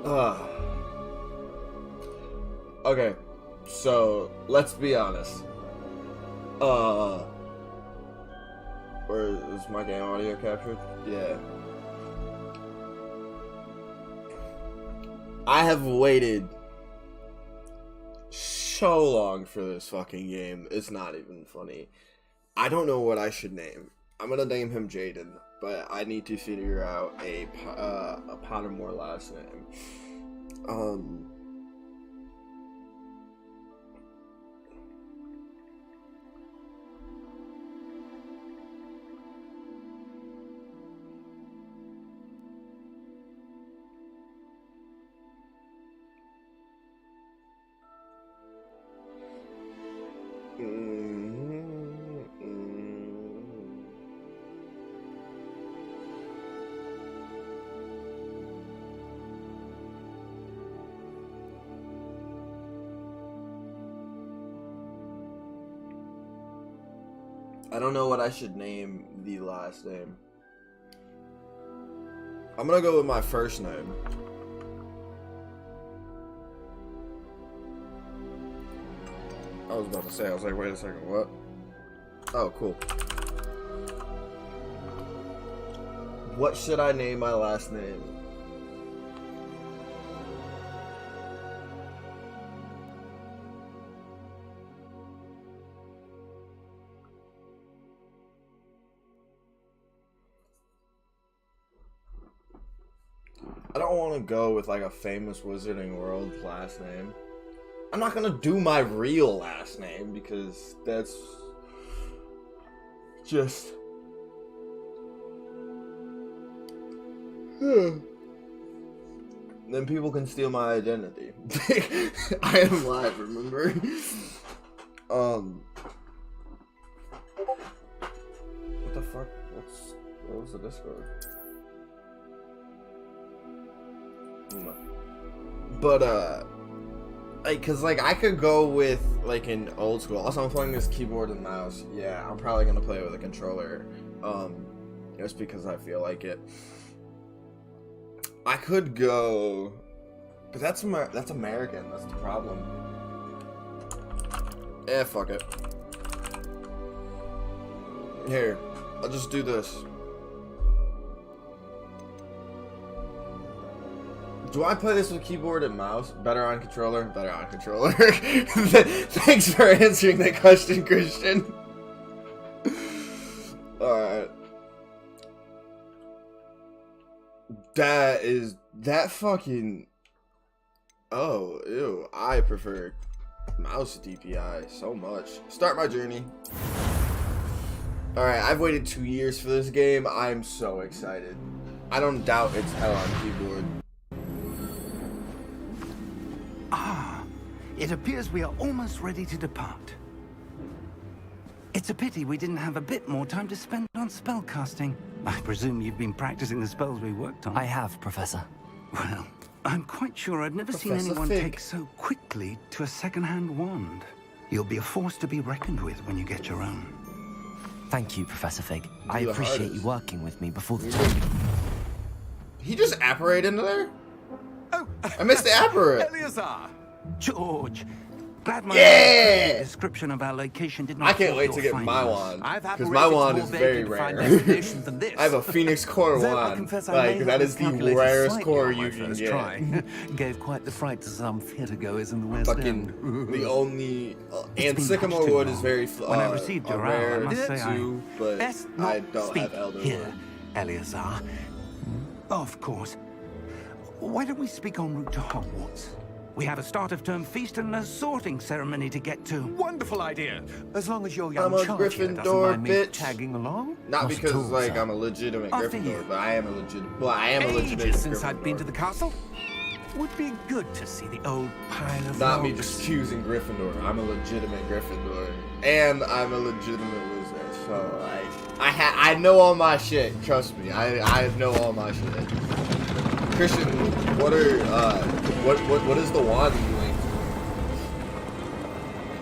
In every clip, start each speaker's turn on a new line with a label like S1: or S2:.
S1: Uh, okay, so let's be honest. Where is my game audio captured? Yeah. I have waited so long for this fucking game. It's not even funny. I don't know what I should name. I'm gonna name him Jaden, but I need to figure out a Pottermore last name. I don't know what I should name the last name. I'm gonna go with my first name. I was about to say, I was like, wait a second, what? Oh, cool. What should I name my last name? I don't want to go with like a famous Wizarding World last name. I'm not gonna do my real last name because that's just then people can steal my identity. I am live, remember? What the fuck? What was the Discord? But like, cause like I could go with like an old school. Also, I'm playing this keyboard and mouse. Yeah, I'm probably gonna play it with a controller, just because I feel like it. I could go, but that's American. That's the problem. Eh, fuck it. Here, I'll just do this. Do I play this with keyboard and mouse? Better on controller? Better on controller. Thanks for answering that question, Christian. Alright. That fucking... Oh, ew. I prefer mouse DPI so much. Start my journey. Alright, I've waited 2 years for this game. I'm so excited. I don't doubt it's hell on keyboard.
S2: It appears we are almost ready to depart. It's a pity we didn't have a bit more time to spend on spellcasting. I presume you've been practicing the spells we worked on.
S3: I have, Professor.
S2: Well, I'm quite sure I've never seen anyone take so quickly to a second-hand wand. You'll be a force to be reckoned with when you get your own.
S3: Thank you, Professor Fig. I appreciate you working with me before the
S1: tournament. He just apparated into there? Oh, I missed the apparate.
S2: Eleazar! George, glad my description of our location did not.
S1: I can't wait to get my wand, because my wand is very rare. I have a Phoenix Core wand. Like, that is the rarest core you can get.
S2: Gave quite the fright to some theatergoers in the West End.
S1: The only and sycamore wood is very
S2: when I received your
S1: rare
S2: I must say
S1: too, but I don't have elder
S2: here,
S1: wood.
S2: Eleazar. Of course. Why don't we speak en route to Hogwarts? We have a start-of-term feast and a sorting ceremony to get to.
S4: Wonderful idea. As long as your young
S1: I'm a
S4: charge here doesn't
S1: Gryffindor,
S4: mind me
S1: bitch.
S4: tagging along.
S1: Not because like I'm a legitimate Gryffindor, but I am a legitimate. Well, I am a legitimate
S4: since
S1: Gryffindor.
S4: I've been to the castle. Would be good to see the old pile of
S1: Not me
S4: logs.
S1: just choosing Gryffindor. I'm a legitimate Gryffindor, and I'm a legitimate wizard. So I know all my shit. Trust me, I know all my shit. Christian, what is the wand doing?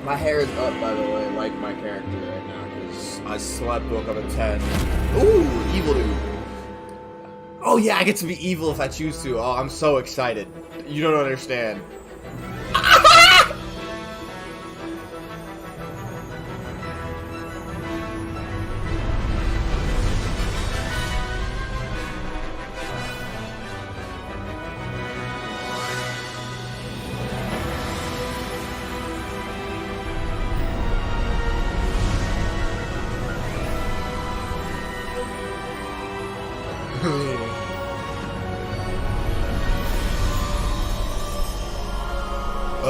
S1: My hair is up, by the way, like my character right now, because I slept, woke up at 10. Ooh, evil dude. Oh yeah, I get to be evil if I choose to. Oh, I'm so excited. You don't understand.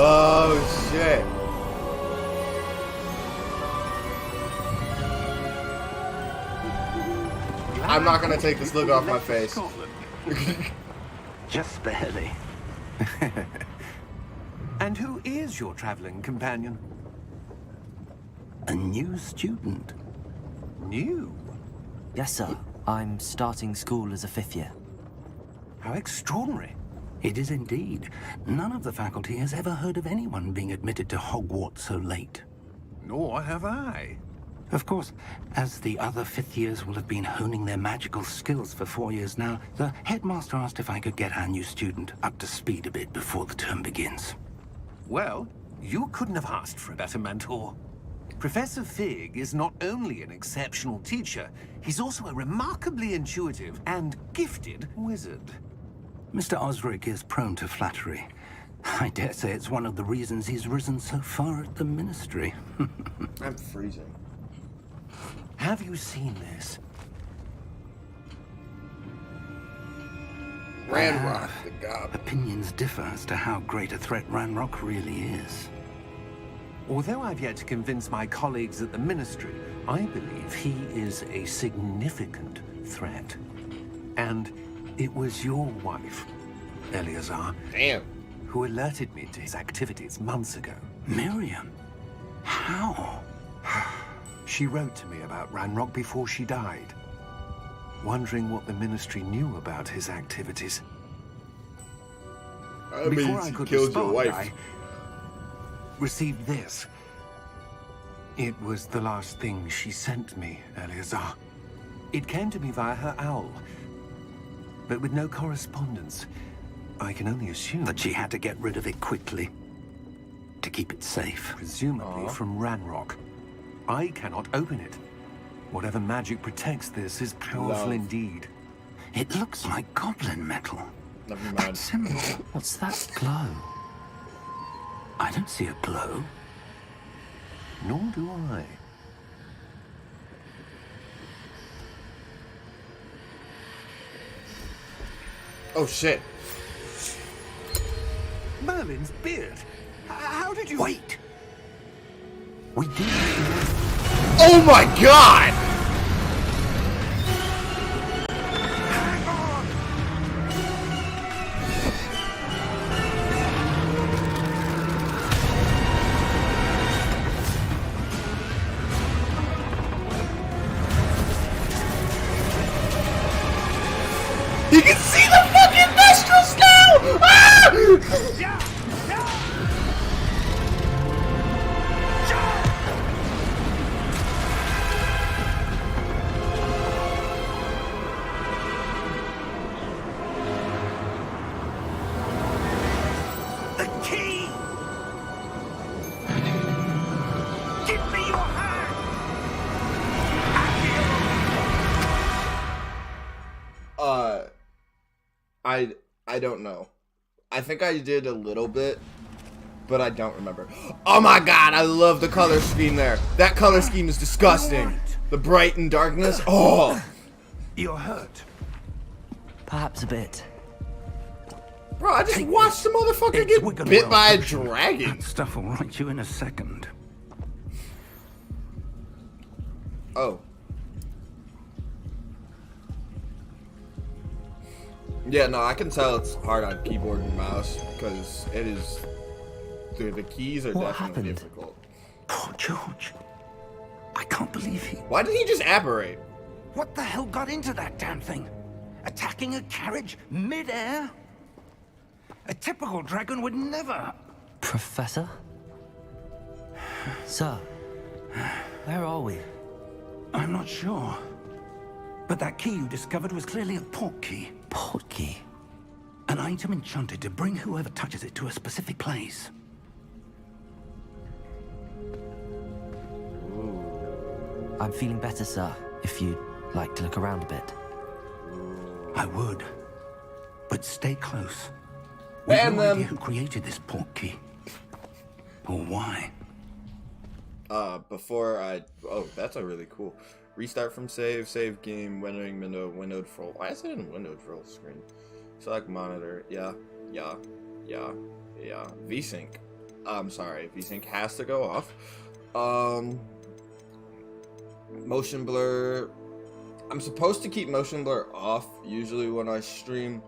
S1: Oh shit. I'm not gonna take this look off my face.
S2: Just barely.
S4: And who is your traveling companion?
S2: A new student.
S4: New?
S3: Yes, sir. I'm starting school as a 5th year.
S4: How extraordinary.
S2: It is indeed. None of the faculty has ever heard of anyone being admitted to Hogwarts so late.
S4: Nor have I.
S2: Of course, as the other 5th years will have been honing their magical skills for 4 years now, the headmaster asked if I could get our new student up to speed a bit before the term begins.
S4: Well, you couldn't have asked for a better mentor. Professor Fig is not only an exceptional teacher, he's also a remarkably intuitive and gifted wizard.
S2: Mr. Osric is prone to flattery. I dare say it's one of the reasons he's risen so far at the Ministry.
S1: I'm freezing.
S4: Have you seen this?
S1: Ranrock, the goblin.
S2: Opinions differ as to how great a threat Ranrock really is.
S4: Although I've yet to convince my colleagues at the Ministry, I believe he is a significant threat. And it was your wife, Eleazar,
S1: Damn.
S4: who alerted me to his activities months ago.
S2: Miriam? How?
S4: She wrote to me about Ranrock before she died, wondering what the Ministry knew about his activities.
S1: That
S4: Before
S1: means
S4: I
S1: he
S4: could
S1: killed your
S4: respond,
S1: wife.
S4: I received this. It was the last thing she sent me, Eleazar. It came to me via her owl, but with no correspondence. I can only assume
S2: That she had to get rid of it quickly to keep it safe.
S4: presumably from Ranrock. I cannot open it. Whatever magic protects this is powerful
S1: Love.
S4: indeed.
S2: It looks like goblin metal.
S1: Never
S2: That
S1: mind.
S2: symbol.
S3: What's that glow?
S2: I don't see a glow.
S4: Nor do I.
S1: Oh shit.
S4: Merlin's beard. How did you...
S2: Wait! We did.
S1: Oh my god!
S4: Hang on!
S1: You can see the fucking nostrils now! Ah!
S4: Yeah! Yeah! The key! Give me your hand!
S1: I don't know. I think I did a little bit, but I don't remember. Oh my god, I love the color scheme there. That color scheme is disgusting. The bright and darkness. Oh,
S4: You're hurt.
S3: Perhaps a bit.
S1: bro, I just watched the motherfucker
S2: It's
S1: get
S2: Wiggenweld
S1: bit by a
S2: potion.
S1: dragon.
S2: That stuff will right you in a second.
S1: Oh. Yeah, no, I can tell it's hard on keyboard and mouse because it is. The keys are
S3: What
S1: definitely
S3: happened?
S1: difficult.
S2: Poor George. I can't believe he...
S1: Why did he just apparate?
S2: What the hell got into that damn thing? Attacking a carriage mid-air? A typical dragon would never...
S3: Professor? Sir, where are we?
S2: I'm not sure. But that key you discovered was clearly a port key.
S3: Portkey.
S2: An item enchanted to bring whoever touches it to a specific place.
S3: I'm feeling better, sir, if you'd like to look around a bit.
S2: I would. But stay close. We've no idea who created this port key. Or why.
S1: Oh, that's a really cool. Restart from save game, windowing window, windowed full. Why is it in windowed full screen? Select monitor, yeah. VSync. I'm sorry, VSync has to go off. Motion blur. I'm supposed to keep motion blur off usually when I stream.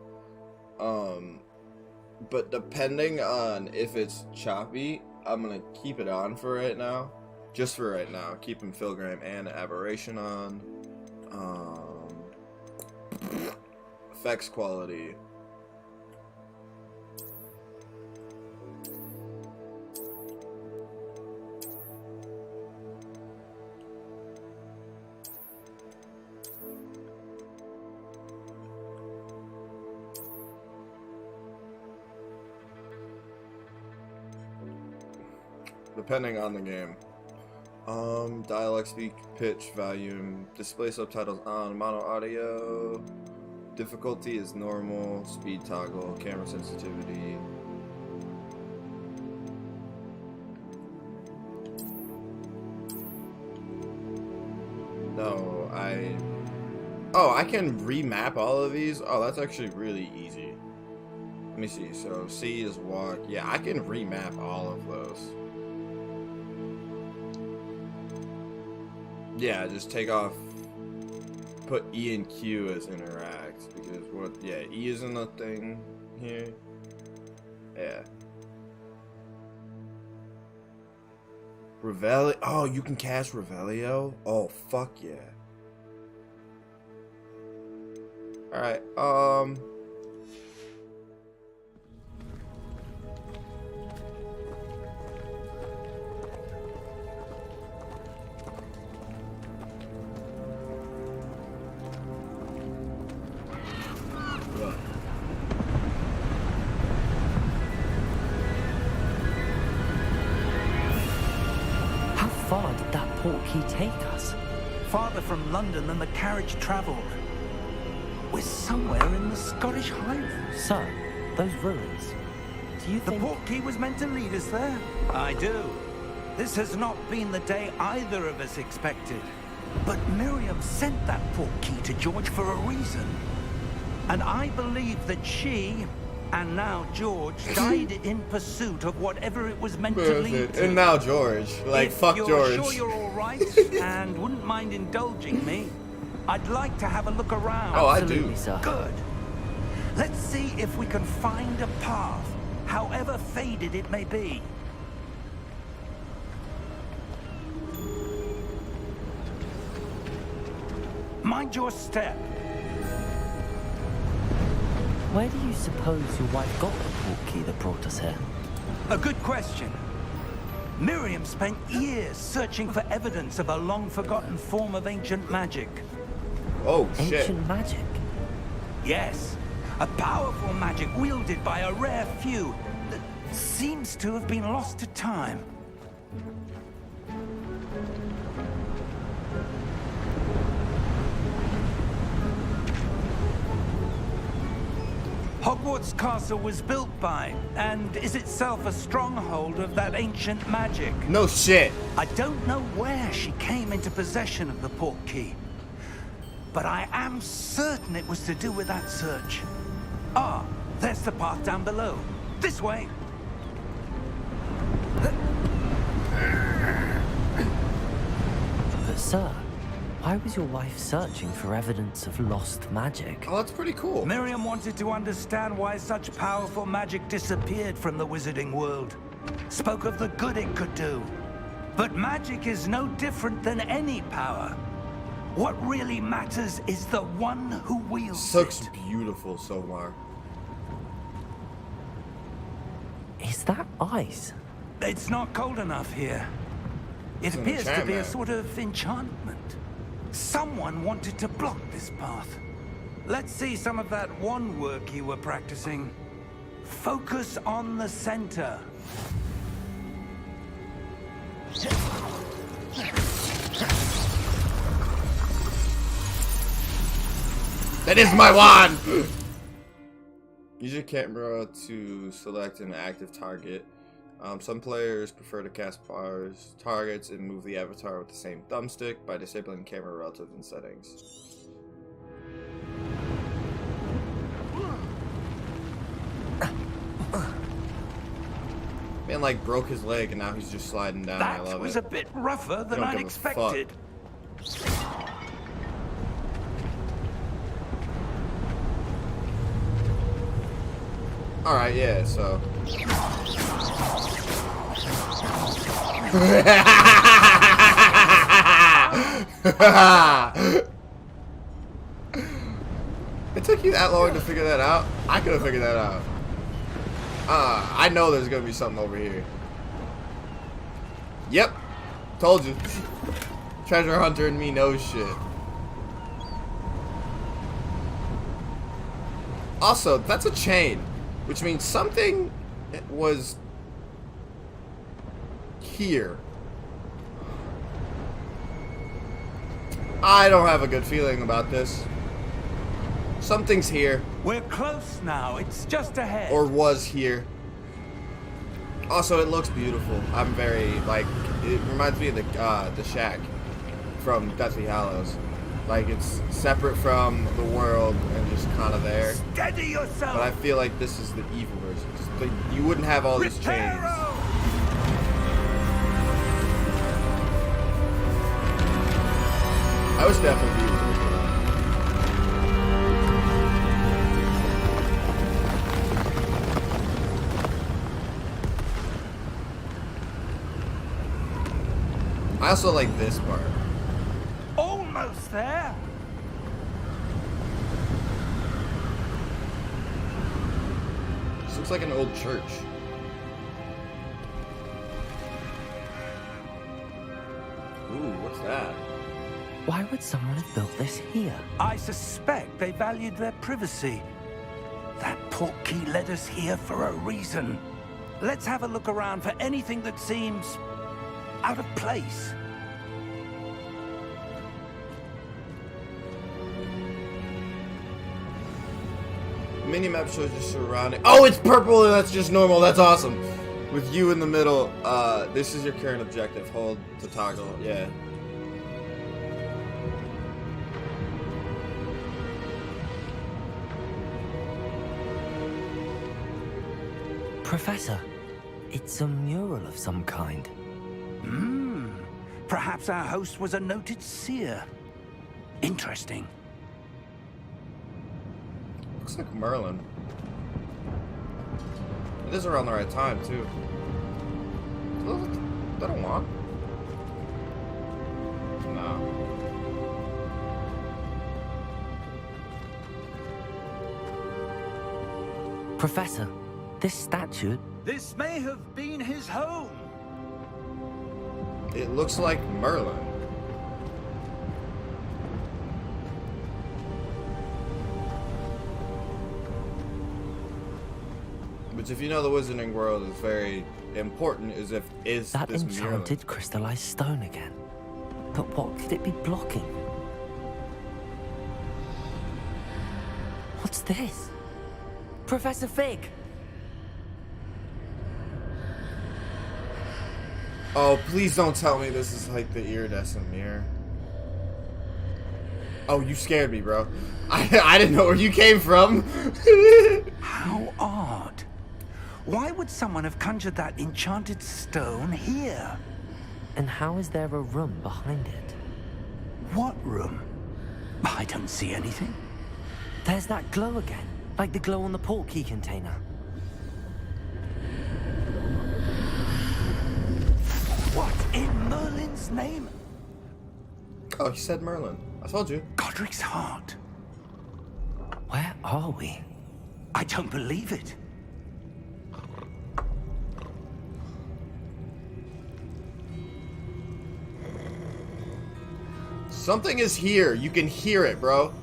S1: But depending on if it's choppy, I'm gonna keep it on for right now. Just for right now. Keeping Filgram and Aberration on. Effects quality. Depending on the game. Dialect, speak, pitch, volume, display subtitles on, mono audio, difficulty is normal, speed toggle, camera sensitivity. No, I can remap all of these? Oh, that's actually really easy. Let me see, so C is walk. Yeah, I can remap all of those. Yeah, just take off, put E and Q as interact, because E isn't a thing here. Yeah. Revelio, oh, you can cast Revelio? Oh, fuck yeah. Alright,
S3: Far did that port key take us?
S2: Farther from London than the carriage travelled. We're somewhere in the Scottish Highlands.
S3: Sir, those ruins. Do you think...
S2: The port key was meant to lead us there? I do. This has not been the day either of us expected. But Miriam sent that port key to George for a reason. And I believe that she, and now George, died in pursuit of whatever it was meant to lead to.
S1: And now George. Like,
S2: if
S1: fuck
S2: you're
S1: George.
S2: Sure you're all right and wouldn't mind indulging me, I'd like to have a look around.
S1: Oh, I
S3: Absolutely,
S1: do.
S3: Sir.
S2: Good. Let's see if we can find a path, however faded it may be. Mind your step.
S3: Where do you suppose your wife got the port key that brought us here?
S2: A good question. Miriam spent years searching for evidence of a long-forgotten form of ancient magic.
S1: Oh, shit.
S3: Ancient magic?
S2: Yes, a powerful magic wielded by a rare few that seems to have been lost to time. Hogwarts Castle was built by, and is itself a stronghold of that ancient magic.
S1: No shit.
S2: I don't know where she came into possession of the port key, but I am certain it was to do with that search. Ah, there's the path down below. This way.
S3: But sir, why was your wife searching for evidence of lost magic?
S1: Oh, that's pretty cool.
S2: Miriam wanted to understand why such powerful magic disappeared from the wizarding world. Spoke of the good it could do. But magic is no different than any power. What really matters is the one who wields
S1: Looks
S2: it.
S1: beautiful, Somar.
S3: Is that ice?
S2: It's not cold enough here. It
S1: an
S2: appears to be a
S1: enchantment.
S2: sort of enchantment. Someone wanted to block this path. Let's see some of that one work you were practicing. Focus on the center.
S1: That is my wand! Use your camera to select an active target. Some players prefer to cast bars, targets, and move the avatar with the same thumbstick by disabling camera relative in settings. Man, like, broke his leg and now he's just sliding down. I love it.
S2: That was a bit rougher than I'd expected.
S1: Alright, yeah, so. It took you that long to figure that out? I could have figured that out. I know there's gonna be something over here. Yep. Told you. Treasure hunter and me knows shit. Also, that's a chain, which means something was here. I don't have a good feeling about this. Something's here.
S2: We're close now. It's just ahead.
S1: Or was here. Also, it looks beautiful. I'm very, like, it reminds me of the shack from Deathly Hallows. Like, it's separate from the world and just kind of there.
S2: Steady yourself.
S1: But I feel like this is the evil version. Just, like, you wouldn't have all these chains. I wish definitely be. I also like this part.
S2: Almost there.
S1: This looks like an old church. Ooh, what's that?
S3: Why would someone have built this here?
S2: I suspect they valued their privacy. That portkey led us here for a reason. Let's have a look around for anything that seems out of place.
S1: Minimap shows your surrounding. Oh, it's purple and that's just normal. That's awesome. With you in the middle, this is your current objective. Hold to toggle. Yeah.
S3: Professor, it's a mural of some kind.
S2: Perhaps our host was a noted seer. Interesting.
S1: Looks like Merlin. It is around the right time, too. Is that a wand? No.
S3: Professor, this statue...
S2: This may have been his home.
S1: It looks like Merlin. Which, if you know the wizarding world, is very important. Is
S3: that
S1: this
S3: enchanted
S1: Merlin?
S3: crystallized stone again? But what could it be blocking? What's this? Professor Fig!
S1: Oh, please don't tell me this is like the iridescent mirror. Oh, you scared me, bro. I didn't know where you came from.
S2: How odd. Why would someone have conjured that enchanted stone here?
S3: And how is there a room behind it?
S2: What room? I don't see anything.
S3: There's that glow again, like the glow on the portkey container.
S2: What in Merlin's name?
S1: Oh, he said Merlin. I told you.
S2: Godric's heart.
S3: Where are we?
S2: I don't believe it.
S1: Something is here. You can hear it, bro.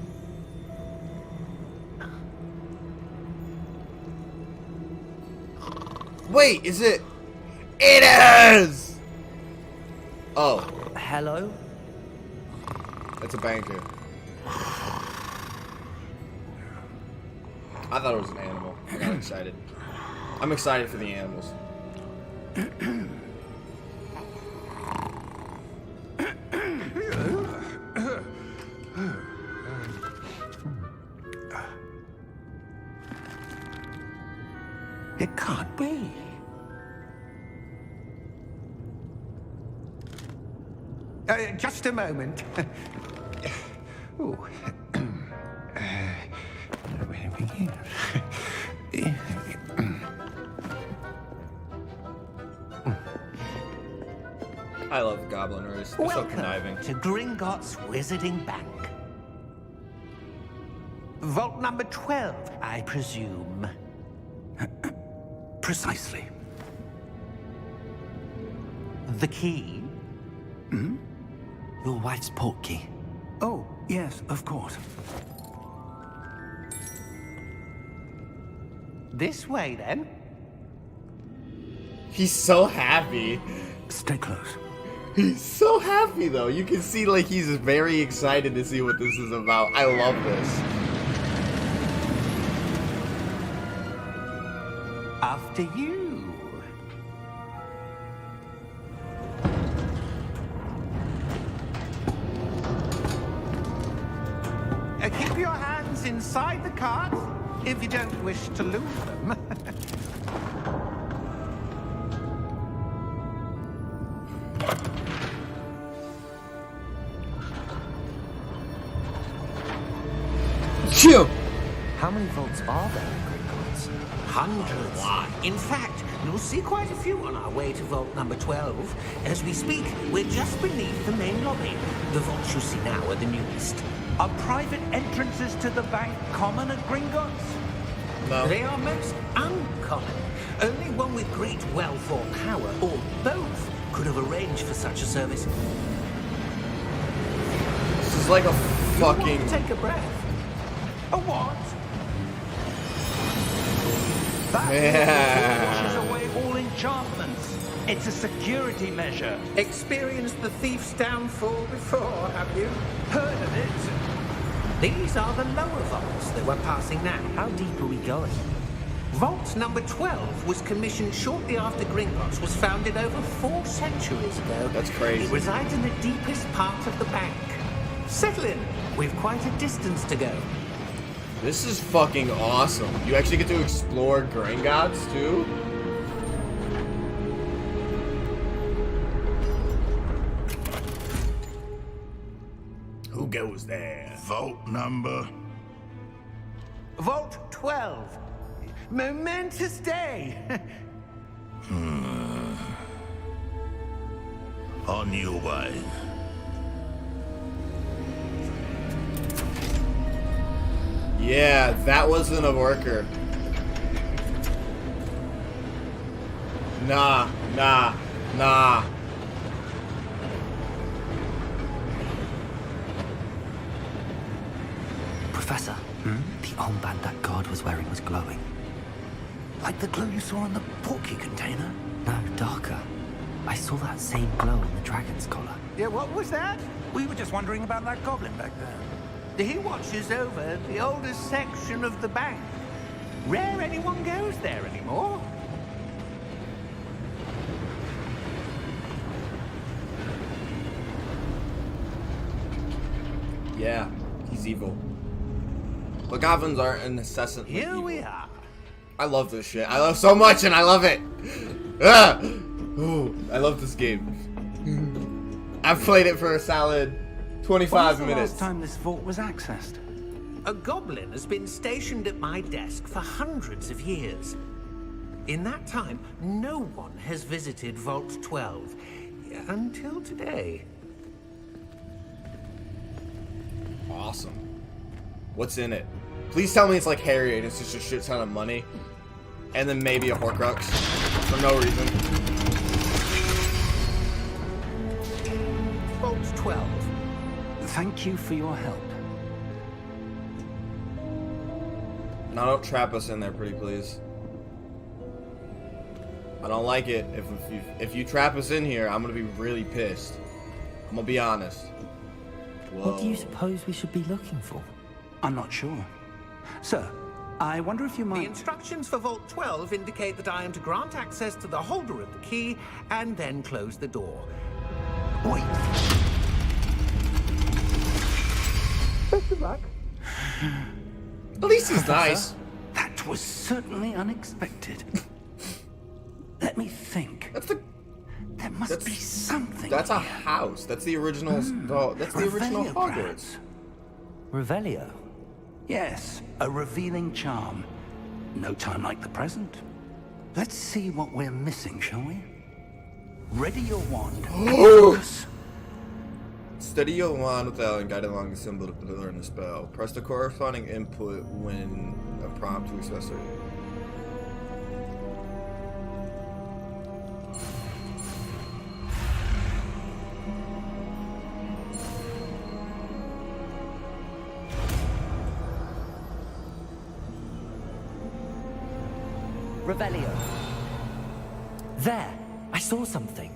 S1: Wait, is it? It is! Oh.
S3: Hello?
S1: It's a banker. I thought it was an animal. I got excited. I'm excited for the animals.
S4: It can't be. Just a moment. Ooh. Where are we?
S1: I love the goblin race. They're so conniving.
S2: Welcome to Gringotts Wizarding Bank. Vault number 12, I presume.
S4: Precisely.
S2: The key?
S3: Your wife's portkey.
S4: Oh, yes, of course.
S2: This way, then.
S1: He's so happy.
S4: Stay close.
S1: He's so happy though. You can see like he's very excited to see what this is about. I love this.
S2: After you. Keep your hands inside the cart if you don't wish to lose them.
S1: Chill.
S3: How many vaults are there in Gringotts?
S2: Hundreds. In fact, you'll see quite a few on our way to vault number 12. As we speak, we're just beneath the main lobby. The vaults you see now are the newest. Are private entrances to the bank common at Gringotts?
S1: No.
S2: They are most uncommon. Only one with great wealth or power, or both, could have arranged for such a service.
S1: This is like a fucking.
S2: Take a breath. A what? That washes away all enchantments. It's a security measure. Experienced the thief's downfall before, have you? Heard of it? These are the lower vaults that we're passing now.
S3: How deep are we going?
S2: Vault number 12 was commissioned shortly after Gringotts was founded over 4 centuries ago.
S1: That's crazy.
S2: It resides in the deepest part of the bank. Settle in. We've quite a distance to go.
S1: This is fucking awesome. You actually get to explore Gringotts too? Who goes there?
S5: Vault number.
S2: Vault 12. Momentous day.
S5: On your way.
S1: Yeah, that wasn't a worker. Nah.
S3: Professor, the armband that guard was wearing was glowing.
S4: Like the glow you saw on the portkey container?
S3: No, darker. I saw that same glow on the dragon's collar.
S2: Yeah, what was that?
S4: We were just wondering about that goblin back there.
S2: He watches over the oldest section of the bank. Rare anyone goes there anymore.
S1: Yeah, he's evil. But goblins aren't incessantly
S2: Here
S1: evil.
S2: we are.
S1: I love this shit. I love so much and I love it. Ah! Ooh, I love this game. I've played it for a solid 25
S4: When was the
S1: minutes.
S4: last time this vault was accessed?
S2: A goblin has been stationed at my desk for hundreds of years. In that time, no one has visited Vault 12 until today.
S1: Awesome. What's in it? Please tell me it's like Harry and it's just a shit ton of money. And then maybe a Horcrux. For no reason.
S2: Vault 12.
S4: Thank you for your help.
S1: Now don't trap us in there, pretty please. I don't like it. If you trap us in here, I'm gonna be really pissed. I'm gonna be honest. Whoa.
S3: What do you suppose we should be looking for?
S2: I'm not sure. Sir, I wonder if you
S6: The
S2: might...
S6: instructions for Vault 12 indicate that I am to grant access to the holder of the key and then close the door.
S2: Wait.
S6: Best of luck.
S1: At least he's nice.
S2: That was certainly unexpected. Let me think. There must be something
S1: That's a
S2: here.
S1: house. That's the original. That's the original
S2: Revelio,
S1: Hogwarts.
S2: perhaps?
S3: Revelio?
S2: Yes, a revealing charm. No time like the present. Let's see what we're missing, shall we? Ready your wand. and focus.
S1: Steady your wand with L and guide along the symbol to learn the spell. Press the corresponding input when a prompt to access it.
S3: Revelio. There! I saw something.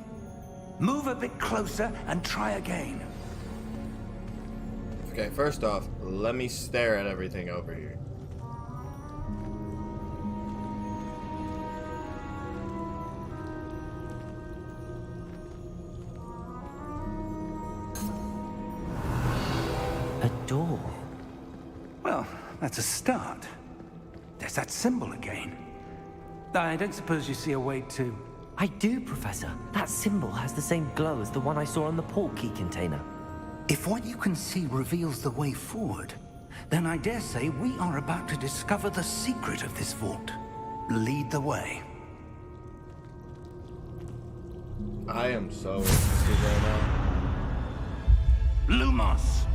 S2: Move a bit closer and try again.
S1: Okay, first off, let me stare at everything over here.
S3: A door.
S2: Well, that's a start. There's that symbol again. I don't suppose you see a way to...
S3: I do, Professor. That symbol has the same glow as the one I saw on the portkey container.
S2: If what you can see reveals the way forward, then I dare say we are about to discover the secret of this vault. Lead the way.
S1: I am so interested right now.
S2: Lumos!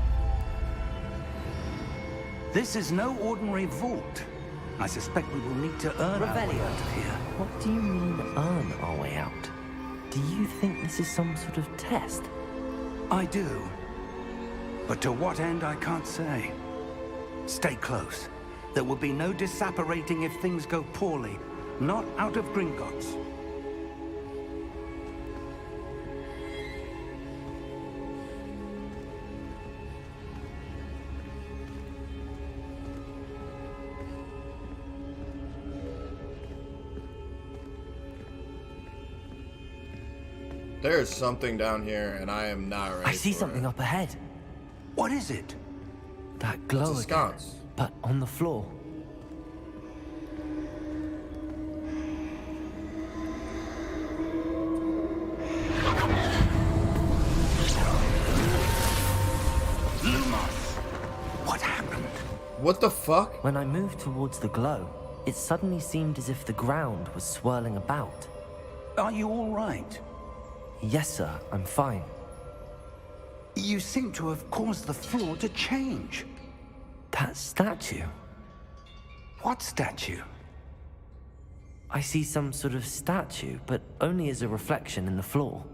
S2: This is no ordinary vault. I suspect we will need to earn our way
S3: Revelio.
S2: out of here.
S3: What do you mean, earn our way out? Do you think this is some sort of test?
S2: I do. But to what end, I can't say. Stay close. There will be no disapparating if things go poorly. Not out of Gringotts.
S1: There's something down here, and I am not ready.
S3: I see
S1: for
S3: something
S1: it.
S3: up ahead.
S2: What is it?
S3: That glow
S1: It's a
S3: again,
S1: sconce.
S3: but on the floor.
S2: Lumos! What happened?
S1: What the fuck?
S3: When I moved towards the glow, it suddenly seemed as if the ground was swirling about.
S2: Are you all right?
S3: Yes, sir, I'm fine.
S2: You seem to have caused the floor to change.
S3: That statue.
S2: What statue?
S3: I see some sort of statue, but only as a reflection in the floor.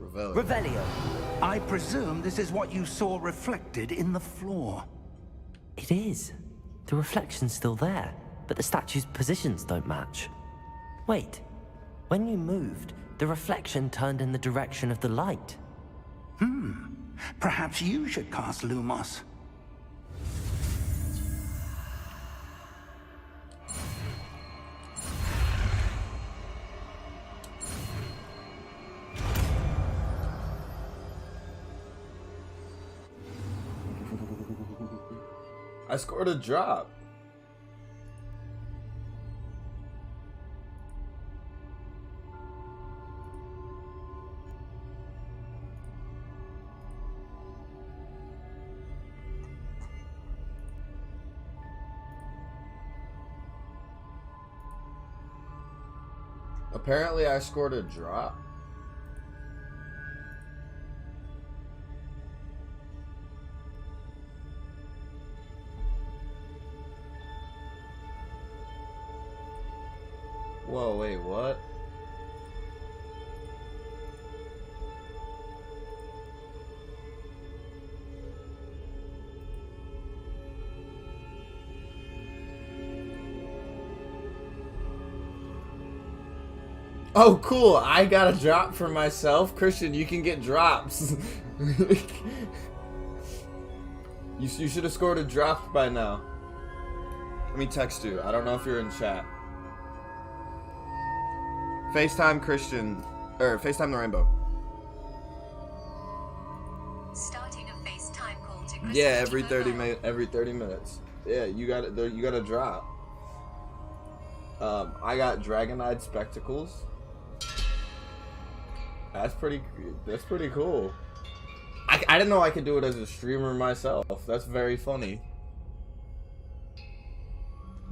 S1: Revelio.
S3: Revelio!
S2: I presume this is what you saw reflected in the floor.
S3: It is. The reflection's still there, but the statue's positions don't match. Wait. When you moved, the reflection turned in the direction of the light.
S2: Perhaps you should cast Lumos.
S1: I scored a drop. Apparently I scored a drop. Whoa, wait, what? Oh, cool. I got a drop for myself. Christian, you can get drops. You should have scored a drop by now. Let me text you. I don't know if you're in chat. FaceTime Christian, or FaceTime the Rainbow.
S7: Starting a FaceTime call to Christian.
S1: Yeah, every 30 minutes. Yeah, you got it. You got a drop. I got dragon-eyed spectacles. That's pretty cool. I didn't know I could do it as a streamer myself. That's very funny.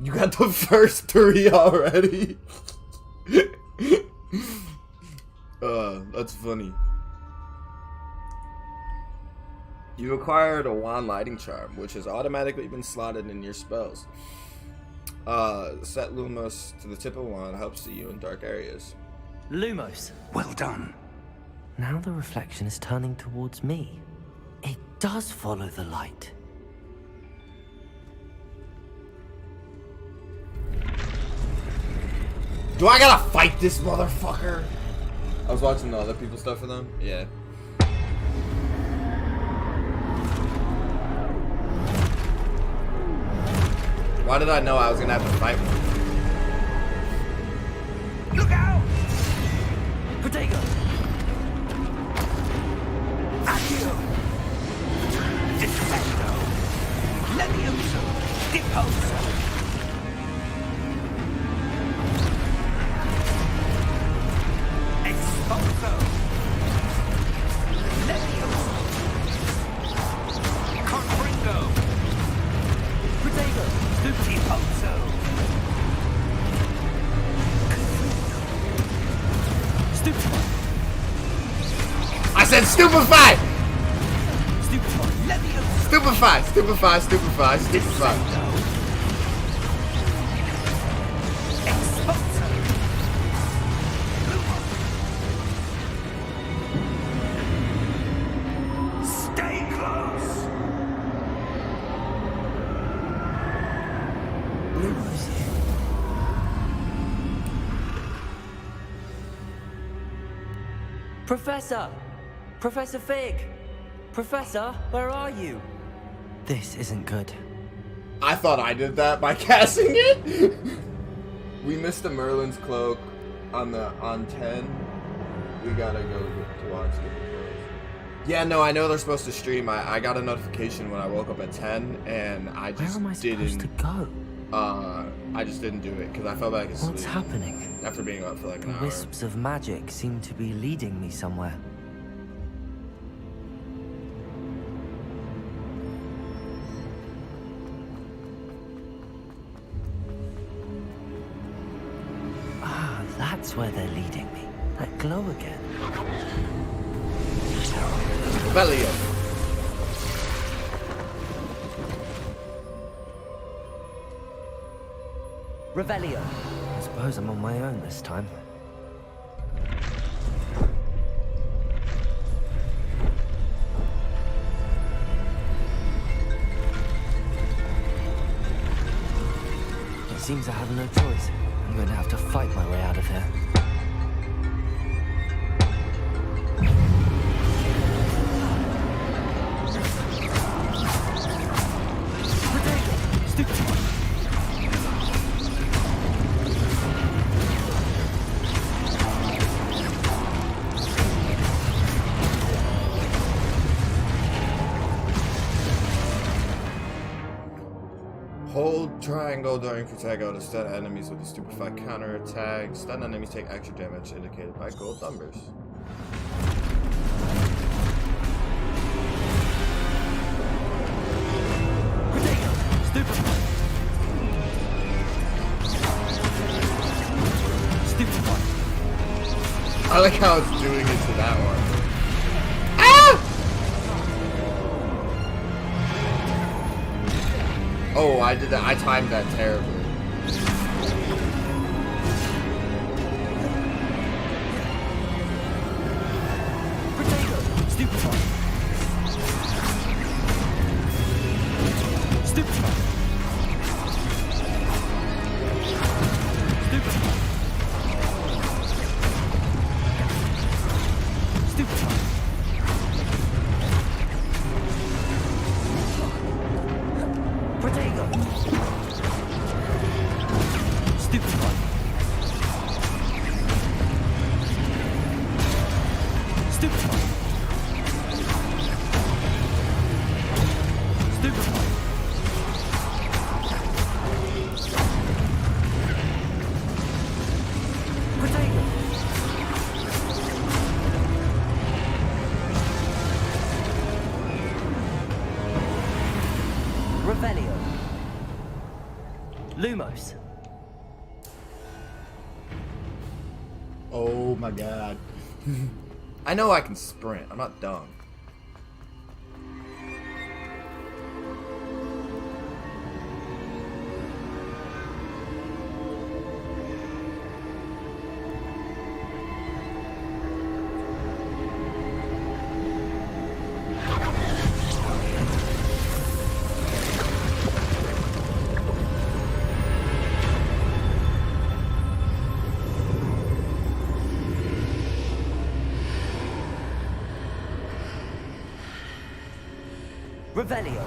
S1: You got the first 3 already. That's funny. You acquired a wand lighting charm, which has automatically been slotted in your spells. Set Lumos to the tip of the wand helps see you in dark areas.
S3: Lumos.
S4: Well done.
S3: Now the reflection is turning towards me. It does follow the light.
S1: Do I gotta fight this motherfucker? I was watching the other people's stuff for them. Yeah. Why did I know I was gonna have to fight one?
S2: Look out!
S3: Protego!
S2: Accio! Defendo! Levioso! Deposo! Exposo! Levioso! Confringo!
S3: Protego!
S2: Deposo!
S3: Stupefy!
S1: I said stupefy!
S2: Stupefy! Levioso!
S1: Stupefy! Stupefy! Stupefy! Stupefy!
S2: Exposo! Stay close!
S3: Lumos. Professor! Professor Fig! Professor, where are you? This isn't good.
S1: I thought I did that by casting it. We missed the Merlin's cloak on 10. We gotta go to watch the clothes. Yeah, no, I know they're supposed to stream. I got a notification when I woke up at 10, and I
S3: Where
S1: just
S3: am I supposed to go?
S1: I just didn't do it because I fell back asleep.
S3: What's happening?
S1: After being up for like
S3: The
S1: an hour.
S3: wisps of magic seem to be leading me somewhere. Ah, that's where they're leading me. That glow again.
S1: Belio.
S3: Revelio. I suppose I'm on my own this time. It seems I have no choice. I'm going to have to fight my way out of here.
S1: Hold triangle during Protego to stun enemies with a stupefied counter attack. Stun enemies take extra damage indicated by gold numbers. I like how it's doing it to that one. Ah! Oh, I did that. I timed that terribly.
S3: Revelio. Lumos.
S1: Oh my god. I know I can sprint. I'm not dumb.
S3: Revelio.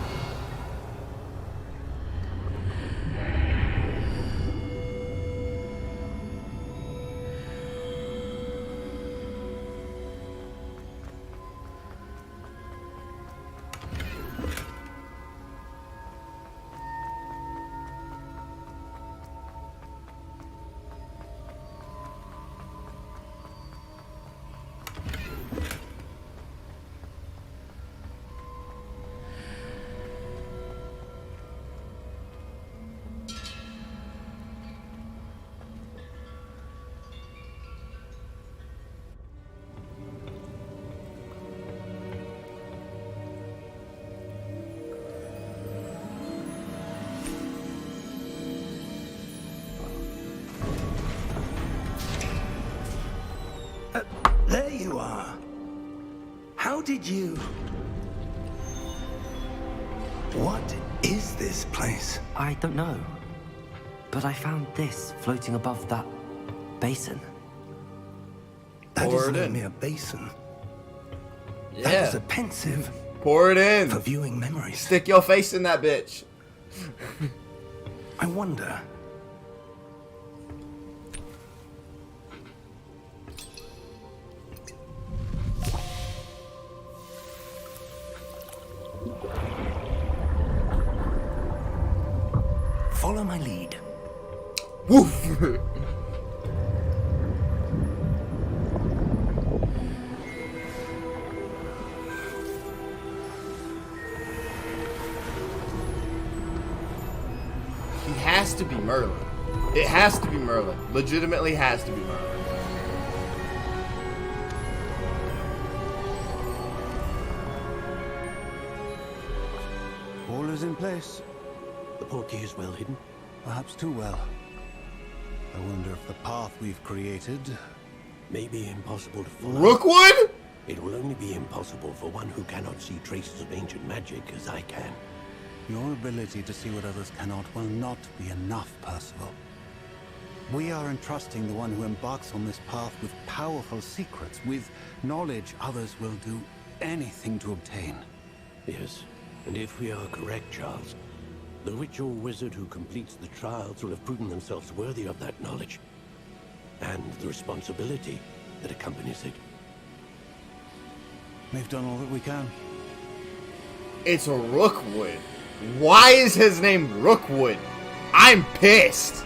S2: There you are. How did you... What is this place?
S3: I don't know. But I found this floating above that basin.
S2: That
S1: Pour
S2: isn't
S1: it
S2: a
S1: in.
S2: mere basin.
S1: Yeah.
S2: That is a pensive
S1: Pour it
S2: for
S1: in.
S2: viewing memories.
S1: Stick your face in that bitch.
S2: I wonder... Follow my lead.
S1: Woof. He has to be Merlin. It has to be Merlin. Legitimately has to be Merlin.
S8: All is in place.
S9: The portkey is well hidden.
S8: Perhaps too well. I wonder if the path we've created...
S9: May be impossible to follow.
S1: Rookwood?
S9: It will only be impossible for one who cannot see traces of ancient magic as I can.
S8: Your ability to see what others cannot will not be enough, Percival. We are entrusting the one who embarks on this path with powerful secrets, with knowledge others will do anything to obtain.
S9: Yes, and if we are correct, Charles, the witch or wizard who completes the trials will have proven themselves worthy of that knowledge. And the responsibility that accompanies it.
S8: We've done all that we can.
S1: It's Rookwood. Why is his name Rookwood? I'm pissed.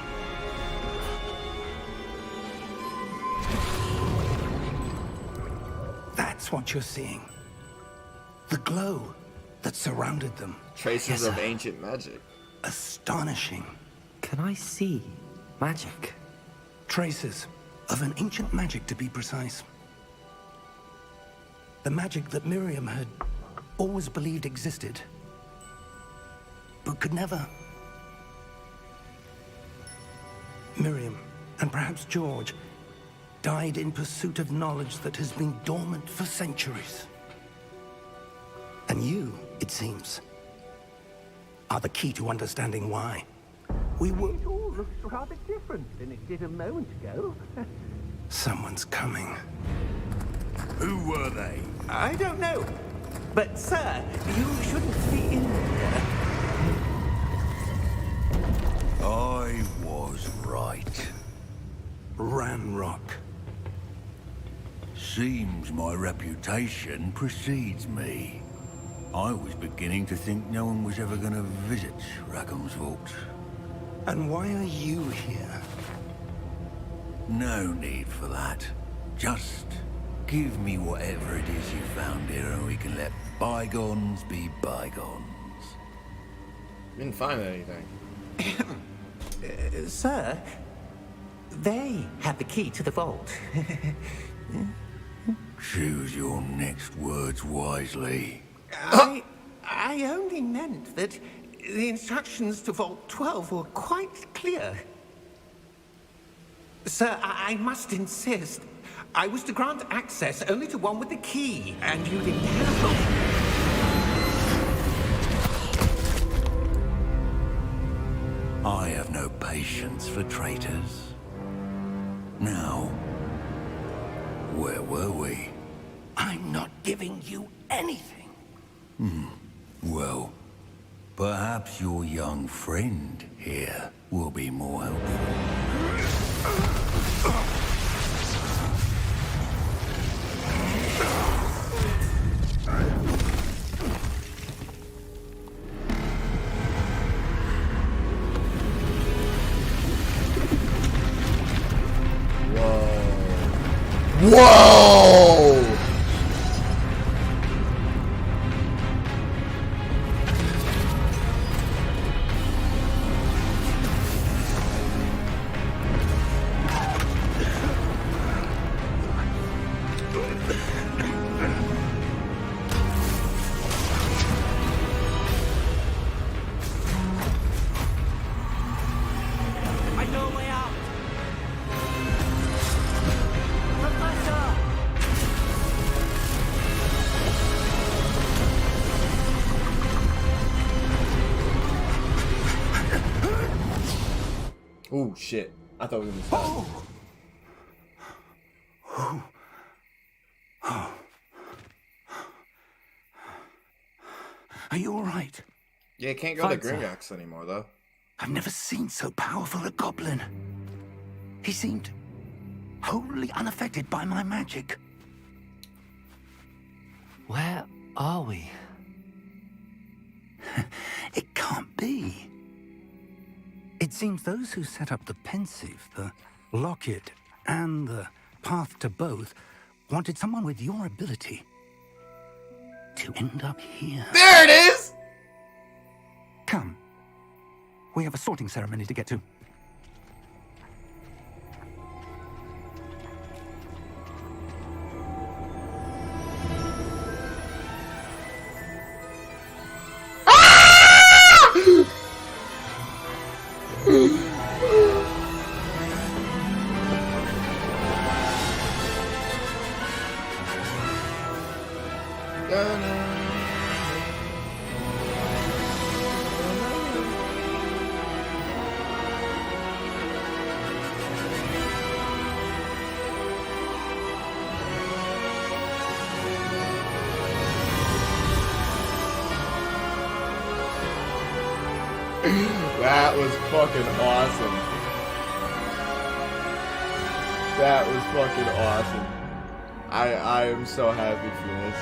S2: That's what you're seeing. The glow that surrounded them.
S1: Traces
S2: Yes,
S1: of
S2: sir.
S1: ancient magic.
S2: Astonishing.
S3: Can I see magic?
S2: Traces of an ancient magic, to be precise. The magic that Miriam had always believed existed, but could never. Miriam, and perhaps George, died in pursuit of knowledge that has been dormant for centuries. And you, it seems, are the key to understanding why. We will...
S6: It all looks rather different than it did a moment ago.
S2: Someone's coming.
S5: Who were they?
S6: I don't know. But, sir, you shouldn't be in here.
S5: I was right.
S2: Ranrock.
S5: Seems my reputation precedes me. I was beginning to think no one was ever going to visit Rackham's vault.
S2: And why are you here?
S5: No need for that. Just give me whatever it is you found here and we can let bygones be bygones.
S1: Didn't find anything.
S6: Sir, they had the key to the vault.
S5: Choose your next words wisely.
S6: I only meant that the instructions to Vault 12 were quite clear. Sir, I must insist. I was to grant access only to one with the key, and you didn't have.
S5: I have no patience for traitors. Now, where were we?
S2: I'm not giving you anything.
S5: Well, perhaps your young friend here will be more helpful.
S1: Whoa!
S2: I know a way out.
S1: Oh shit! I thought we were gonna stop.
S2: Are you all right?
S1: Yeah, can't go to
S2: Fine, sir.
S1: Grimjax anymore though.
S2: I've never seen so powerful a goblin. He seemed wholly unaffected by my magic.
S3: Where are we?
S2: It can't be. It seems those who set up the pensive, the locket, and the path to both wanted someone with your ability to end up here.
S1: There it is!
S2: Come. We have a sorting ceremony to get to.
S1: That was fucking awesome. That was fucking awesome. I am so happy for this.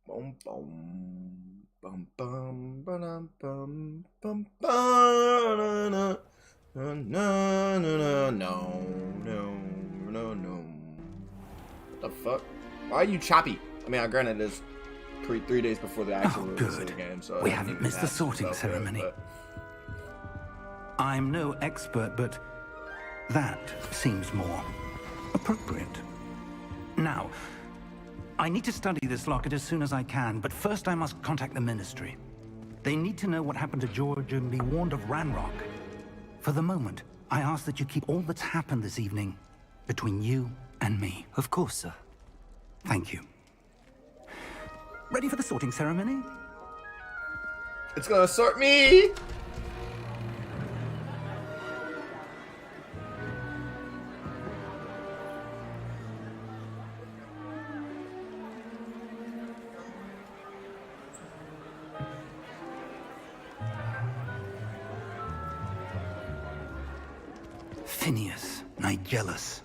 S1: Boom, boom, bum, bum, ba-dum, bum, bum, ba-da-da. No, no, no, no, no, no, no. What the fuck? Why are you choppy? I mean, granted, it's 3 days before the actual release of the game, so
S2: We haven't missed the sorting ceremony. I'm no expert, but that seems more appropriate. Now, I need to study this locket as soon as I can, but first I must contact the Ministry. They need to know what happened to George and be warned of Ranrock. For the moment, I ask that you keep all that's happened this evening between you and me.
S3: Of course, sir.
S2: Thank you. Ready for the sorting ceremony?
S1: It's gonna sort me!
S2: Phineas, Nigellus,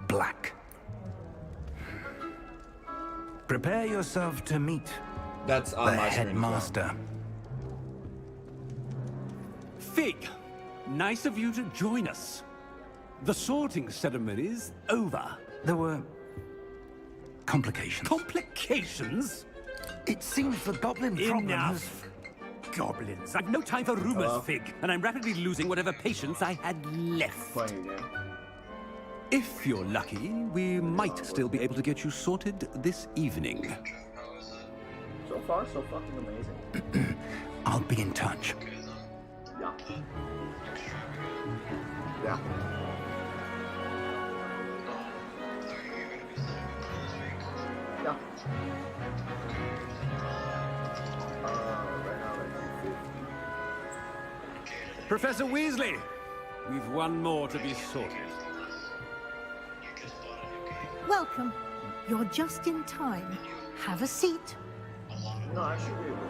S2: Black. Prepare yourself to meet
S1: That's on
S2: the
S1: my screen as well.
S2: headmaster.
S10: Fig, Nice of you to join us. The sorting ceremony's over.
S2: There were complications.
S10: Complications?
S2: It seems the goblin problem has...
S10: Enough! Goblins. I've no time for rumors, Fig, and I'm rapidly losing whatever patience I had left.
S1: Playing again.
S10: If you're lucky, we might still be able to get you sorted this evening.
S1: So far, so fucking amazing.
S2: I'll be in touch.
S1: Yeah. Yeah. Yeah. Right now, like 250.
S10: Professor Weasley, we've one more to be sorted.
S11: Welcome. You're just in time. Have a seat.
S1: No, I should be able to.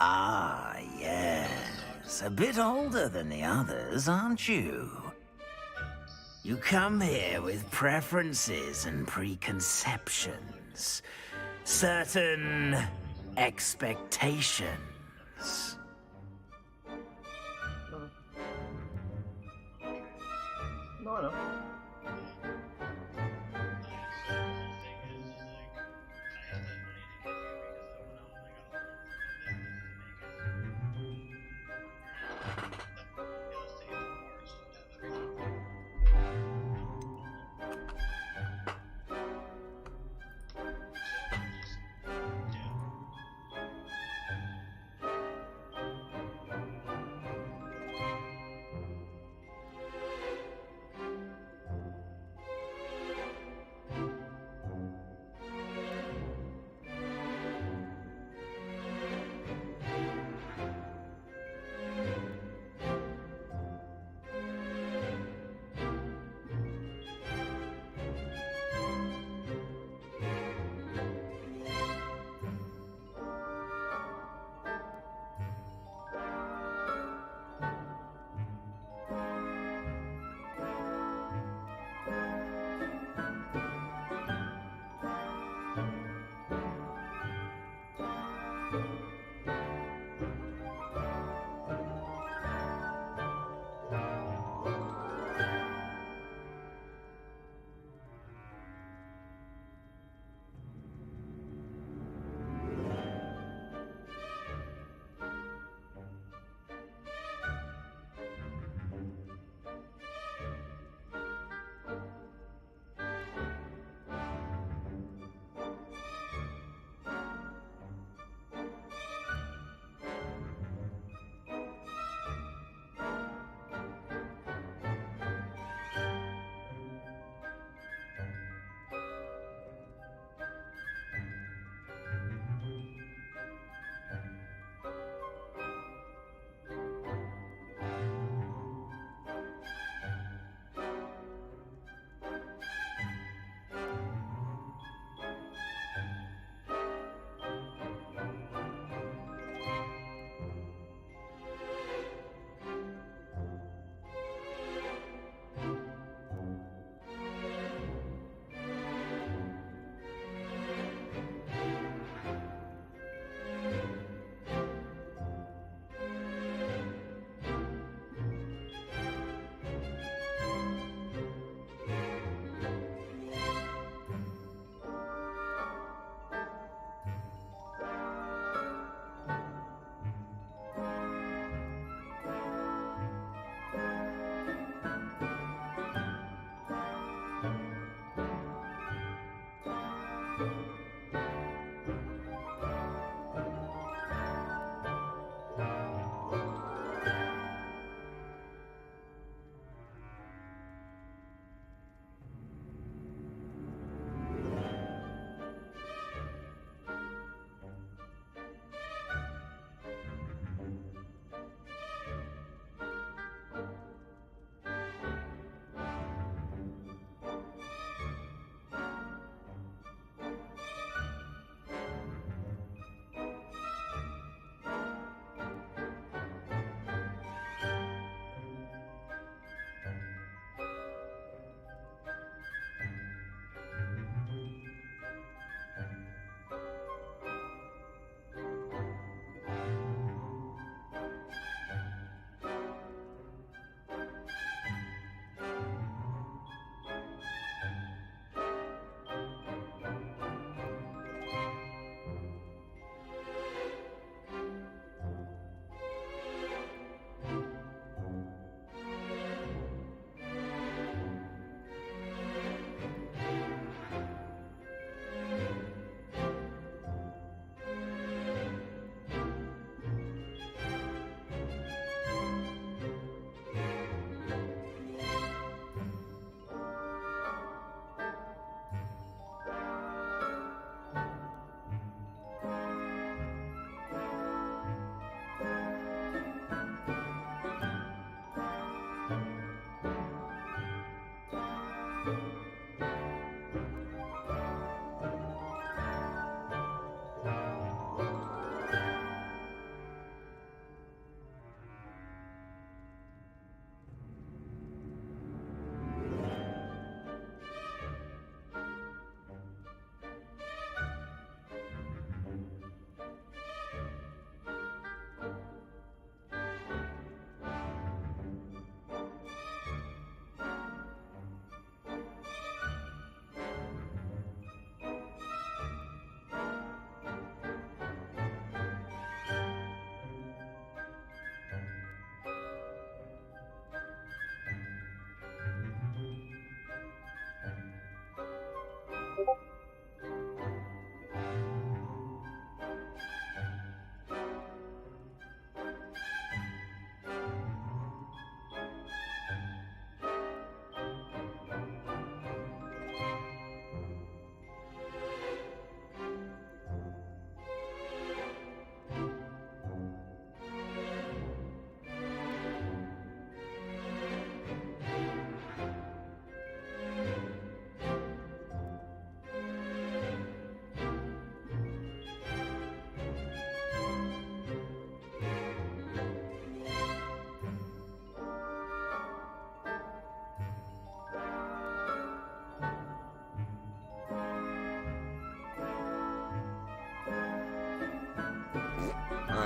S12: Ah, yes. A bit older than the others, aren't you? You come here with preferences and preconceptions. Certain expectations.
S1: No, I know.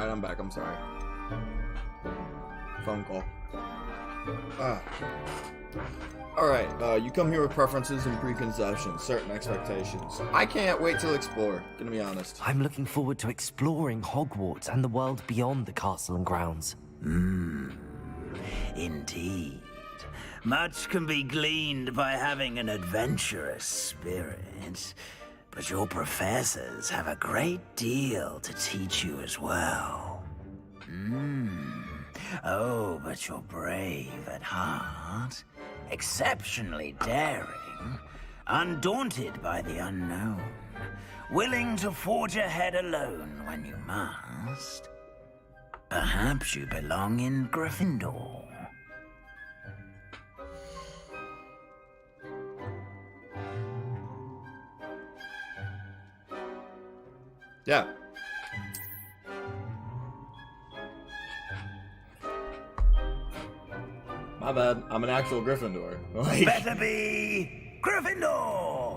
S1: Alright, I'm back. I'm sorry. Phone call. Alright, you come here with preferences and preconceptions, certain expectations. I can't wait to explore, gonna be honest.
S3: I'm looking forward to exploring Hogwarts and the world beyond the castle and grounds.
S12: Indeed. Much can be gleaned by having an adventurous spirit. But your professors have a great deal to teach you as well. Oh, but you're brave at heart. Exceptionally daring. Undaunted by the unknown. Willing to forge ahead alone when you must. Perhaps you belong in Gryffindor.
S1: Yeah. My bad. I'm an actual Gryffindor. Like...
S12: Better be Gryffindor!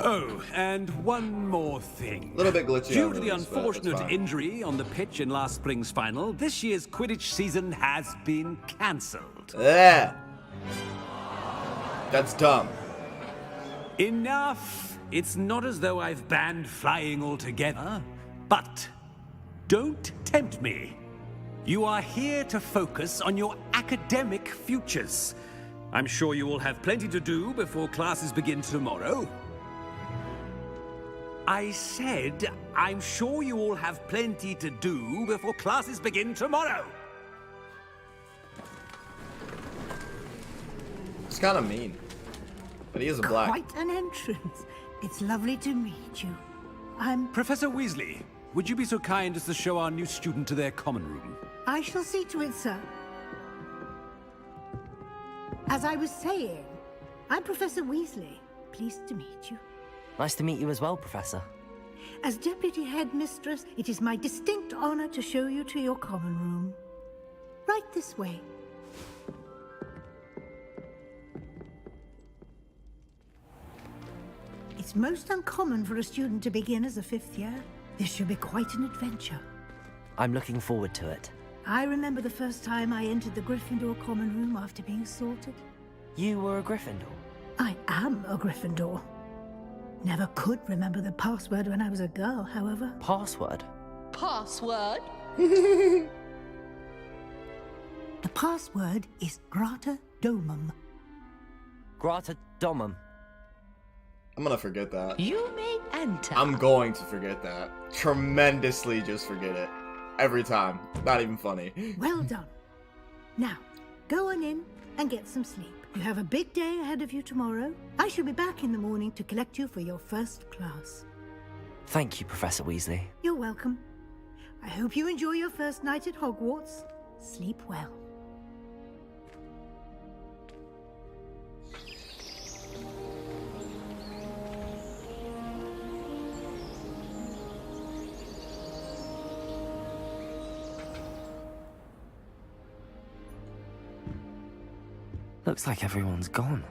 S10: Oh, and one more thing.
S1: A little bit glitchy.
S10: Due to the unfortunate injury on the pitch in last spring's final, this year's Quidditch season has been cancelled.
S1: Yeah. That's dumb.
S10: Enough! It's not as though I've banned flying altogether, but don't tempt me. You are here to focus on your academic futures. I'm sure you will have plenty to do before classes begin tomorrow. I said, I'm sure you all have plenty to do before classes begin tomorrow.
S1: It's kind of mean. But he is a black.
S11: Quite an entrance. It's lovely to meet you. I'm...
S10: Professor Weasley, would you be so kind as to show our new student to their common room?
S11: I shall see to it, sir. As I was saying, I'm Professor Weasley. Pleased to meet you.
S3: Nice to meet you as well, Professor.
S11: As Deputy Headmistress, it is my distinct honor to show you to your common room. Right this way. It's most uncommon for a student to begin as a 5th year. This should be quite an adventure.
S3: I'm looking forward to it.
S11: I remember the first time I entered the Gryffindor common room after being sorted.
S3: You were a Gryffindor?
S11: I am a Gryffindor. Never could remember the password when I was a girl, however.
S3: Password?
S13: Password?
S11: The password is Grata Domum.
S3: Grata Domum.
S1: I'm gonna forget that.
S13: You may enter.
S1: I'm going to forget that. Tremendously just forget it. Every time. Not even funny.
S11: Well done. Now, go on in and get some sleep. You have a big day ahead of you tomorrow. I shall be back in the morning to collect you for your first class.
S3: Thank you, Professor Weasley.
S11: You're welcome. I hope you enjoy your first night at Hogwarts. Sleep well.
S3: Looks like everyone's gone.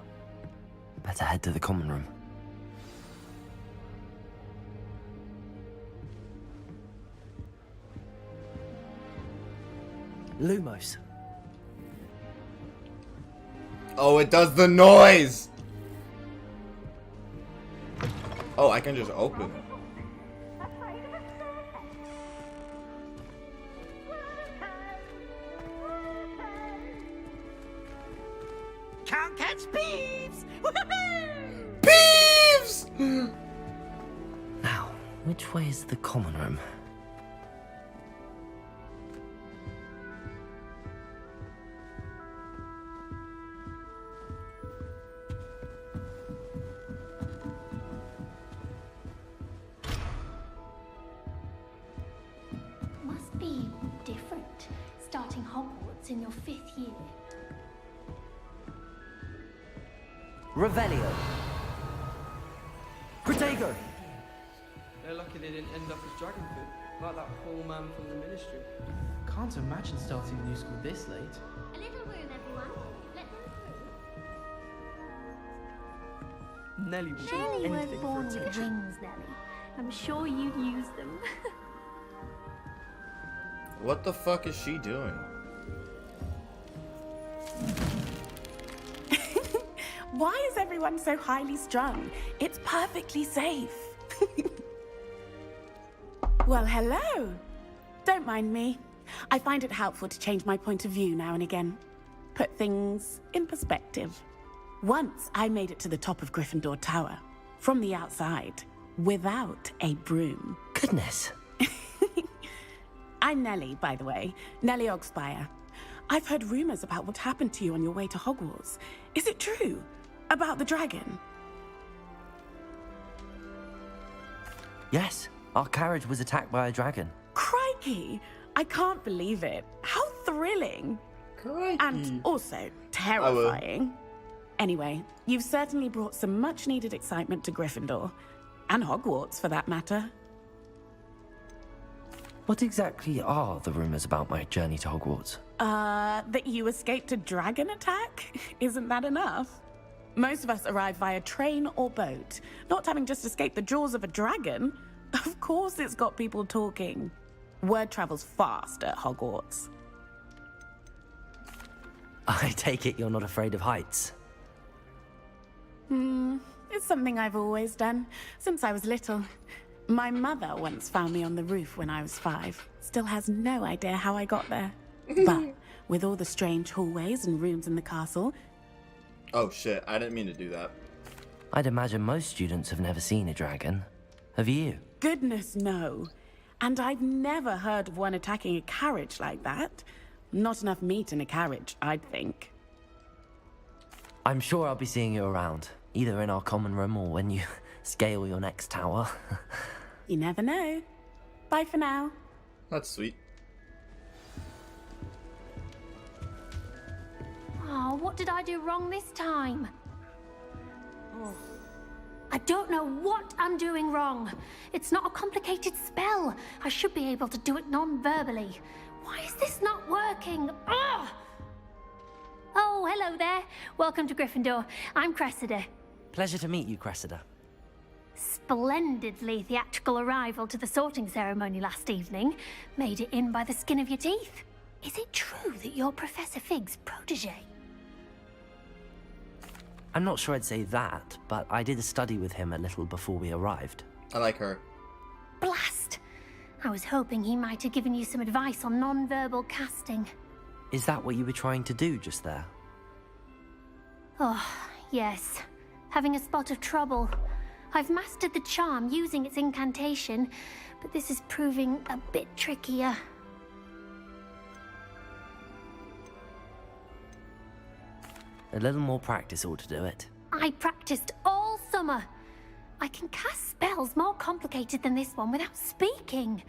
S3: Better head to the common room. Lumos.
S1: Oh, it does the noise! Oh, I can just open it.
S12: Can't catch Peeves!
S1: Peeves!
S3: Now, which way is the common room?
S14: Must be different, starting Hogwarts in your 5th year.
S3: Revelio. Protego!
S15: They're lucky they didn't end up as dragon food, like that poor man from the ministry. Can't imagine starting a new school this late.
S14: A little room, everyone. Let them
S15: Nelly will
S14: Nelly
S15: do
S14: weren't
S15: anything
S14: born
S15: for
S14: with
S15: attention.
S14: wings, Nelly. I'm sure you'd use them.
S1: What the fuck is she doing?
S16: Why is everyone so highly strung? It's perfectly safe. Well, hello. Don't mind me. I find it helpful to change my point of view now and again. Put things in perspective. Once I made it to the top of Gryffindor Tower, from the outside, without a broom.
S3: Goodness.
S16: I'm Nellie, by the way. Nellie Ogspire. I've heard rumors about what happened to you on your way to Hogwarts. Is it true? About the dragon?
S3: Yes, our carriage was attacked by a dragon.
S16: Crikey! I can't believe it. How thrilling!
S1: Crikey.
S16: And also terrifying. Anyway, you've certainly brought some much-needed excitement to Gryffindor. And Hogwarts, for that matter.
S3: What exactly are the rumors about my journey to Hogwarts?
S16: That you escaped a dragon attack? Isn't that enough? Most of us arrive via train or boat, not having just escaped the jaws of a dragon. Of course it's got people talking. Word travels fast at Hogwarts.
S3: I take it you're not afraid of heights.
S16: It's something I've always done, since I was little. My mother once found me on the roof when I was 5. Still has no idea how I got there. But with all the strange hallways and rooms in the castle...
S1: Oh shit, I didn't mean to do that.
S3: I'd imagine most students have never seen a dragon. Have you?
S16: Goodness, no. And I've never heard of one attacking a carriage like that. Not enough meat in a carriage, I'd think.
S3: I'm sure I'll be seeing you around, either in our common room or when you scale your next tower.
S16: You never know. Bye for now.
S1: That's sweet.
S14: Oh, what did I do wrong this time? I don't know what I'm doing wrong. It's not a complicated spell. I should be able to do it non-verbally. Why is this not working? Ugh! Oh, hello there. Welcome to Gryffindor. I'm Cressida.
S3: Pleasure to meet you, Cressida.
S14: Splendidly theatrical arrival to the sorting ceremony last evening. Made it in by the skin of your teeth. Is it true that you're Professor Fig's protege?
S3: I'm not sure I'd say that, but I did study with him a little before we arrived.
S1: I like her.
S14: Blast! I was hoping he might have given you some advice on non-verbal casting.
S3: Is that what you were trying to do just there?
S14: Oh, yes. Having a spot of trouble. I've mastered the charm using its incantation, but this is proving a bit trickier.
S3: A little more practice ought to do it.
S14: I practiced all summer. I can cast spells more complicated than this one without speaking.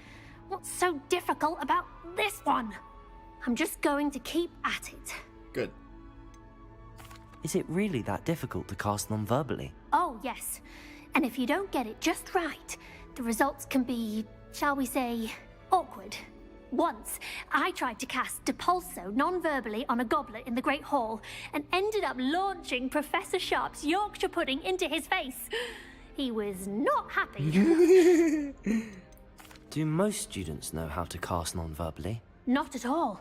S14: What's so difficult about this one? I'm just going to keep at it.
S1: Good.
S3: Is it really that difficult to cast non-verbally?
S14: Oh, yes. And if you don't get it just right, the results can be, shall we say, awkward. Once, I tried to cast Depulso non-verbally on a goblet in the Great Hall and ended up launching Professor Sharp's Yorkshire pudding into his face. He was not happy.
S3: Do most students know how to cast non-verbally?
S14: Not at all.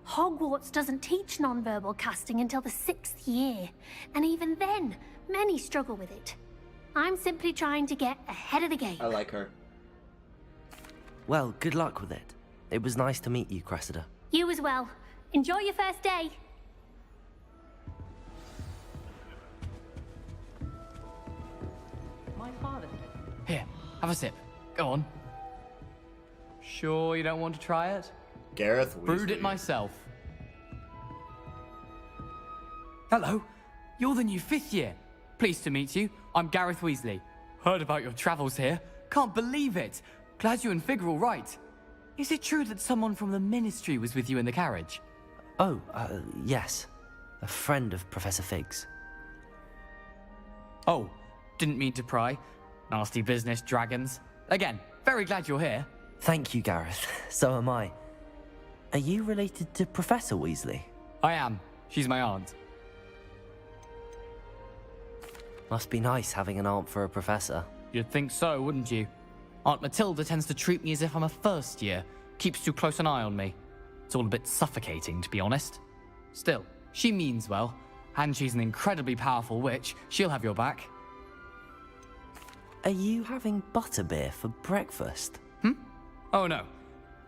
S14: Hogwarts doesn't teach non-verbal casting until the 6th year, and even then, many struggle with it. I'm simply trying to get ahead of the game.
S1: I like her.
S3: Well, good luck with it. It was nice to meet you, Cressida.
S14: You as well. Enjoy your first day.
S15: My father. Here, have a sip. Go on. Sure you don't want to try it?
S1: Gareth Weasley.
S15: Brewed it myself. Hello. You're the new 5th year. Pleased to meet you. I'm Gareth Weasley. Heard about your travels here. Can't believe it. Glad you and Fig are all right. Is it true that someone from the Ministry was with you in the carriage?
S3: Oh, yes. A friend of Professor Fig's.
S15: Oh, didn't mean to pry. Nasty business, dragons. Again, very glad you're here.
S3: Thank you, Gareth. So am I. Are you related to Professor Weasley?
S15: I am. She's my aunt.
S3: Must be nice having an aunt for a professor.
S15: You'd think so, wouldn't you? Aunt Matilda tends to treat me as if I'm a first year. Keeps too close an eye on me. It's all a bit suffocating, to be honest. Still, she means well. And she's an incredibly powerful witch. She'll have your back.
S3: Are you having butterbeer for breakfast?
S15: Oh no.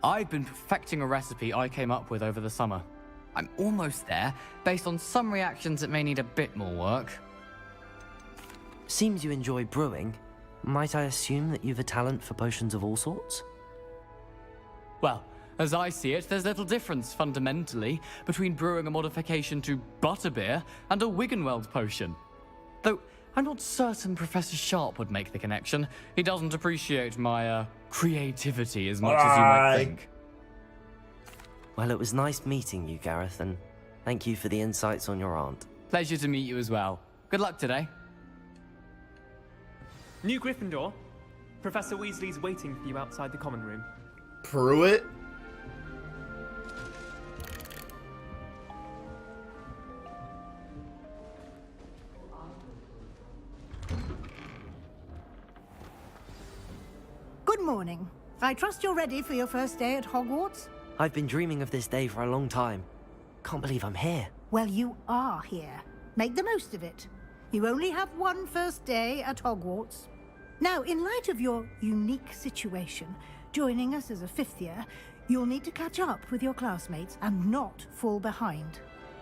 S15: I've been perfecting a recipe I came up with over the summer. I'm almost there. Based on some reactions, it may need a bit more work.
S3: Seems you enjoy brewing. Might I assume that you've a talent for potions of all sorts?
S15: Well, as I see it, there's little difference, fundamentally, between brewing a modification to butterbeer and a Wiggenweld potion. Though, I'm not certain Professor Sharp would make the connection. He doesn't appreciate my, creativity as much as you might think.
S3: Well, it was nice meeting you, Gareth, and thank you for the insights on your aunt.
S15: Pleasure to meet you as well. Good luck today.
S17: New Gryffindor. Professor Weasley's waiting for you outside the common room.
S1: Pruitt?
S11: Good morning. I trust you're ready for your first day at Hogwarts?
S3: I've been dreaming of this day for a long time. Can't believe I'm here.
S11: Well, you are here. Make the most of it. You only have one first day at Hogwarts. Now, in light of your unique situation, joining us as a fifth year, you'll need to catch up with your classmates and not fall behind.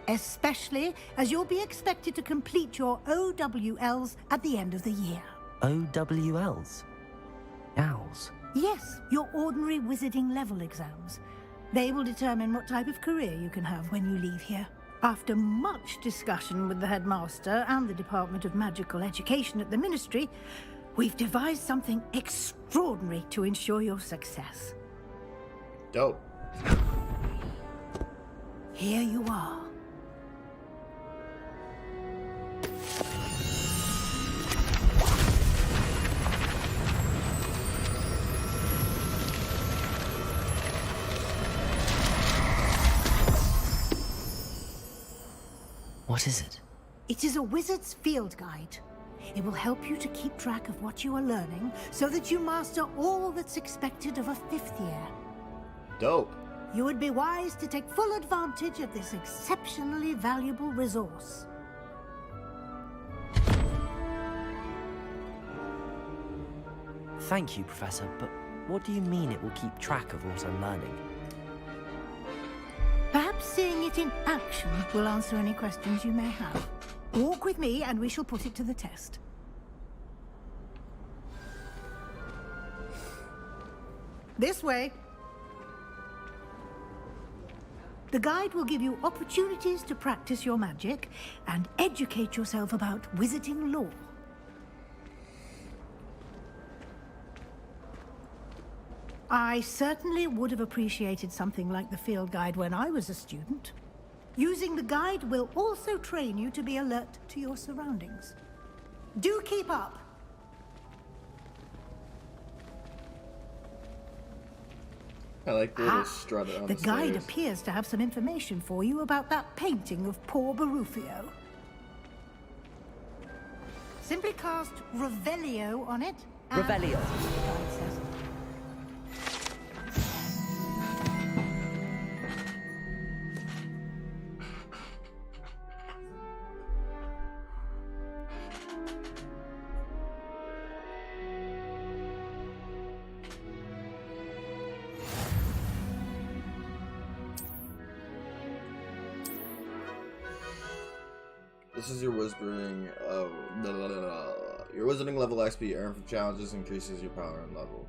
S11: Especially as you'll be expected to complete your OWLs at the end of the year.
S3: OWLs? Owls?
S11: Yes, your ordinary wizarding level exams. They will determine what type of career you can have when you leave here. After much discussion with the headmaster and the Department of Magical Education at the Ministry, we've devised something extraordinary to ensure your success.
S1: Dope.
S11: Here you are.
S3: What is it?
S11: It is a wizard's field guide. It will help you to keep track of what you are learning so that you master all that's expected of a fifth year.
S1: Dope.
S11: You would be wise to take full advantage of this exceptionally valuable resource.
S3: Thank you, Professor, but what do you mean it will keep track of what I'm learning?
S11: Perhaps seeing it in action will answer any questions you may have. Walk with me and we shall put it to the test. This way. The guide will give you opportunities to practice your magic and educate yourself about wizarding lore. I certainly would have appreciated something like the field guide when I was a student. Using the guide will also train you to be alert to your surroundings. Do keep up!
S1: I like the little strut on
S11: The guide
S1: stairs.
S11: appears to have some information for you about that painting of poor Barufio. Simply cast Revelio on it. and-
S3: Revelio.
S11: The guide says.
S1: This is your whispering. Your wizarding level XP earned from challenges increases your power and level.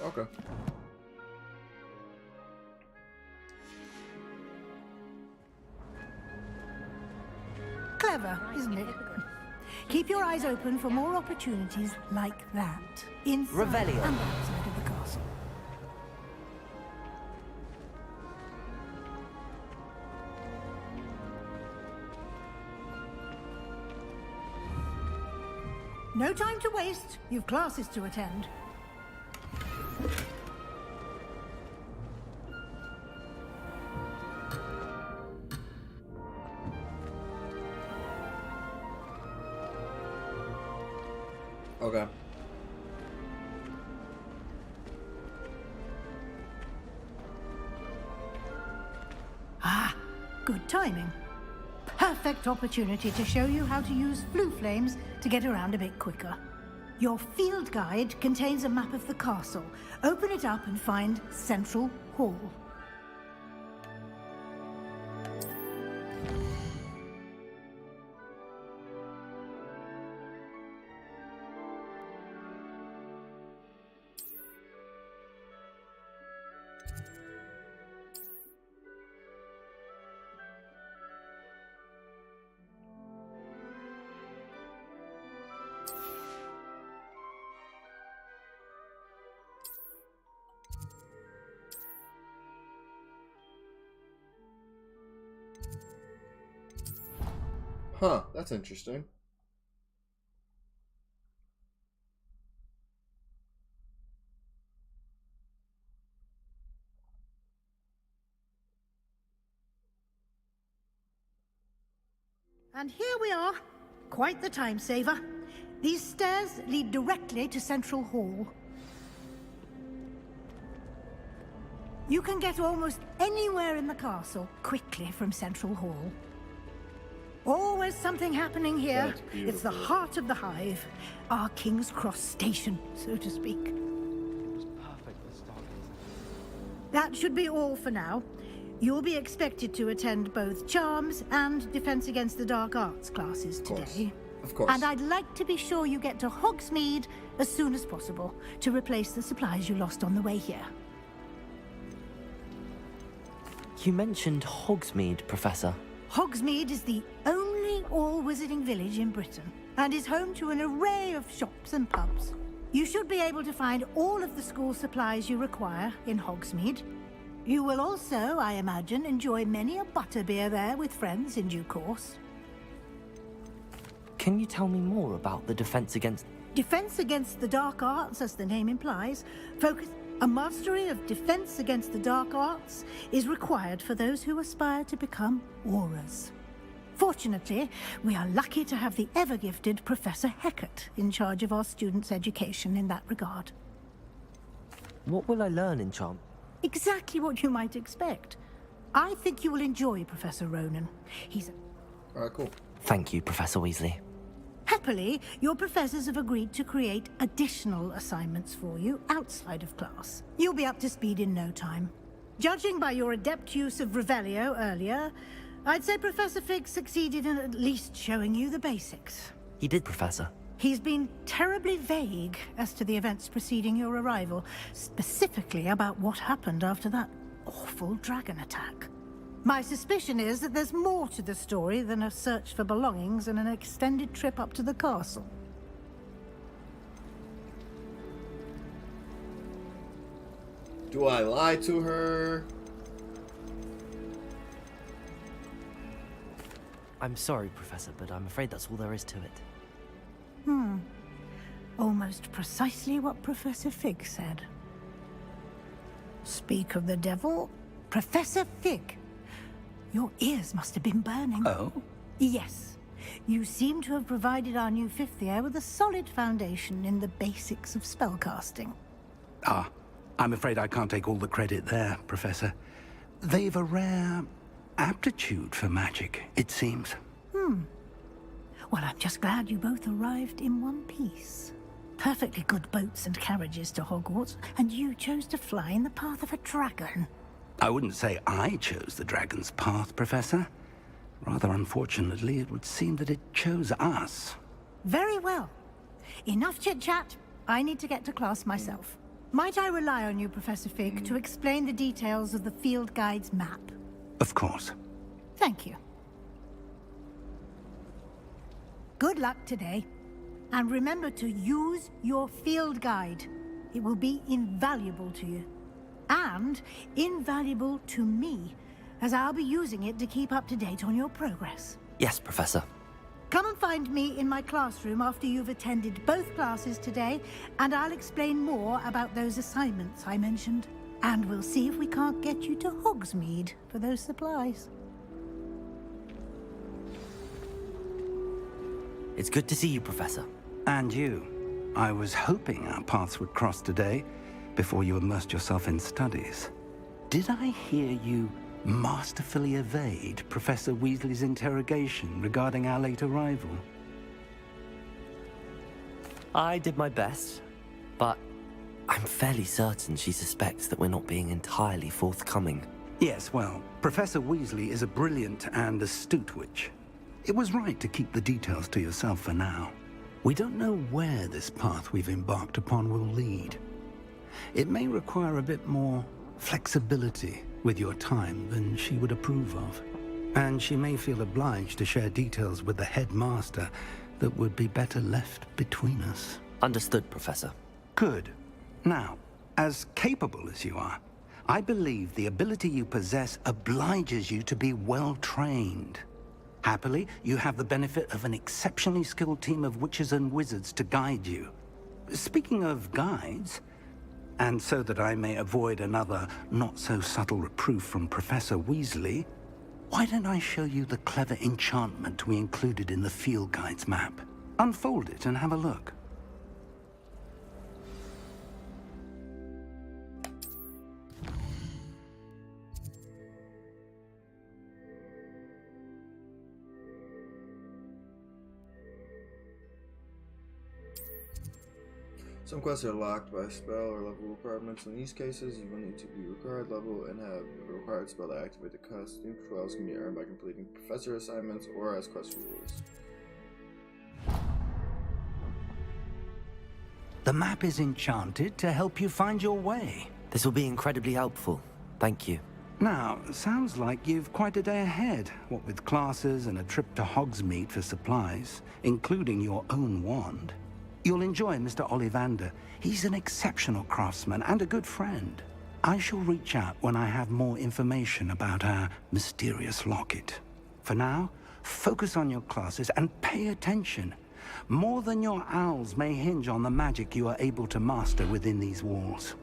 S1: Okay.
S11: Clever, isn't it? Keep your eyes open for more opportunities like that. Inside
S3: Revelio.
S11: and outside of the castle. No time to waste. You've classes to attend.
S1: Okay.
S11: Ah, good timing. Perfect opportunity to show you how to use flue flames to get around a bit quicker. Your field guide contains a map of the castle. Open it up and find Central Hall.
S1: Huh, that's interesting.
S11: And here we are. Quite the time saver. These stairs lead directly to Central Hall. You can get almost anywhere in the castle quickly from Central Hall. Always something happening here.
S1: That's beautiful.
S11: It's the heart of the hive. Our King's Cross station, so to speak. That should be all for now. You'll be expected to attend both Charms and Defense Against the Dark Arts classes today.
S1: Of course.
S11: And I'd like to be sure you get to Hogsmeade as soon as possible to replace the supplies you lost on the way here.
S3: You mentioned Hogsmeade, Professor.
S11: Hogsmeade is the only all-wizarding village in Britain and is home to an array of shops and pubs. You should be able to find all of the school supplies you require in Hogsmeade. You will also, I imagine, enjoy many a butterbeer there with friends in due course.
S3: Can you tell me more about the Defense Against...
S11: Defense Against the Dark Arts, as the name implies, a mastery of defense against the dark arts is required for those who aspire to become Aurors. Fortunately, we are lucky to have the ever-gifted Professor Hecat in charge of our students' education in that regard.
S3: What will I learn in Charm?
S11: Exactly what you might expect. I think you will enjoy Professor Ronan. He's a...
S1: Alright, cool.
S3: Thank you, Professor Weasley.
S11: Happily, your professors have agreed to create additional assignments for you outside of class. You'll be up to speed in no time. Judging by your adept use of Revelio earlier, I'd say Professor Fig succeeded in at least showing you the basics.
S3: He did, Professor.
S11: He's been terribly vague as to the events preceding your arrival, specifically about what happened after that awful dragon attack. My suspicion is that there's more to the story than a search for belongings and an extended trip up to the castle.
S1: Do I lie to her?
S3: I'm sorry, Professor, but I'm afraid that's all there is to it.
S11: Almost precisely what Professor Fig said. Speak of the devil, Professor Fig. Your ears must have been burning.
S4: Oh?
S11: Yes. You seem to have provided our new fifth year with a solid foundation in the basics of spellcasting.
S4: Ah, I'm afraid I can't take all the credit there, Professor. They've a rare aptitude for magic, it seems.
S11: Well, I'm just glad you both arrived in one piece. Perfectly good boats and carriages to Hogwarts, and you chose to fly in the path of a dragon.
S4: I wouldn't say I chose the dragon's path, Professor. Rather unfortunately, it would seem that it chose us.
S11: Very well. Enough chit-chat. I need to get to class myself. Might I rely on you, Professor Fig, to explain the details of the field guide's map?
S8: Of course.
S11: Thank you. Good luck today. And remember to use your field guide. It will be invaluable to you. And invaluable to me, as I'll be using it to keep up to date on your progress.
S3: Yes, Professor.
S11: Come and find me in my classroom after you've attended both classes today, and I'll explain more about those assignments I mentioned. And we'll see if we can't get you to Hogsmeade for those supplies.
S3: It's good to see you, Professor.
S8: And you. I was hoping our paths would cross today, before you immersed yourself in studies. Did I hear you masterfully evade Professor Weasley's interrogation regarding our late arrival?
S3: I did my best, but I'm fairly certain she suspects that we're not being entirely forthcoming.
S8: Yes, well, Professor Weasley is a brilliant and astute witch. It was right to keep the details to yourself for now. We don't know where this path we've embarked upon will lead. It may require a bit more flexibility with your time than she would approve of. And she may feel obliged to share details with the headmaster that would be better left between us.
S3: Understood, Professor.
S8: Good. Now, as capable as you are, I believe the ability you possess obliges you to be well trained. Happily, you have the benefit of an exceptionally skilled team of witches and wizards to guide you. Speaking of guides, and so that I may avoid another not-so-subtle reproof from Professor Weasley, why don't I show you the clever enchantment we included in the field guide's map? Unfold it and have a look.
S1: Some quests are locked by spell or level requirements. In these cases, you will need to be required level and have a required spell to activate the quest. New trials can be earned by completing professor assignments or as quest rewards.
S8: The map is enchanted to help you find your way.
S3: This will be incredibly helpful. Thank you.
S8: Now, sounds like you've quite a day ahead, what with classes and a trip to Hogsmeade for supplies, including your own wand. You'll enjoy Mr. Ollivander. He's an exceptional craftsman and a good friend. I shall reach out when I have more information about our mysterious locket. For now, focus on your classes and pay attention. More than your owls may hinge on the magic you are able to master within these walls.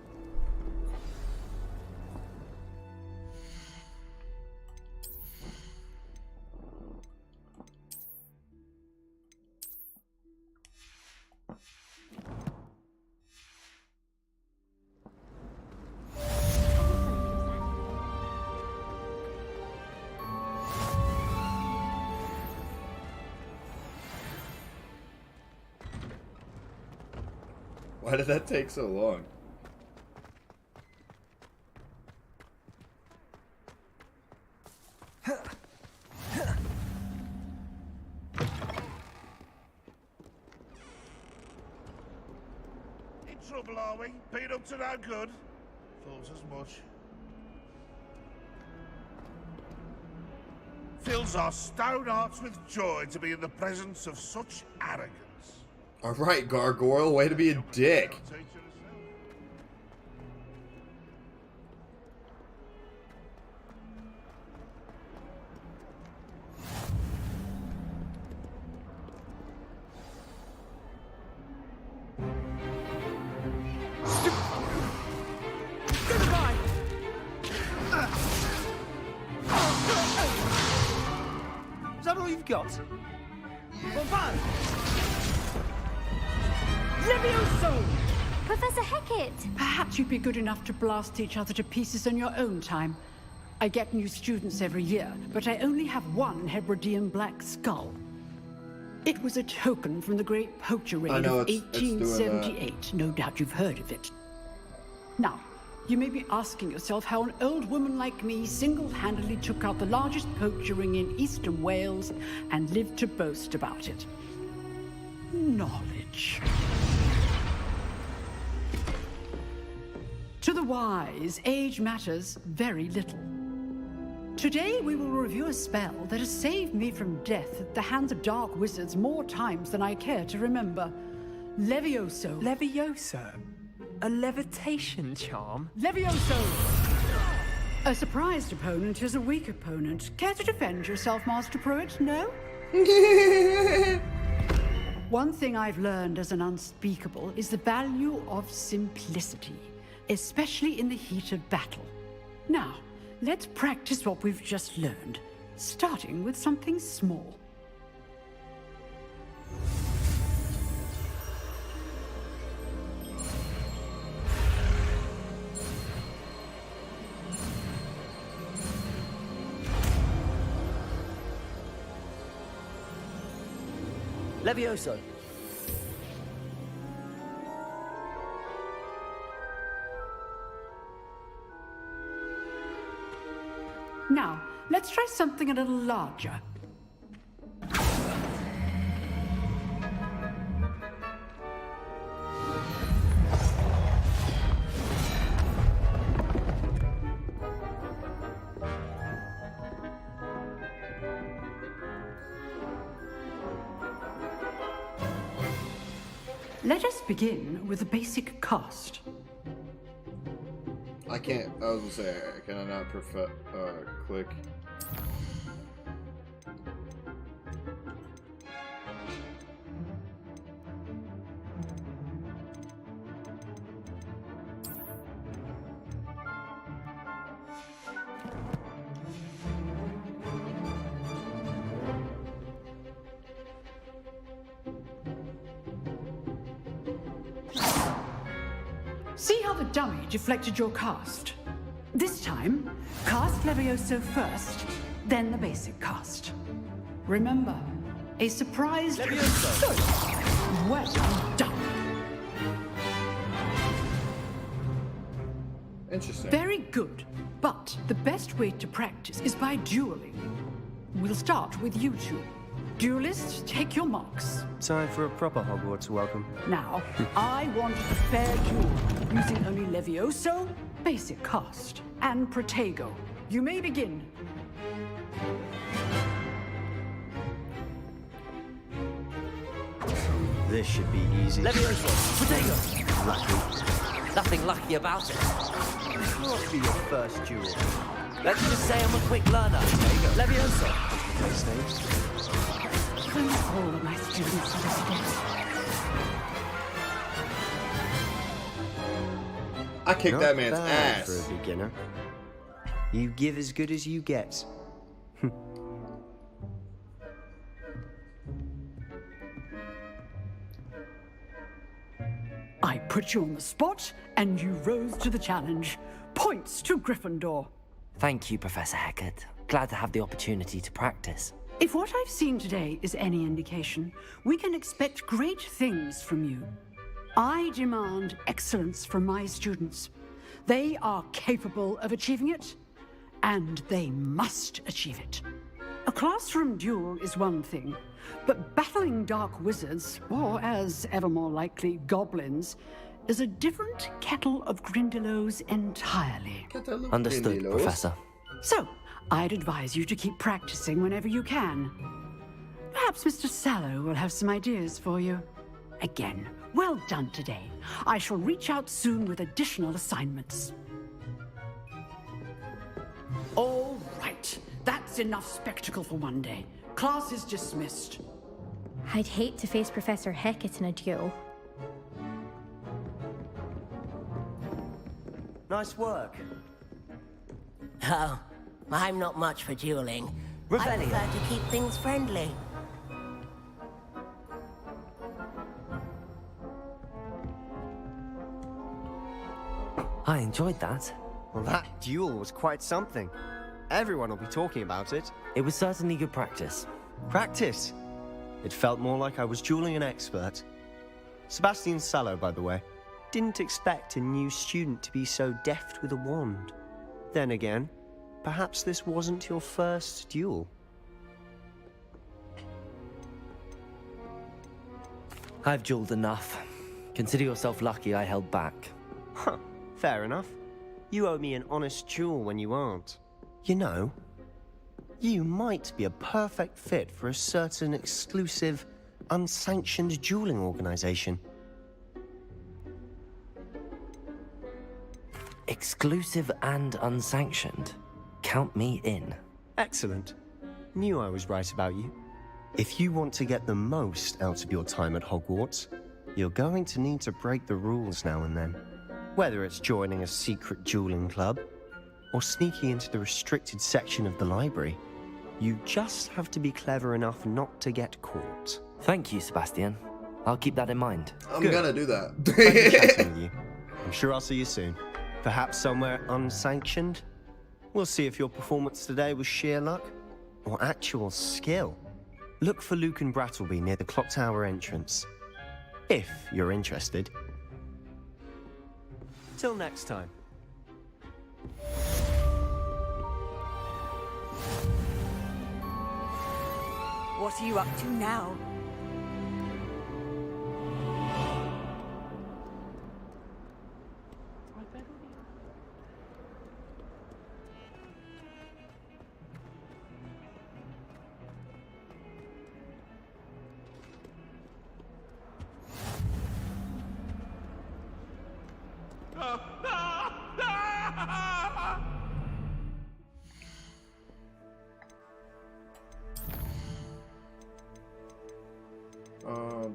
S1: Why did that take so long?
S18: In trouble, are we? Been up to no good? Thought as much. Fills our stone hearts with joy to be in the presence of such arrogance.
S1: Alright, Gargoyle, way to be a dick.
S19: Is that all you've got? Well, fine.
S20: Levioso!
S14: Professor Hecat!
S20: Perhaps you'd be good enough to blast each other to pieces on your own time. I get new students every year, but I only have one Hebridean black skull. It was a token from the Great Poacher Raid of 1878. No doubt you've heard of it. Now, you may be asking yourself how an old woman like me single-handedly took out the largest poacher ring in eastern Wales and lived to boast about it. Knowledge. To the wise, age matters very little. Today we will review a spell that has saved me from death at the hands of dark wizards more times than I care to remember. Levioso.
S17: Levioso? A levitation charm?
S20: Levioso! A surprised opponent is a weak opponent. Care to defend yourself, Master Pruitt? No? One thing I've learned as an unspeakable is the value of simplicity, especially in the heat of battle. Now, let's practice what we've just learned, starting with something small.
S19: Levioso.
S20: Now, let's try something a little larger. Let us begin with a basic cast.
S1: I can't. I was gonna say, can I not click?
S20: See how the dummy deflected your cast? This time, cast Levioso first, then the basic cast. Remember, a surprise Levioso. Good. Well done.
S1: Interesting.
S20: Very good. But the best way to practice is by dueling. We'll start with you two. Duelists, take your marks.
S21: Time for a proper Hogwarts welcome.
S20: Now, I want a fair duel, using only Levioso, basic cast, and Protego. You may begin.
S21: This should be easy.
S19: Levioso. Protego.
S21: Lucky.
S19: Nothing lucky about it.
S21: Can't be your first duel.
S19: Let's just say I'm a quick learner. Levioso.
S20: All of my students are together.
S1: I kicked
S21: Not
S1: that man's
S21: bad
S1: ass.
S21: for a beginner. You give as good as you get.
S20: I put you on the spot, and you rose to the challenge. Points to Gryffindor.
S3: Thank you, Professor Hecat. Glad to have the opportunity to practice.
S20: If what I've seen today is any indication, we can expect great things from you. I demand excellence from my students. They are capable of achieving it, and they must achieve it. A classroom duel is one thing, but battling dark wizards, or as ever more likely, goblins, is a different kettle of Grindylows entirely.
S3: Understood, Professor.
S20: So, I'd advise you to keep practicing whenever you can. Perhaps Mr. Sallow will have some ideas for you. Again, well done today. I shall reach out soon with additional assignments. All right, that's enough spectacle for one day. Class is dismissed.
S22: I'd hate to face Professor Hecat in a duel.
S21: Nice work.
S23: Oh, I'm not much for dueling. I
S21: Revelio.
S23: prefer to keep things friendly.
S3: I enjoyed that.
S21: Well, that duel was quite something. Everyone will be talking about it.
S3: It was certainly good practice.
S21: Practice? It felt more like I was dueling an expert. Sebastian Sallow, by the way. Didn't expect a new student to be so deft with a wand. Then again, perhaps this wasn't your first duel.
S3: I've dueled enough. Consider yourself lucky I held back.
S21: Huh. Fair enough. You owe me an honest jewel when you aren't. You know, you might be a perfect fit for a certain exclusive, unsanctioned dueling organization.
S3: Exclusive and unsanctioned. Count me in.
S21: Excellent. Knew I was right about you. If you want to get the most out of your time at Hogwarts, you're going to need to break the rules now and then. Whether it's joining a secret dueling club, or sneaking into the restricted section of the library, you just have to be clever enough not to get caught.
S3: Thank you, Sebastian. I'll keep that in mind.
S1: I'm gonna do that.
S21: Pleasure chatting with you. I'm sure I'll see you soon. Perhaps somewhere unsanctioned? We'll see if your performance today was sheer luck or actual skill. Look for Luke and Brattleby near the clock tower entrance. If you're interested. Till next time.
S6: What are you up to now?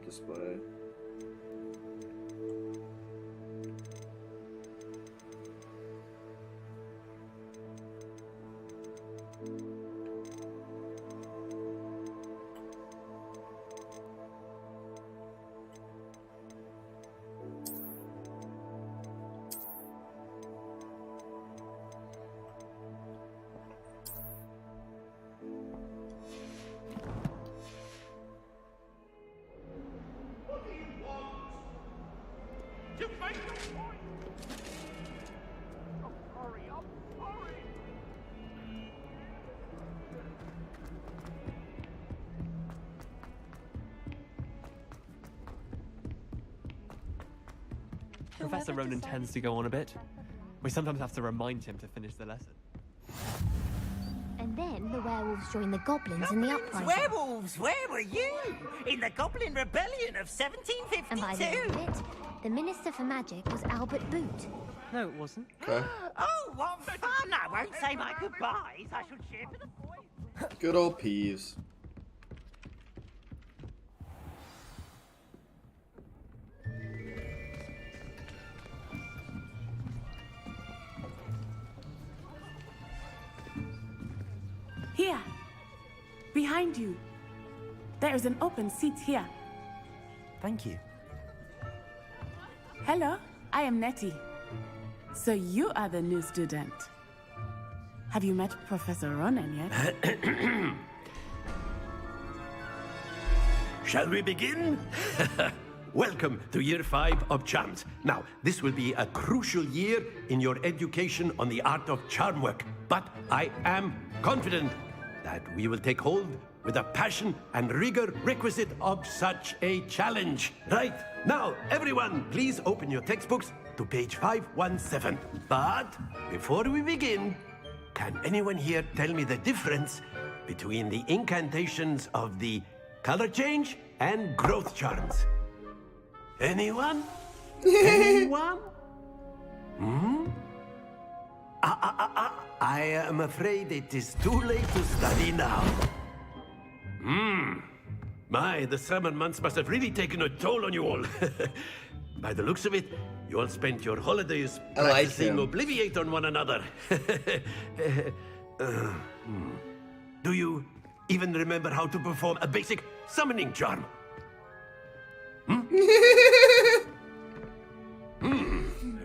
S1: Display.
S17: Professor Ronan tends to go on a bit. We sometimes have to remind him to finish the lesson.
S14: And then the werewolves join the goblins in the uprising.
S12: Werewolves, where were you? In the Goblin Rebellion of 1752.
S14: And by the end of it, the Minister for Magic was Albert Boot.
S15: No, it wasn't.
S1: Okay.
S12: Oh, what fun! I won't say my goodbyes. I shall cheer for the boys.
S1: Good old Peeves.
S16: Here. Behind you. There is an open seat here.
S3: Thank you.
S16: Hello, I am Nettie. So you are the new student. Have you met Professor Ronan yet?
S7: Shall we begin? Welcome to Year 5 of Charms. Now, this will be a crucial year in your education on the art of charm work, but I am confident that we will take hold with the passion and rigor requisite of such a challenge. Right, now, everyone, please open your textbooks to page 517. But before we begin, can anyone here tell me the difference between the incantations of the color change and growth charms? Anyone? Anyone? Hmm? I am afraid it is too late to study now. My, the summer months must have really taken a toll on you all. By the looks of it, you all spent your holidays practicing Obliviate on one another. Do you even remember how to perform a basic summoning charm?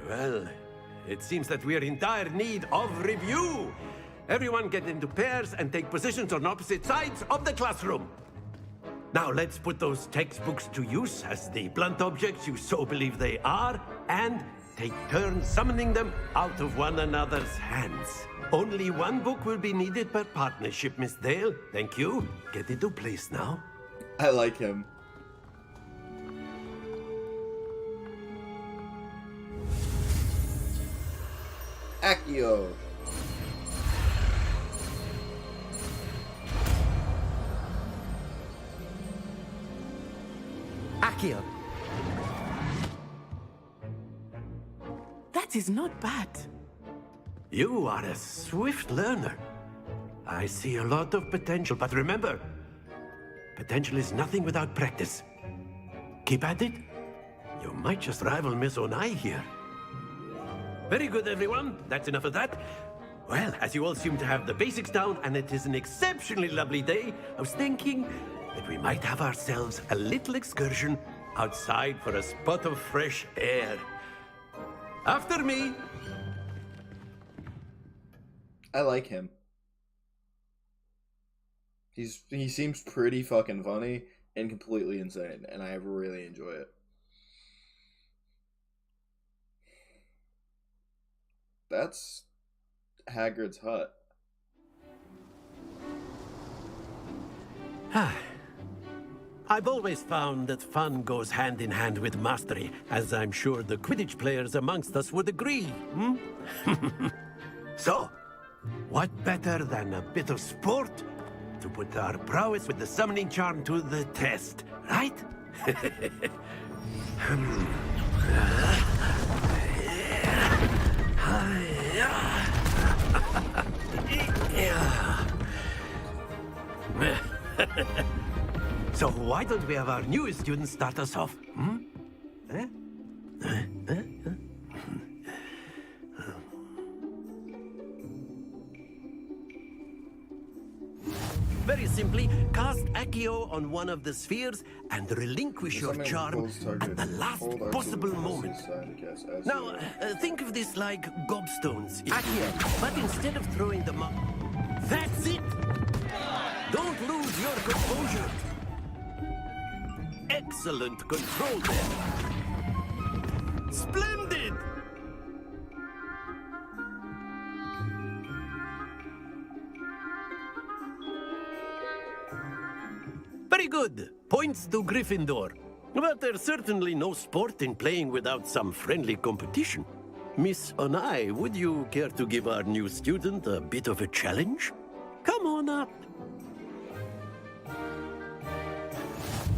S7: Well, it seems that we are in dire need of review. Everyone get into pairs and take positions on opposite sides of the classroom. Now let's put those textbooks to use as the blunt objects you so believe they are, and take turns summoning them out of one another's hands. Only one book will be needed per partnership, Miss Dale. Thank you. Get into place now.
S1: I like him. Akio.
S3: Akio.
S16: That is not bad.
S7: You are a swift learner. I see a lot of potential, but remember, potential is nothing without practice. Keep at it. You might just rival Miss Onai here. Very good, everyone. That's enough of that. Well, as you all seem to have the basics down, and it is an exceptionally lovely day, I was thinking that we might have ourselves a little excursion outside for a spot of fresh air. After me.
S1: I like him. He seems pretty fucking funny and completely insane, and I really enjoy it. That's Hagrid's hut.
S7: I've always found that fun goes hand in hand with mastery, as I'm sure the Quidditch players amongst us would agree. So, what better than a bit of sport to put our prowess with the summoning charm to the test, right? So why don't we have our newest student start us off? Very simply, cast Accio on one of the spheres and relinquish your charm at the last possible moment. Now, think of this like gobstones. Accio, but instead of throwing them up... That's it! Don't lose your composure. Excellent control there. Splendid! Very good. Points to Gryffindor. But there's certainly no sport in playing without some friendly competition. Miss Onai, would you care to give our new student a bit of a challenge? Come on up.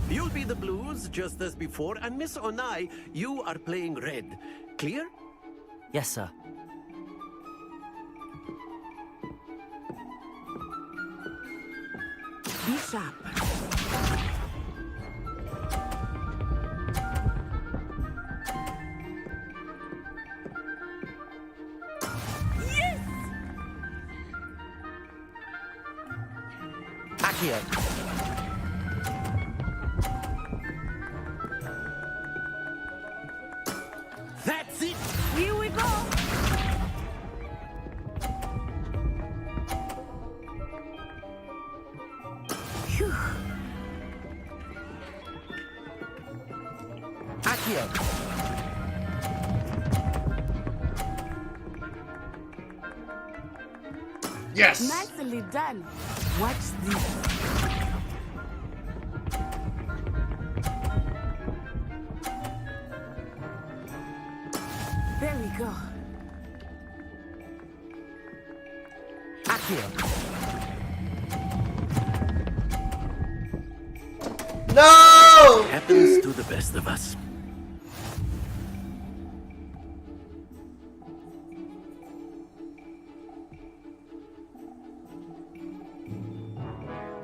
S7: You'll be the blues, just as before, and Miss Onai, you are playing red. Clear?
S3: Yes, sir.
S16: Be sharp. Yes!
S3: Accio.
S7: That's it!
S16: Here we go! Phew.
S3: Accio.
S1: Yes!
S16: Nicely done. Watch this. There we go.
S3: Accio.
S1: No!
S7: Happens to the best of us.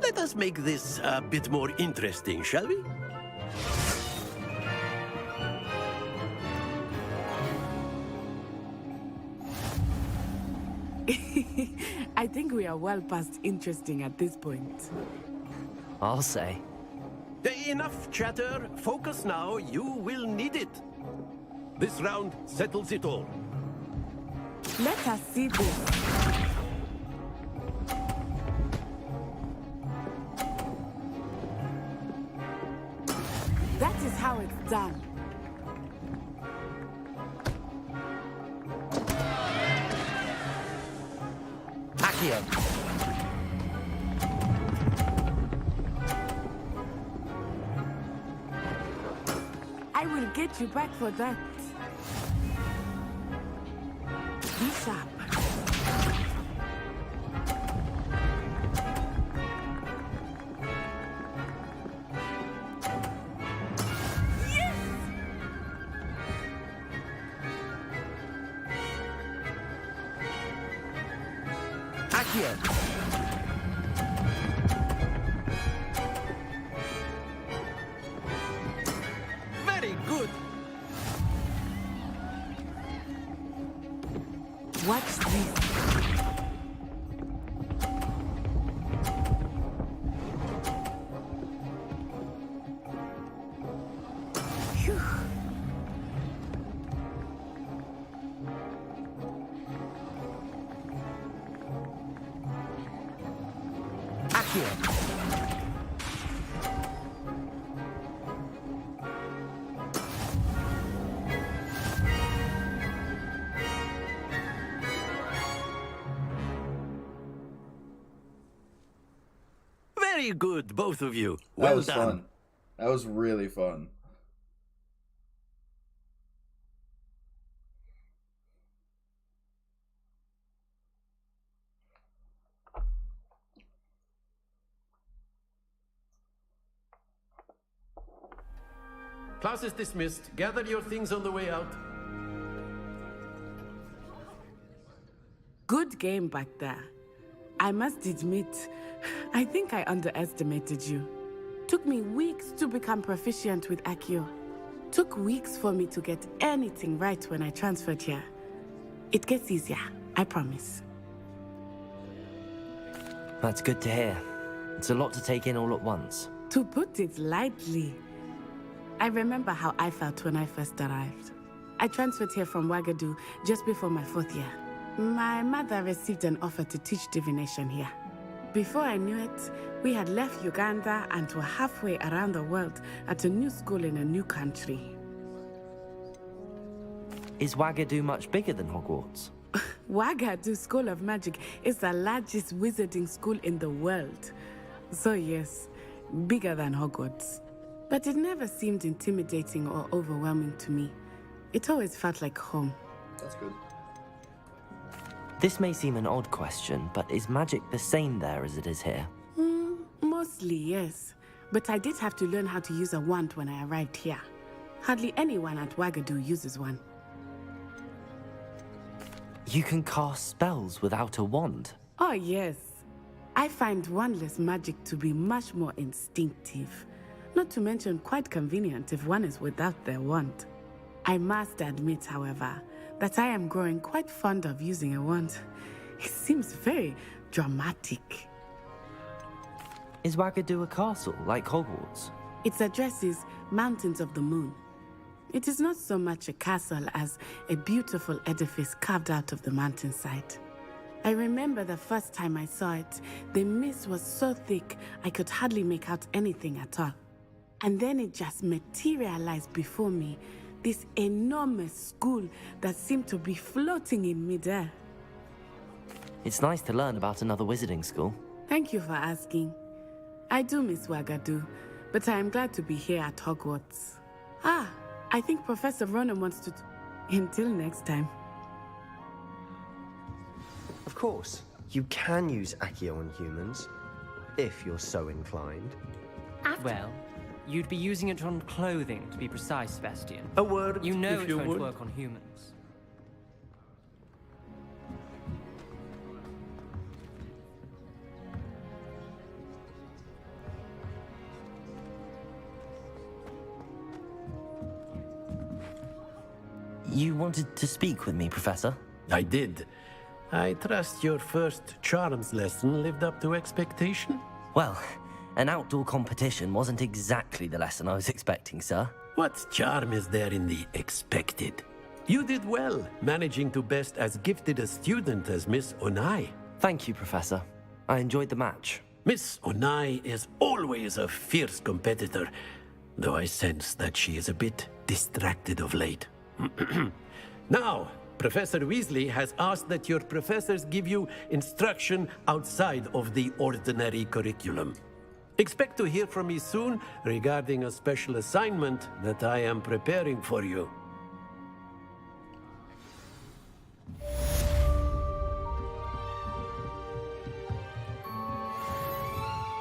S7: Let us make this a bit more interesting, shall we?
S16: I think we are well past interesting at this point.
S3: I'll say.
S7: Enough chatter. Focus now. You will need it. This round settles it all.
S16: Let us see this. That is how it's done.
S3: Accio.
S16: I will get you back for that. Be sharp.
S3: Accio!
S7: Very good.
S16: Watch this. Phew.
S3: Accio!
S7: Very good, both of you.
S1: That
S7: Well
S1: was
S7: done.
S1: fun. That was really fun.
S7: Class is dismissed. Gather your things on the way out.
S16: Good game back there. I must admit, I think I underestimated you. Took me weeks to become proficient with Accio. Took weeks for me to get anything right when I transferred here. It gets easier, I promise.
S3: That's good to hear. It's a lot to take in all at once.
S16: To put it lightly, I remember how I felt when I first arrived. I transferred here from Wagadu just before my 4th year. My mother received an offer to teach divination here. Before I knew it, we had left Uganda and were halfway around the world at a new school in a new country.
S3: Is Wagadu much bigger than Hogwarts?
S16: Wagadu School of Magic is the largest wizarding school in the world. So yes, bigger than Hogwarts. But it never seemed intimidating or overwhelming to me. It always felt like home.
S1: That's good.
S3: This may seem an odd question, but is magic the same there as it is here?
S16: Mostly, yes. But I did have to learn how to use a wand when I arrived here. Hardly anyone at Wagadu uses one.
S3: You can cast spells without a wand?
S16: Oh, yes. I find wandless magic to be much more instinctive. Not to mention quite convenient if one is without their wand. I must admit, however, that I am growing quite fond of using a wand. It seems very dramatic.
S3: Is Wagadu a castle, like Hogwarts?
S16: Its address is Mountains of the Moon. It is not so much a castle as a beautiful edifice carved out of the mountainside. I remember the first time I saw it, the mist was so thick I could hardly make out anything at all. And then it just materialized before me, this enormous school that seemed to be floating in midair.
S3: It's nice to learn about another wizarding school.
S16: Thank you for asking. I do miss Wagadu, but I am glad to be here at Hogwarts. Ah, I think Professor Ronan wants to... Until next time.
S21: Of course, you can use Accio on humans, if you're so inclined.
S2: Well, you'd be using it on clothing, to be precise, Sebastian.
S7: A word,
S2: You know
S7: if
S2: it
S7: you
S2: won't
S7: would.
S2: work on humans.
S3: You wanted to speak with me, Professor?
S7: I did. I trust your first charms lesson lived up to expectation?
S3: Well, an outdoor competition wasn't exactly the lesson I was expecting, sir.
S7: What charm is there in the expected? You did well, managing to best as gifted a student as Miss Onai.
S3: Thank you, Professor. I enjoyed the match.
S7: Miss Onai is always a fierce competitor, though I sense that she is a bit distracted of late. Now, Professor Weasley has asked that your professors give you instruction outside of the ordinary curriculum. Expect to hear from me soon regarding a special assignment that I am preparing for you.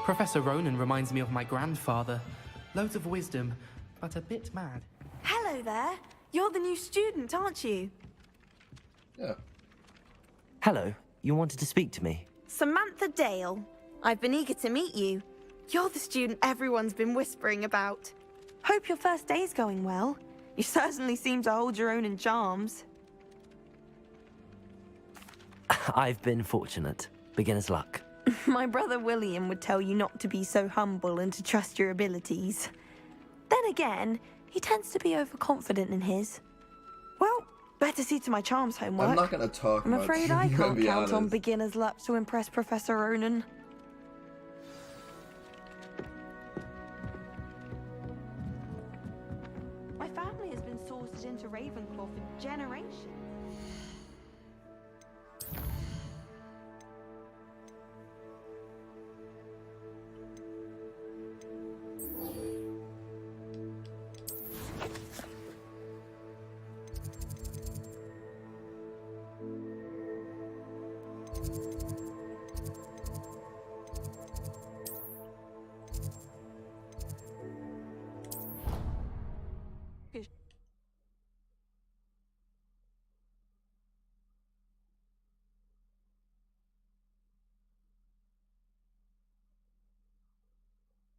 S15: Professor Ronan reminds me of my grandfather. Loads of wisdom, but a bit mad.
S6: Hello there. You're the new student, aren't you?
S1: Yeah.
S3: Hello, you wanted to speak to me?
S6: Samantha Dale. I've been eager to meet you. You're the student everyone's been whispering about. Hope your first day's going well. You certainly seem to hold your own in charms.
S3: I've been fortunate. Beginner's luck.
S6: My brother William would tell you not to be so humble and to trust your abilities. Then again, he tends to be overconfident in his. Well, better see to my charms homework.
S1: I'm not gonna talk
S6: I'm
S1: much,
S6: afraid I
S1: to
S6: can't
S1: be
S6: count on
S1: honest.
S6: beginner's luck to impress Professor Ronan. My family has been sorted into Ravenclaw for generations.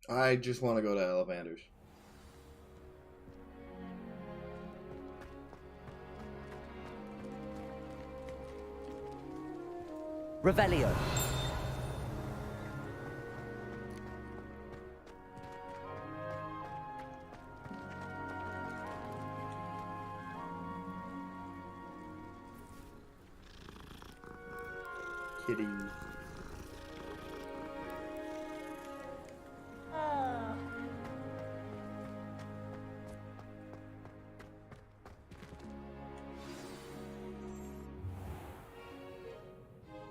S1: I just want to go to Ollivander's.
S3: Revelio.
S1: Kitty.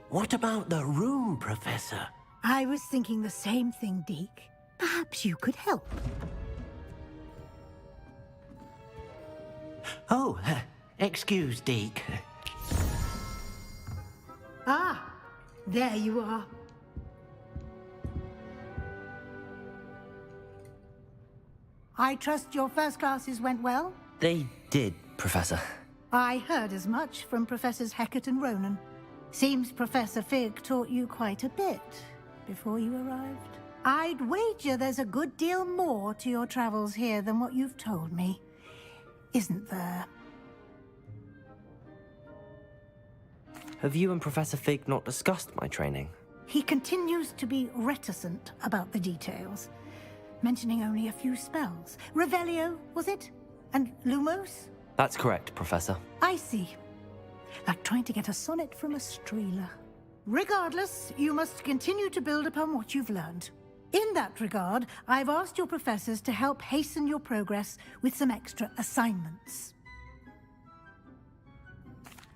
S12: What about the room, Professor?
S11: I was thinking the same thing, Deke. Perhaps you could help.
S12: Oh, excuse, Deke.
S11: Ah, there you are. I trust your first classes went well?
S3: They did, Professor.
S11: I heard as much from Professors Hecat and Ronan. Seems Professor Fig taught you quite a bit before you arrived. I'd wager there's a good deal more to your travels here than what you've told me. Isn't there?
S3: Have you and Professor Fig not discussed my training?
S11: He continues to be reticent about the details, mentioning only a few spells. Revelio, was it? And Lumos?
S3: That's correct, Professor.
S11: I see. Like trying to get a sonnet from a streeler. Regardless, you must continue to build upon what you've learned. In that regard, I've asked your professors to help hasten your progress with some extra assignments.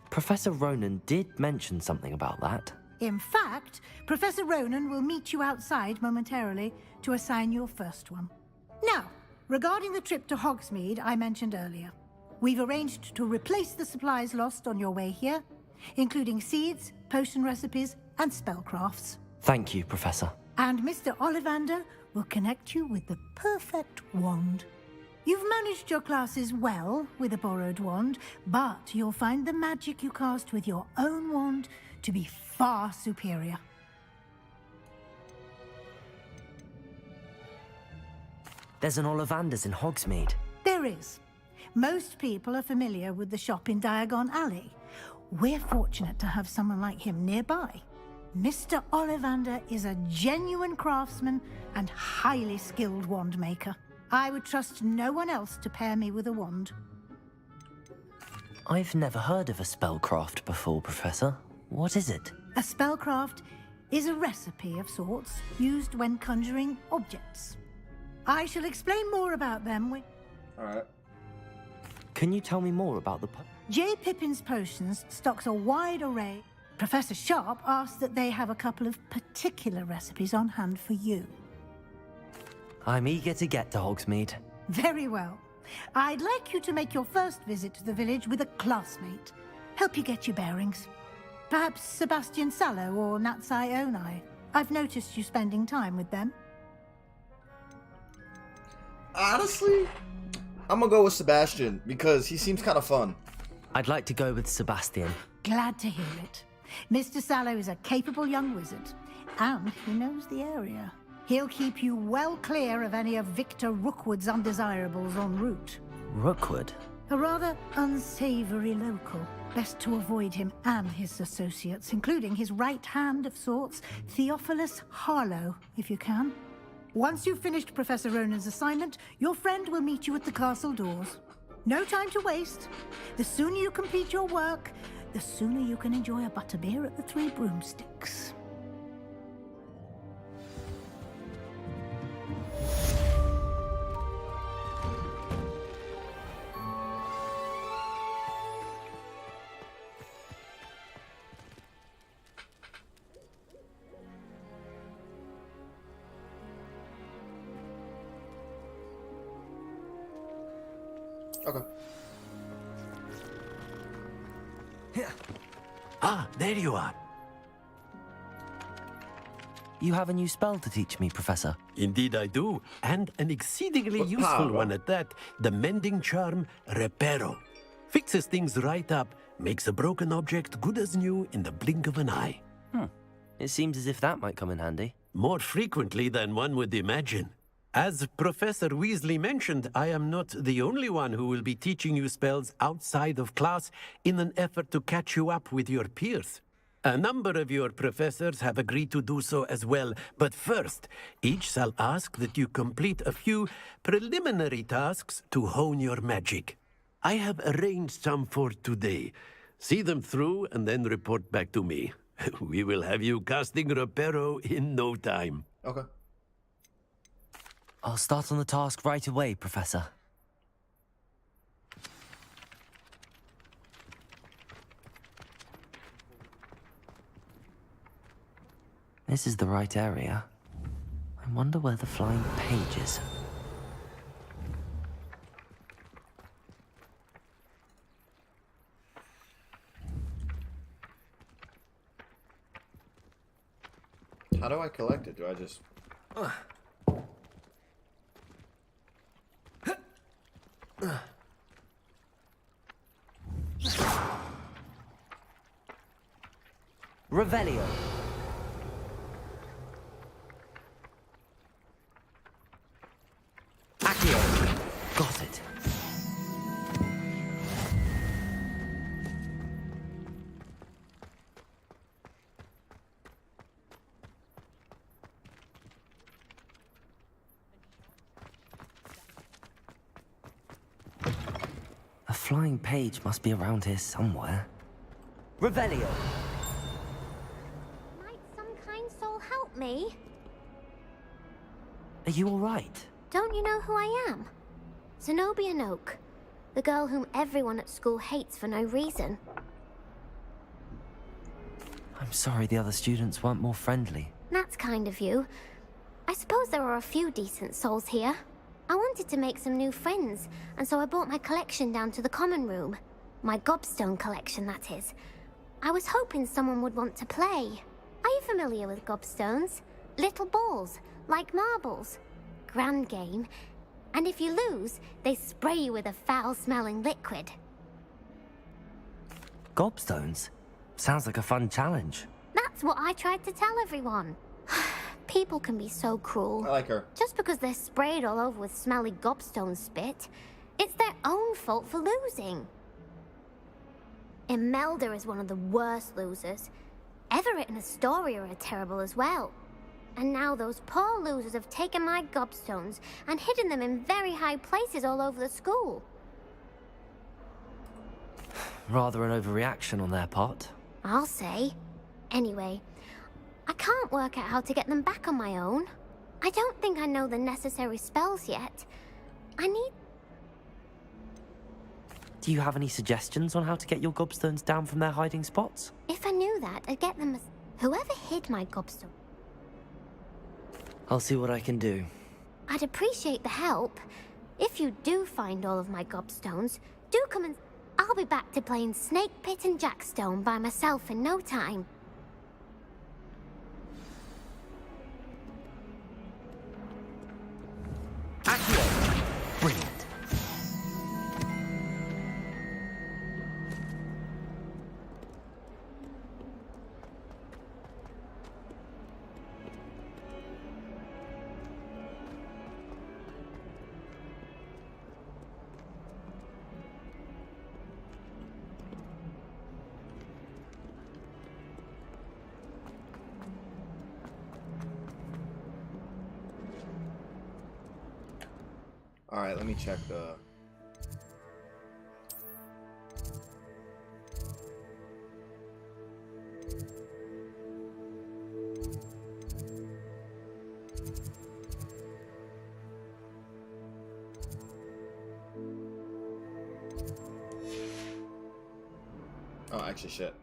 S3: Professor Ronan did mention something about that.
S11: In fact, Professor Ronan will meet you outside momentarily to assign your first one. Now, regarding the trip to Hogsmeade I mentioned earlier, we've arranged to replace the supplies lost on your way here, including seeds, potion recipes, and spellcrafts.
S3: Thank you, Professor.
S11: And Mr. Ollivander will connect you with the perfect wand. You've managed your classes well with a borrowed wand, but you'll find the magic you cast with your own wand to be far superior.
S3: There's an Ollivander's in Hogsmeade.
S11: There is. Most people are familiar with the shop in Diagon Alley. We're fortunate to have someone like him nearby. Mr. Ollivander is a genuine craftsman and highly skilled wand maker. I would trust no one else to pair me with a wand.
S3: I've never heard of a spellcraft before, Professor. What is it?
S11: A spellcraft is a recipe of sorts used when conjuring objects. I shall explain more about them when...
S1: Alright.
S3: Can you tell me more about the...
S11: J. Pippin's Potions stocks a wide array. Professor Sharp asked that they have a couple of particular recipes on hand for you.
S3: I'm eager to get to Hogsmeade.
S11: Very well. I'd like you to make your first visit to the village with a classmate. Help you get your bearings. Perhaps Sebastian Sallow or Natsai Onai. I've noticed you spending time with them.
S1: Honestly, I'm gonna go with Sebastian because he seems kind of fun.
S3: I'd like to go with Sebastian.
S11: Glad to hear it. Mr. Sallow is a capable young wizard, and he knows the area. He'll keep you well clear of any of Victor Rookwood's undesirables en route.
S3: Rookwood?
S11: A rather unsavory local. Best to avoid him and his associates, including his right hand of sorts, Theophilus Harlow, if you can. Once you've finished Professor Ronan's assignment, your friend will meet you at the castle doors. No time to waste. The sooner you complete your work, the sooner you can enjoy a butterbeer at the Three Broomsticks.
S1: Okay.
S7: Ah, there you are.
S3: You have a new spell to teach me, Professor.
S7: Indeed I do, and an exceedingly useful
S1: power?
S7: one at that. The mending charm, Reparo. Fixes things right up, makes a broken object good as new in the blink of an eye.
S3: It seems as if that might come in handy.
S7: More frequently than one would imagine. As Professor Weasley mentioned, I am not the only one who will be teaching you spells outside of class in an effort to catch you up with your peers. A number of your professors have agreed to do so as well, but first, each shall ask that you complete a few preliminary tasks to hone your magic. I have arranged some for today. See them through and then report back to me. We will have you casting Reparo in no time.
S1: Okay.
S3: I'll start on the task right away, Professor. This is the right area. I wonder where the flying page is.
S1: How do I collect it? Do I just...
S3: Revelio. Accio. Got it. A flying page must be around here somewhere. Revelio.
S14: Might some kind soul help me?
S3: Are you all right?
S14: Don't you know who I am? Zenobia Noak, the girl whom everyone at school hates for no reason.
S3: I'm sorry the other students weren't more friendly.
S14: That's kind of you. I suppose there are a few decent souls here. I wanted to make some new friends, and so I brought my collection down to the common room. My gobstone collection, that is. I was hoping someone would want to play. Are you familiar with gobstones? Little balls, like marbles. Grand game. And if you lose, they spray you with a foul-smelling liquid.
S3: Gobstones? Sounds like a fun challenge.
S14: That's what I tried to tell everyone. People can be so cruel.
S1: I like her.
S14: Just because they're sprayed all over with smelly gobstone spit, it's their own fault for losing. Imelda is one of the worst losers. Everett and Astoria are terrible as well. And now those poor losers have taken my gobstones and hidden them in very high places all over the school.
S3: Rather an overreaction on their part.
S14: I'll say. Anyway, I can't work out how to get them back on my own. I don't think I know the necessary spells yet. I need...
S3: Do you have any suggestions on how to get your gobstones down from their hiding spots?
S14: If I knew that, I'd get them as... Whoever hid my gobstone...
S3: I'll see what I can do.
S14: I'd appreciate the help. If you do find all of my gobstones, do come and... I'll be back to playing Snake Pit and Jackstone by myself in no time.
S3: Accio! Brilliant.
S1: Alright, let me check the... Oh, actually, shit.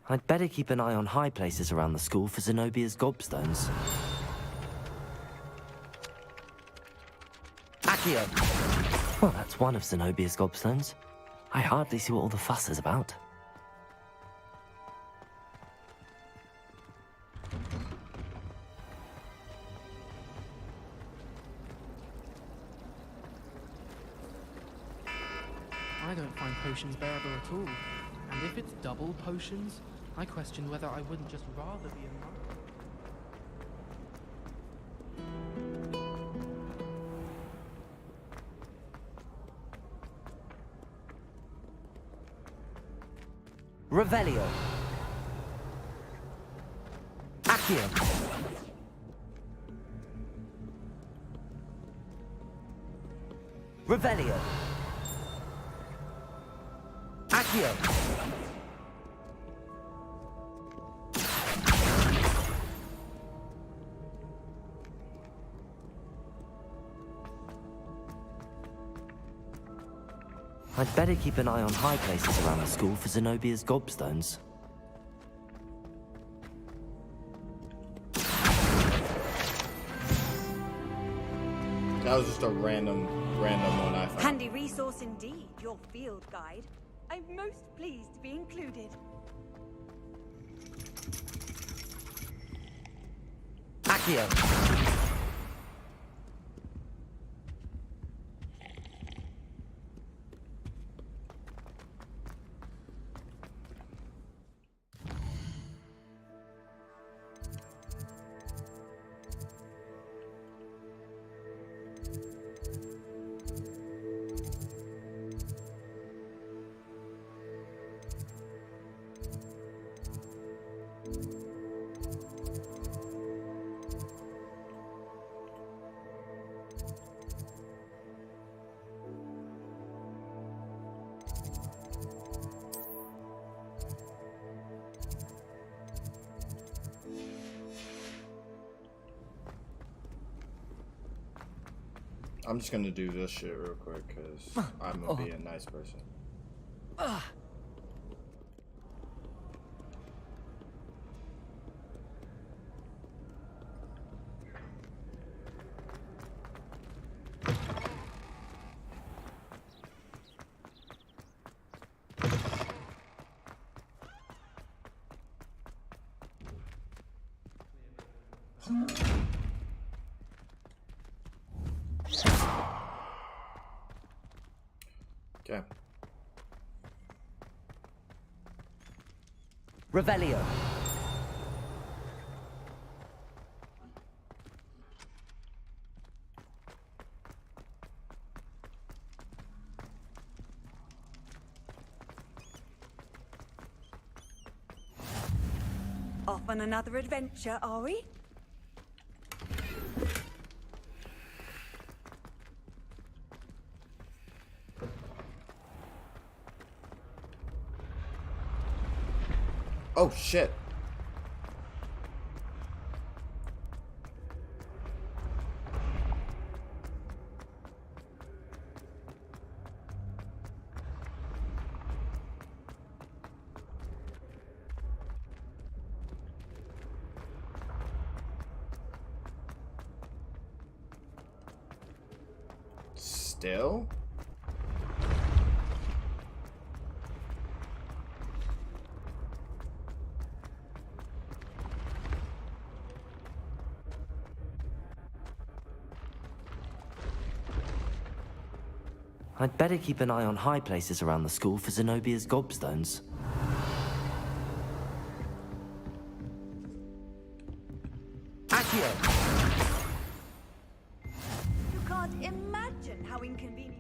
S3: I'd better keep an eye on high places around the school for Zenobia's gobstones. Accio! Well, that's one of Zenobia's gobstones. I hardly see what all the fuss is about.
S5: I don't find potions bearable at all. And if it's double potions, I question whether I wouldn't just rather be a monk.
S3: Revelio. Accio. Revelio. Accio. I'd better keep an eye on high places around the school for Zenobia's gobstones.
S1: That was just a random one I found.
S9: Handy resource indeed, your field guide. I'm most pleased to be included.
S3: Accio.
S1: I'm just gonna do this shit real quick, because I'm gonna be a nice person. Okay.
S3: Revelio.
S9: Off on another adventure, are we?
S1: Oh shit. still?
S3: I'd better keep an eye on high places around the school for Zenobia's gobstones.
S9: You can't imagine how inconvenient.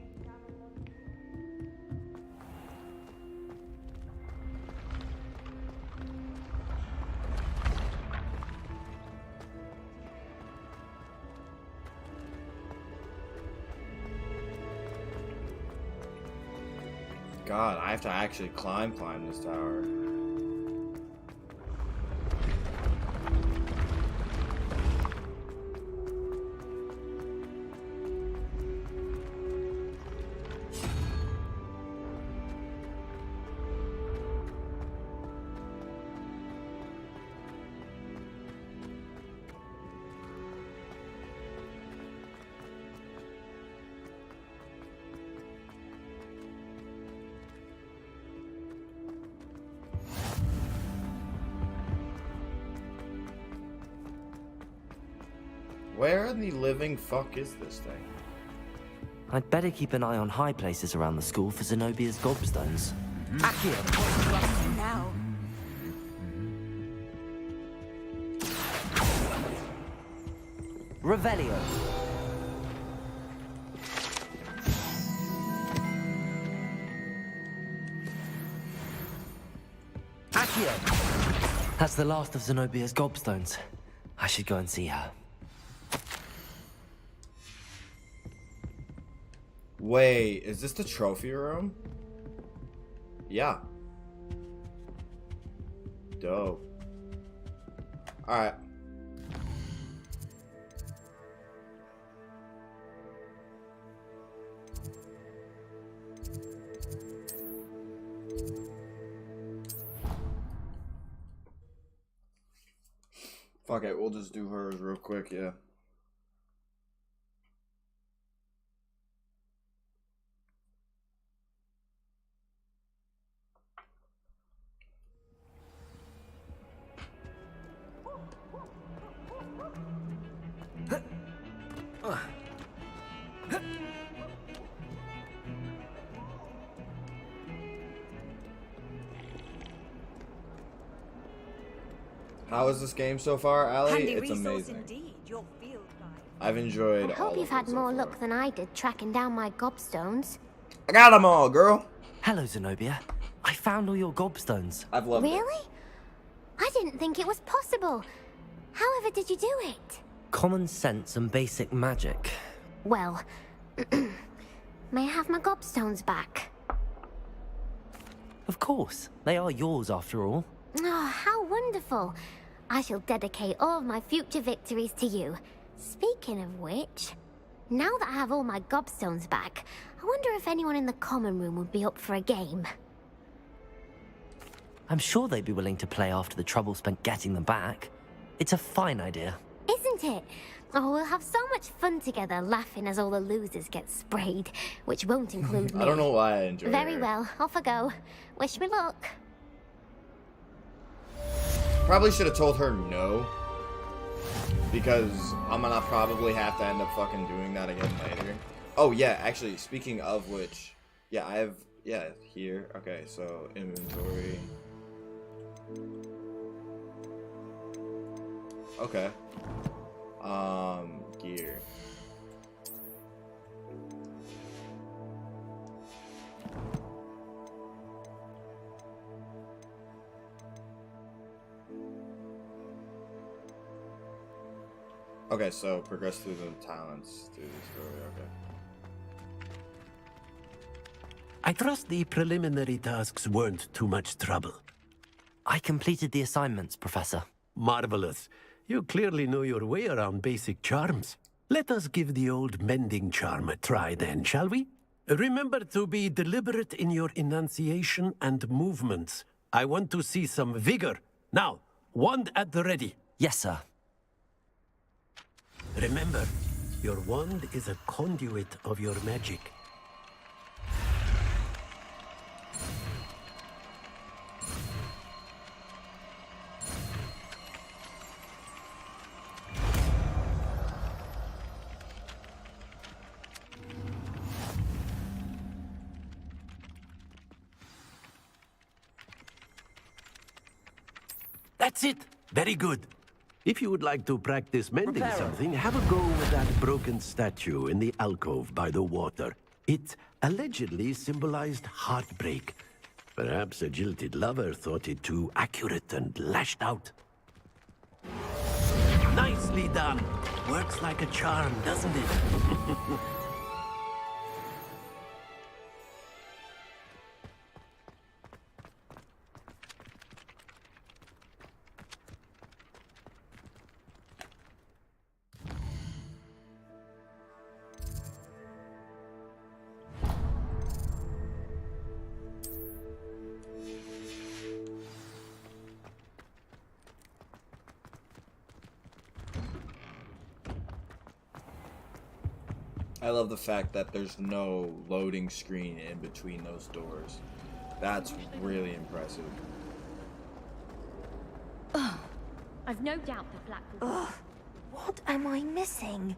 S1: God, I have to actually climb this tower. Where in the living fuck is this thing?
S3: I'd better keep an eye on high places around the school for Zenobia's gobstones.
S9: Accio, now.
S3: Revelio. Accio. That's the last of Zenobia's gobstones. I should go and see her.
S1: Wait, is this the trophy room? Yeah. Dope. Alright. Fuck it, we'll just do hers real quick, yeah. How is this game so far, Allie? It's amazing.
S9: Indeed, your field guide.
S1: I've enjoyed
S14: I
S1: all
S14: hope
S1: of
S14: you've had
S1: it so
S14: more
S1: far.
S14: luck than I did tracking down my gobstones.
S1: I got them all, girl.
S3: Hello, Zenobia. I found all your gobstones.
S1: I've loved it.
S14: Really? I didn't think it was possible. However did you do it?
S3: Common sense and basic magic.
S14: Well, may I have my gobstones back?
S3: Of course. They are yours after all.
S14: Oh, how wonderful. I shall dedicate all of my future victories to you. Speaking of which, now that I have all my gobstones back, I wonder if anyone in the common room would be up for a game.
S3: I'm sure they'd be willing to play after the trouble spent getting them back. It's a fine idea.
S14: Isn't it? Oh, we'll have so much fun together laughing as all the losers get sprayed, which won't include me.
S1: I don't know why I enjoy it.
S14: Very well, off I go. Wish me luck.
S1: Probably should have told her no. Because I'm gonna probably have to end up fucking doing that again later. Oh yeah, actually, speaking of which, yeah, I have, yeah, here. Okay, so inventory. Okay. Gear. Okay, so progress through the talents through the story, okay.
S7: I trust the preliminary tasks weren't too much trouble.
S3: I completed the assignments, Professor.
S7: Marvelous. You clearly know your way around basic charms. Let us give the old mending charm a try then, shall we? Remember to be deliberate in your enunciation and movements. I want to see some vigor. Now, wand at the ready.
S3: Yes, sir.
S7: Remember, Your wand is a conduit of your magic. That's it! Very good. If you would like to practice mending something, have a go with that broken statue in the alcove by the water. It allegedly symbolized heartbreak. Perhaps a jilted lover thought it too accurate and lashed out. Nicely done! Works like a charm, doesn't it?
S1: I love the fact that there's no loading screen in between those doors. That's really impressive.
S14: Ugh. I've no doubt that Black will...
S6: Ugh. What am I missing?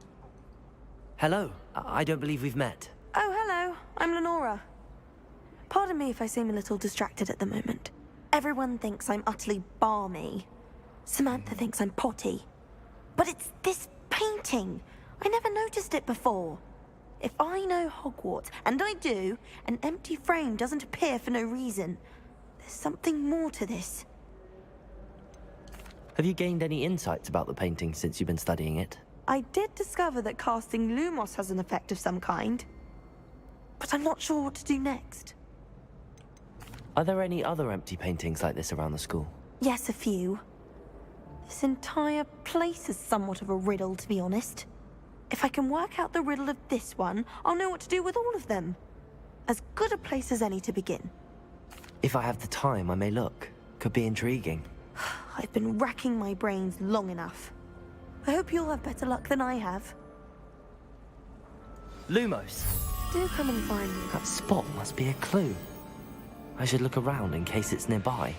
S3: Hello. I don't believe we've met.
S6: Oh, hello. I'm Lenora. Pardon me if I seem a little distracted at the moment. Everyone thinks I'm utterly balmy. Samantha thinks I'm potty. But it's this painting. I never noticed it before. If I know Hogwarts, and I do, an empty frame doesn't appear for no reason. There's something more to this.
S3: Have you gained any insights about the painting since you've been studying it?
S6: I did discover that casting Lumos has an effect of some kind. But I'm not sure what to do next.
S3: Are there any other empty paintings like this around the school?
S6: Yes, a few. This entire place is somewhat of a riddle, to be honest. If I can work out the riddle of this one, I'll know what to do with all of them. As good a place as any to begin.
S3: If I have the time, I may look. Could be intriguing.
S6: I've been racking my brains long enough. I hope you'll have better luck than I have.
S3: Lumos.
S6: Do come and find me.
S3: That spot must be a clue. I should look around in case it's nearby.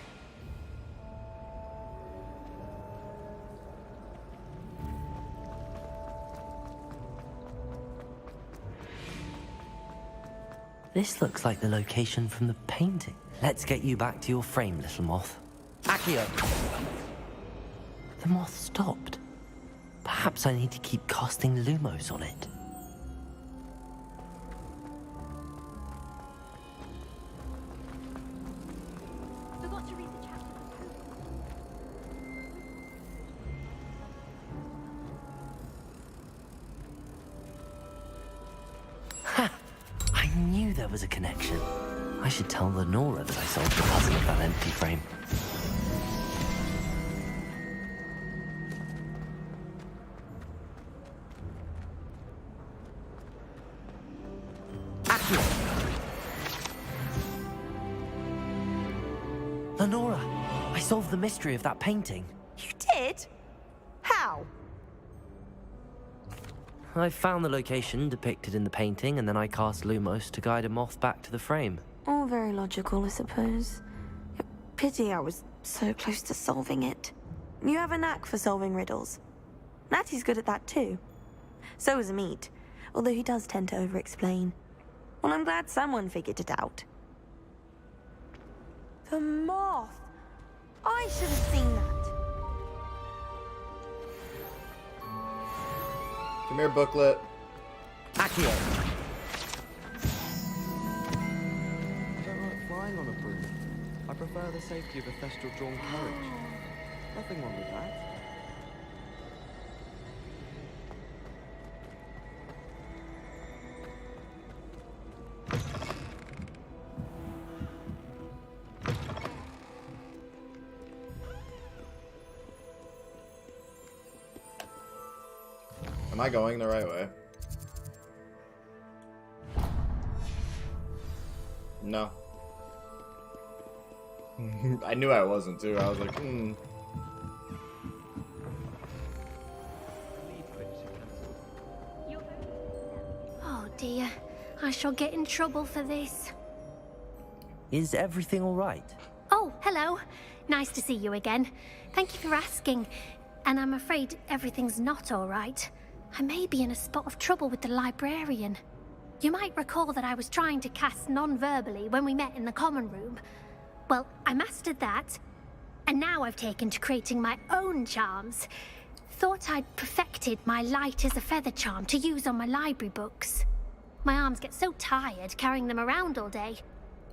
S3: This looks like the location from the painting. Let's get you back to your frame, little moth. Accio! The moth stopped. Perhaps I need to keep casting Lumos on it.
S14: Forgot to read the chapter.
S3: Ha! I knew there was a connection. I should tell Lenora that I solved the puzzle of that empty frame. Lenora, I solved the mystery of that painting.
S6: You did? How?
S3: I found the location depicted in the painting, and then I cast Lumos to guide a moth back to the frame.
S6: All very logical, I suppose. Pity I was so close to solving it. You have a knack for solving riddles. Natty's good at that too. So is Amit, although he does tend to over-explain. Well, I'm glad someone figured it out. The moth! I should have seen that.
S1: Come here, booklet.
S3: Accio!
S4: I don't like flying on a broom. I prefer the safety of a thestral-drawn carriage. Nothing wrong with that.
S1: Am I going the right way? No. I knew I wasn't too. I was like,
S14: Your dear. I shall get in trouble for this.
S3: Is everything all right?
S14: Oh, hello. Nice to see you again. Thank you for asking. And I'm afraid everything's not all right. I may be in a spot of trouble with the librarian. You might recall that I was trying to cast non-verbally when we met in the common room. Well, I mastered that, and now I've taken to creating my own charms. Thought I'd perfected my light as a feather charm to use on my library books. My arms get so tired carrying them around all day.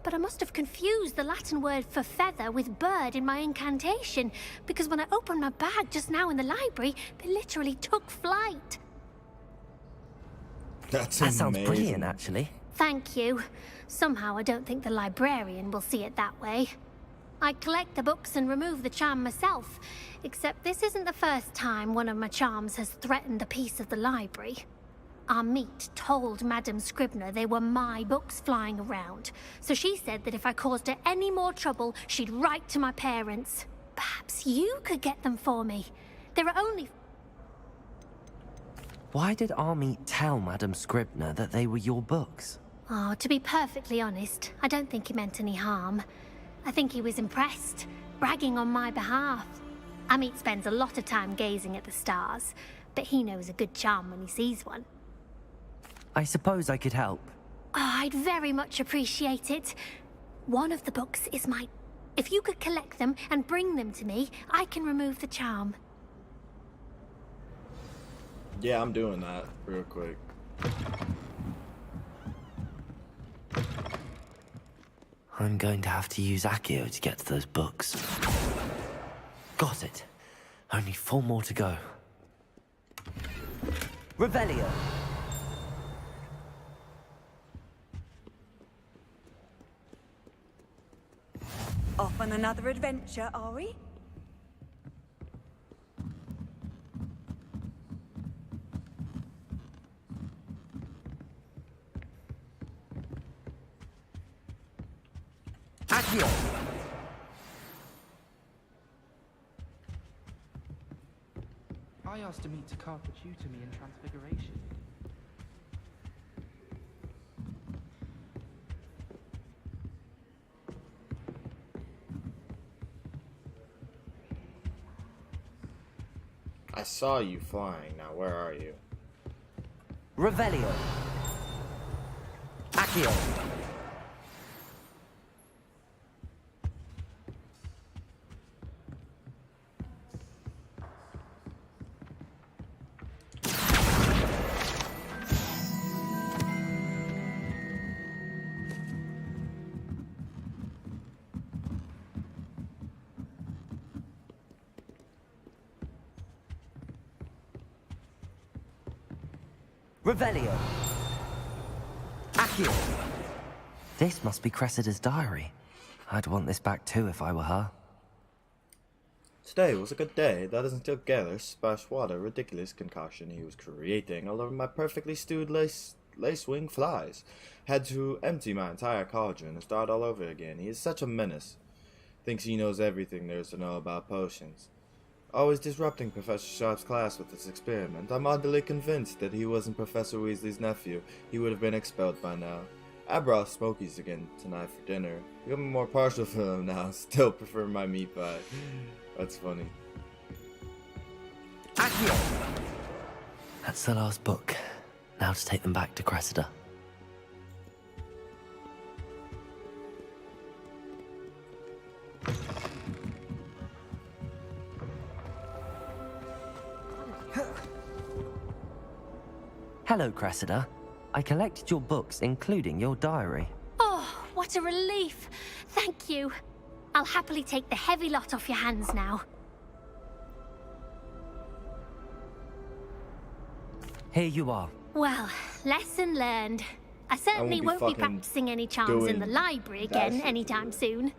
S14: But I must have confused the Latin word for feather with bird in my incantation, because when I opened my bag just now in the library, they literally took flight.
S3: That sounds brilliant, actually.
S14: Thank you. Somehow I don't think the librarian will see it that way. I collect the books and remove the charm myself, except this isn't the first time one of my charms has threatened the peace of the library. Our meet told Madame Scribner they were my books flying around, so she said that if I caused her any more trouble, she'd write to my parents. Perhaps you could get them for me. There are only...
S3: Why did Army tell Madame Scribner that they were your books?
S14: Oh, to be perfectly honest, I don't think he meant any harm. I think he was impressed, bragging on my behalf. Amit spends a lot of time gazing at the stars, but he knows a good charm when he sees one.
S3: I suppose I could help.
S14: Oh, I'd very much appreciate it. One of the books is mine. If you could collect them and bring them to me, I can remove the charm.
S1: Yeah, I'm doing that real quick.
S3: I'm going to have to use Accio to get to those books. Got it. Only 4 more to go. Revelio.
S9: Off on another adventure, are we?
S3: Accio.
S5: I asked Amit to carpet you to me in Transfiguration.
S1: I saw you flying. Now, where are you?
S3: Revelio. Accio. Revelio. Accio. This must be Cressida's diary. I'd want this back too if I were her.
S1: Today was a good day. That is until Geller splashed water, ridiculous concoction he was creating all over my perfectly stewed lace-wing flies. Had to empty my entire cauldron and start all over again. He is such a menace. Thinks he knows everything there is to know about potions. Always disrupting Professor Sharp's class with this experiment. I'm oddly convinced that he wasn't Professor Weasley's nephew. He would have been expelled by now. I brought Smokies again tonight for dinner. I'm more partial for them now. Still prefer my meat pie. That's funny.
S3: Accio. That's the last book. Now to take them back to Cressida. Hello, Cressida. I collected your books, including your diary.
S14: Oh, what a relief. Thank you. I'll happily take the heavy lot off your hands now.
S3: Here you are.
S14: Well, lesson learned. I certainly won't be practicing any charms in the library again anytime soon.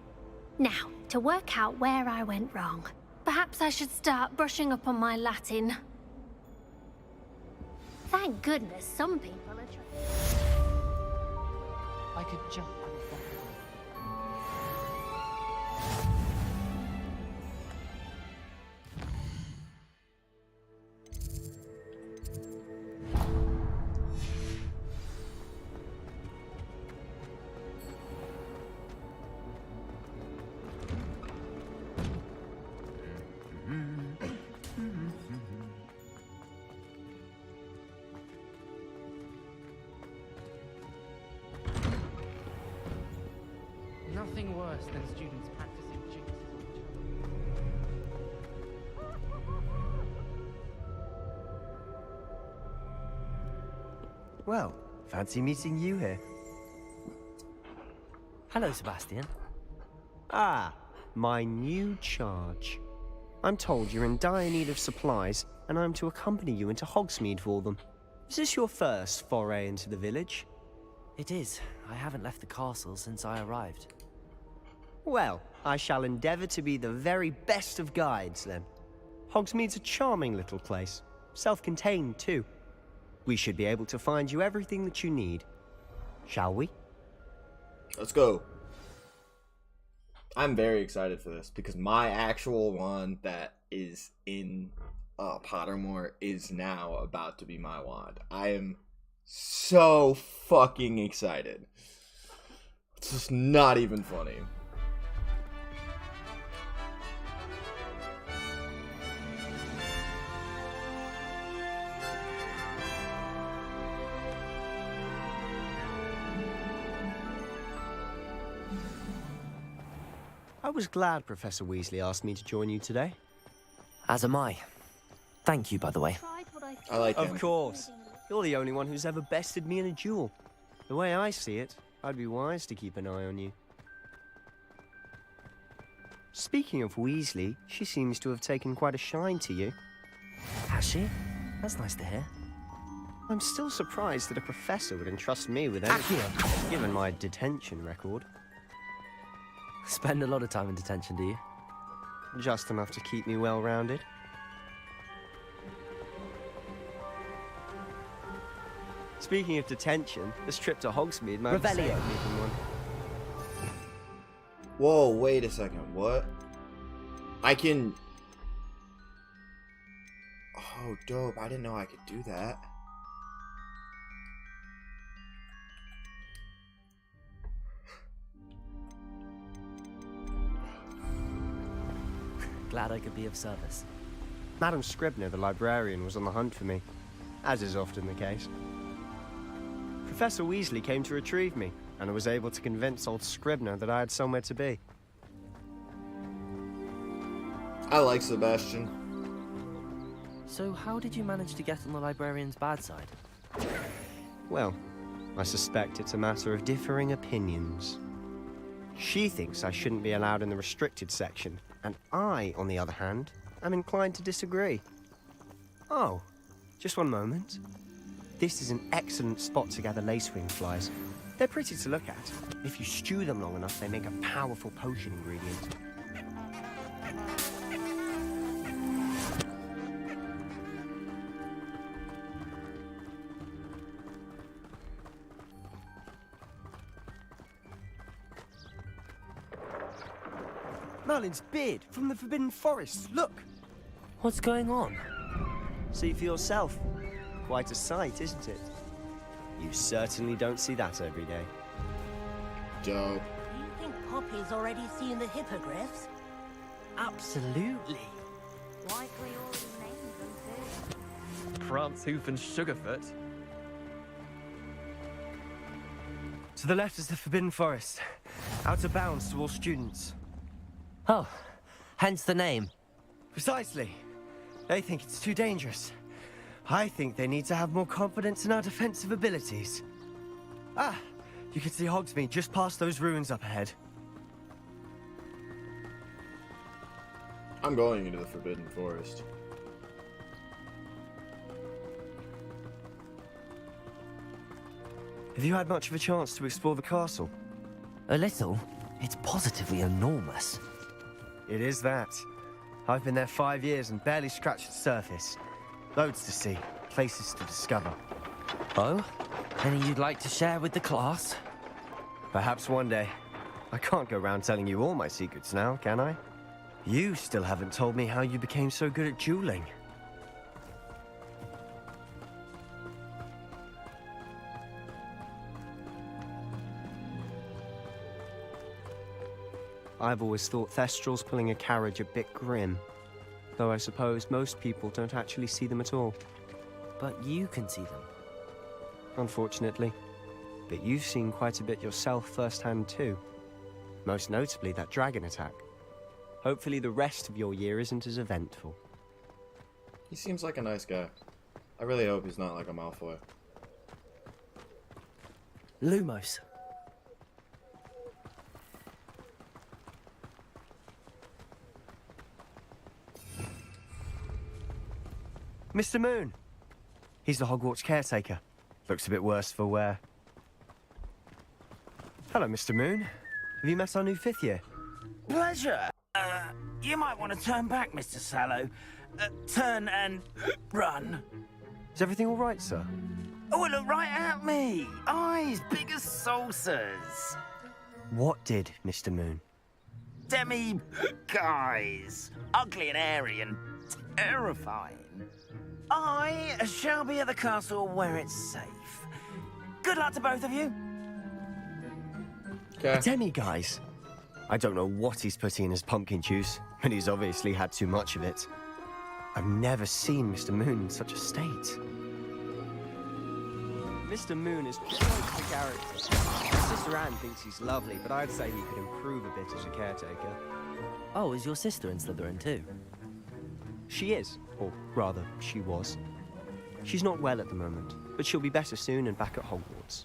S14: Now, to work out where I went wrong. Perhaps I should start brushing up on my Latin. Thank goodness some people are
S5: I could just... nothing worse than students practicing jinxes on each other.
S21: Well, fancy meeting you here.
S3: Hello, Sebastian.
S21: Ah, my new charge. I'm told you're in dire need of supplies, and I'm to accompany you into Hogsmeade for them. Is this your first foray into the village?
S3: It is. I haven't left the castle since I arrived.
S21: Well, I shall endeavor to be the very best of guides, then. Hogsmeade's a charming little place. Self-contained, too. We should be able to find you everything that you need. Shall we?
S1: Let's go. I'm very excited for this because my actual wand that is in Pottermore is now about to be my wand. I am so fucking excited. It's just not even funny.
S21: I was glad Professor Weasley asked me to join you today.
S3: As am I. Thank you, by the way.
S1: I like him.
S21: Of course. You're the only one who's ever bested me in a duel. The way I see it, I'd be wise to keep an eye on you. Speaking of Weasley, she seems to have taken quite a shine to you.
S3: Has she? That's nice to hear.
S21: I'm still surprised that a professor would entrust me with anything, given my detention record.
S3: Spend a lot of time in detention, do you?
S21: Just enough to keep me well-rounded. Speaking of detention, this trip to Hogsmeade might have saved me from one.
S1: Whoa, wait a second. What? I can... Oh, dope. I didn't know I could do that.
S3: Glad I could be of service.
S21: Madam Scribner, the librarian, was on the hunt for me, as is often the case. Professor Weasley came to retrieve me, and I was able to convince old Scribner that I had somewhere to be.
S1: I like Sebastian.
S3: So how did you manage to get on the librarian's bad side?
S21: Well, I suspect it's a matter of differing opinions. She thinks I shouldn't be allowed in the restricted section, and I, on the other hand, am inclined to disagree. Oh, just one moment. This is an excellent spot to gather lacewing flies. They're pretty to look at. If you stew them long enough, they make a powerful potion ingredient. Merlin's beard from the Forbidden Forest. Look!
S3: What's going on?
S21: See for yourself. Quite a sight, isn't it? You certainly don't see that every day.
S1: Dope.
S23: Do you think Poppy's already seen the hippogriffs?
S3: Absolutely.
S9: Likely already named them too.
S17: Prance, Hoof, and Sugarfoot.
S21: To the left is the Forbidden Forest. Out of bounds to all students.
S3: Oh, hence the name.
S21: Precisely. They think it's too dangerous. I think they need to have more confidence in our defensive abilities. Ah, you can see Hogsmeade just past those ruins up ahead.
S1: I'm going into the Forbidden Forest.
S21: Have you had much of a chance to explore the castle?
S3: A little. It's positively enormous.
S21: It is that. I've been there 5 years and barely scratched the surface. Loads to see, places to discover.
S3: Oh? Any you'd like to share with the class?
S21: Perhaps one day. I can't go around telling you all my secrets now, can I? You still haven't told me how you became so good at dueling. I've always thought Thestrals pulling a carriage a bit grim. Though I suppose most people don't actually see them at all.
S3: But you can see them.
S21: Unfortunately. But you've seen quite a bit yourself firsthand too. Most notably that dragon attack. Hopefully the rest of your year isn't as eventful.
S1: He seems like a nice guy. I really hope he's not like a Malfoy.
S3: Lumos.
S21: Mr. Moon. He's the Hogwarts caretaker. Looks a bit worse for wear. Hello, Mr. Moon. Have you met our new 5th year?
S12: Pleasure. You might want to turn back, Mr. Sallow. Turn and run.
S21: Is everything all right, sir?
S12: Oh, look right at me. Eyes big as saucers.
S21: What did, Mr. Moon?
S12: Demi guys. Ugly and airy and terrifying. I shall be at the castle where it's safe. Good luck to both of you.
S21: A demi-guise? I don't know what he's putting in his pumpkin juice, but he's obviously had too much of it. I've never seen Mr. Moon in such a state. Mr. Moon is quite the character. My sister Anne thinks he's lovely, but I'd say he could improve a bit as a caretaker.
S3: Oh, is your sister in Slytherin too?
S21: She is, or rather, she was. She's not well at the moment, but she'll be better soon and back at Hogwarts.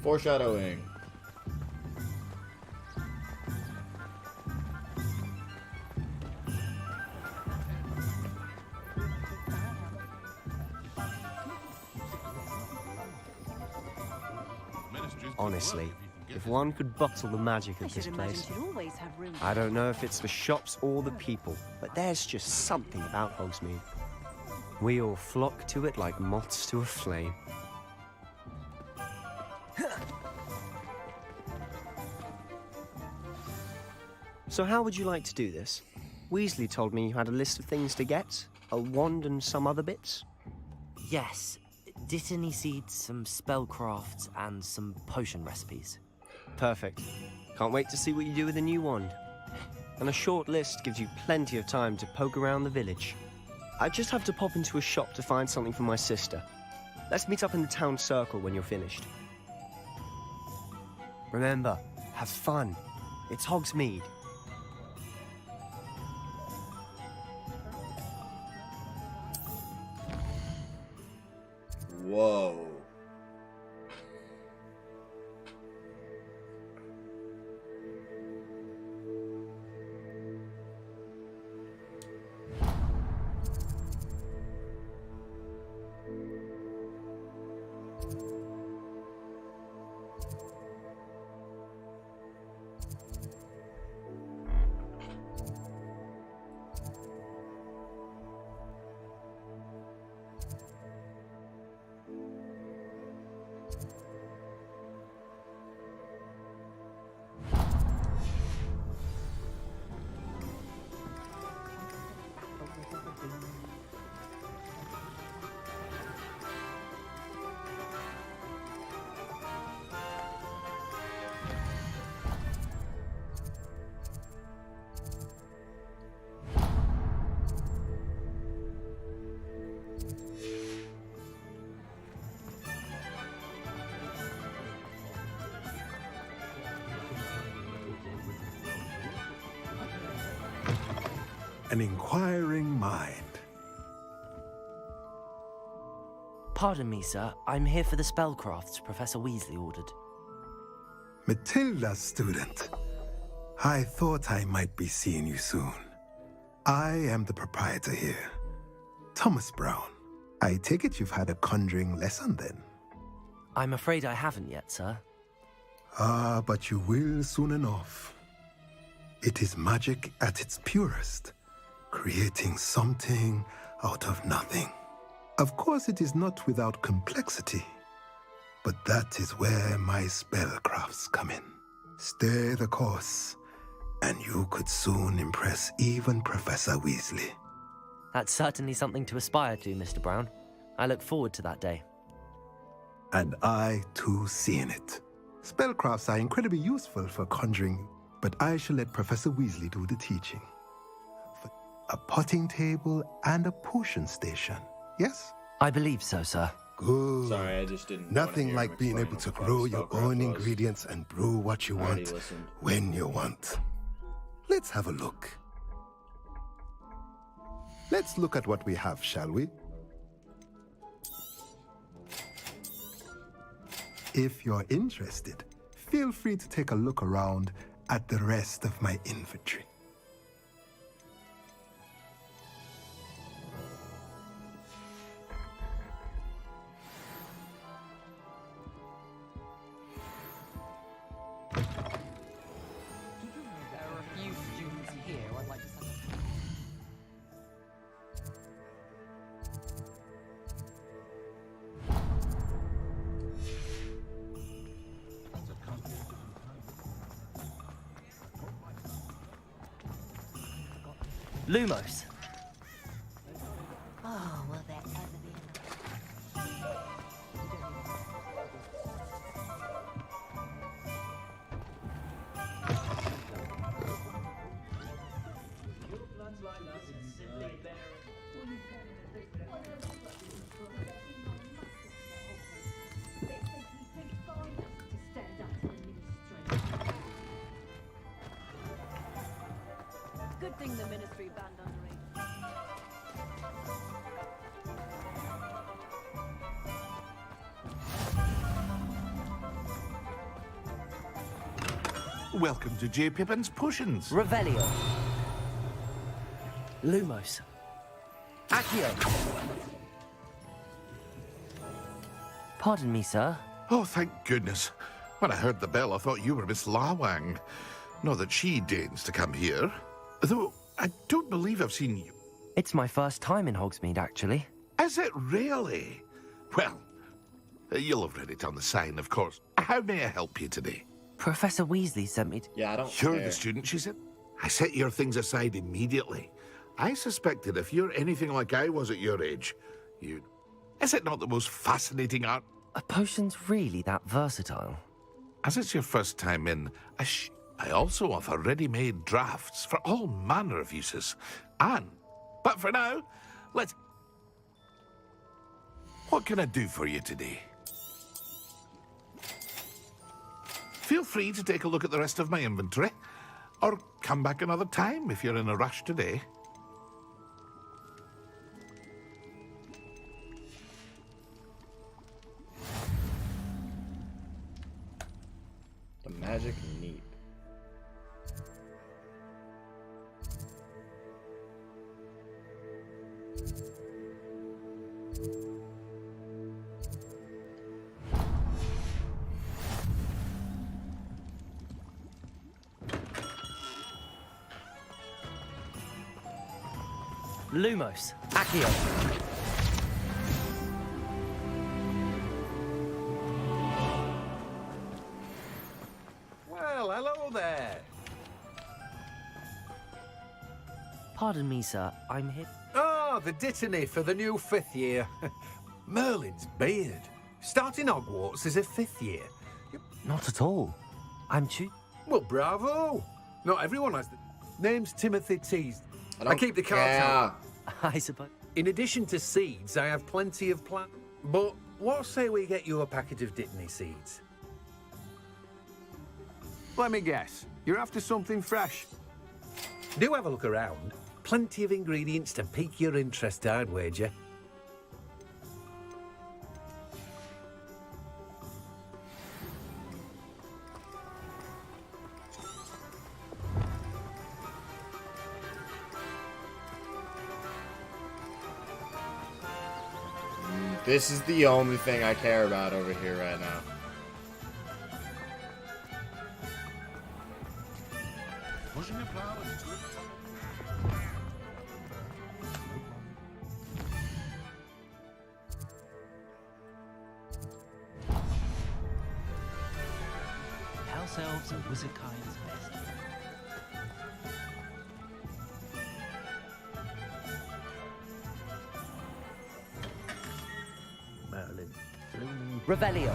S1: Foreshadowing.
S21: Honestly, if one could bottle the magic of this place. I don't know if it's the shops or the people, but there's just something about Hogsmeade. We all flock to it like moths to a flame. So how would you like to do this? Weasley told me you had a list of things to get, a wand and some other bits.
S3: Yes. Dittany seeds, some spellcrafts, and some potion recipes.
S21: Perfect. Can't wait to see what you do with the new wand. And a short list gives you plenty of time to poke around the village. I just have to pop into a shop to find something for my sister. Let's meet up in the town circle when you're finished. Remember, have fun. It's Hogsmeade.
S1: Whoa.
S8: An inquiring mind.
S3: Pardon me, sir. I'm here for the spellcrafts Professor Weasley ordered.
S8: Matilda, student. I thought I might be seeing you soon. I am the proprietor here, Thomas Brown. I take it you've had a conjuring lesson then?
S3: I'm afraid I haven't yet, sir.
S8: Ah, but you will soon enough. It is magic at its purest, creating something out of nothing. Of course, it is not without complexity, but that is where my spellcrafts come in. Stay the course, and you could soon impress even Professor Weasley.
S3: That's certainly something to aspire to, Mr. Brown. I look forward to that day.
S8: And I, too, see in it. Spellcrafts are incredibly useful for conjuring, but I shall let Professor Weasley do the teaching. A potting table and a potion station, yes?
S3: I believe so, sir.
S8: Good.
S1: Sorry, I just didn't.
S8: Nothing like being able to grow your own ingredients and brew what you want when you want. Let's have a look. Let's look at what we have, shall we? If you're interested, feel free to take a look around at the rest of my inventory.
S2: There are a few students here I'd like to send.
S3: Lumos.
S23: Oh, will there ever be Good thing the ministry banned underage.
S10: Welcome to J. Pippin's Potions.
S3: Revelio. Lumos. Accio. Pardon me, sir.
S10: Oh, thank goodness. When I heard the bell, I thought you were Miss Lawang. Not that she deigns to come here. Though, I don't believe I've seen you.
S3: It's my first time in Hogsmeade, actually.
S10: Is it really? Well, you'll have read it on the sign, of course. How may I help you today?
S3: Professor Weasley sent me to...
S1: Yeah, I don't
S10: You're
S1: care.
S10: the student, she said. I set your things aside immediately. I suspected if you're anything like I was at your age, you'd... Is it not the most fascinating art?
S3: Are potions really that versatile?
S10: As it's your first time in, I also offer ready-made drafts for all manner of uses. But for now, let's... What can I do for you today? Feel free to take a look at the rest of my inventory, or come back another time if you're in a rush today.
S1: The magic neat.
S3: Lumos. Accio.
S13: Well, hello there.
S3: Pardon me, sir. I'm here...
S13: Oh, the dittany for the new 5th year. Merlin's beard. Starting Hogwarts as a 5th year.
S3: Not at all. I'm
S13: Well, bravo. Not everyone has the... Name's Timothy Teased. I keep the cards
S1: care.
S3: I suppose.
S13: In addition to seeds, I have plenty of plant... But what say we get you a packet of dittany seeds?
S19: Let me guess. You're after something fresh.
S13: Do have a look around. Plenty of ingredients to pique your interest, I'd wager.
S1: This is the only thing I care about over here right now.
S18: House elves are wizard kind's best.
S13: Merlin.
S3: Revelio.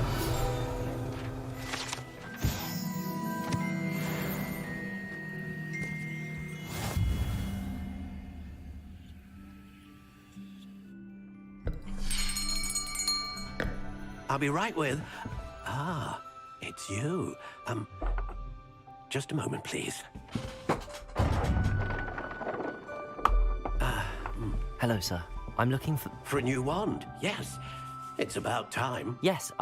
S7: I'll be right with... Ah, it's you. Just a moment, please.
S3: Hello, sir. I'm looking for...
S7: For a new wand, yes. It's about time.
S3: Yes,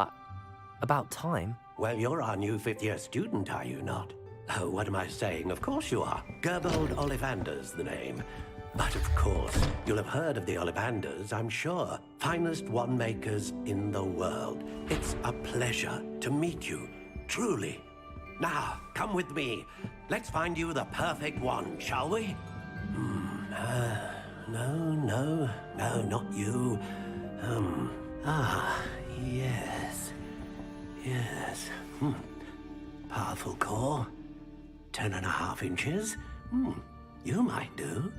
S3: about time?
S7: Well, you're our new fifth-year student, are you not? Oh, what am I saying? Of course you are. Gerbold Ollivander's the name. But of course, you'll have heard of the Ollivanders, I'm sure. Finest wand makers in the world. It's a pleasure to meet you, truly. Now, come with me. Let's find you the perfect wand, shall we? No, not you. Yes. Yes. Powerful core. 10.5 inches. You might do.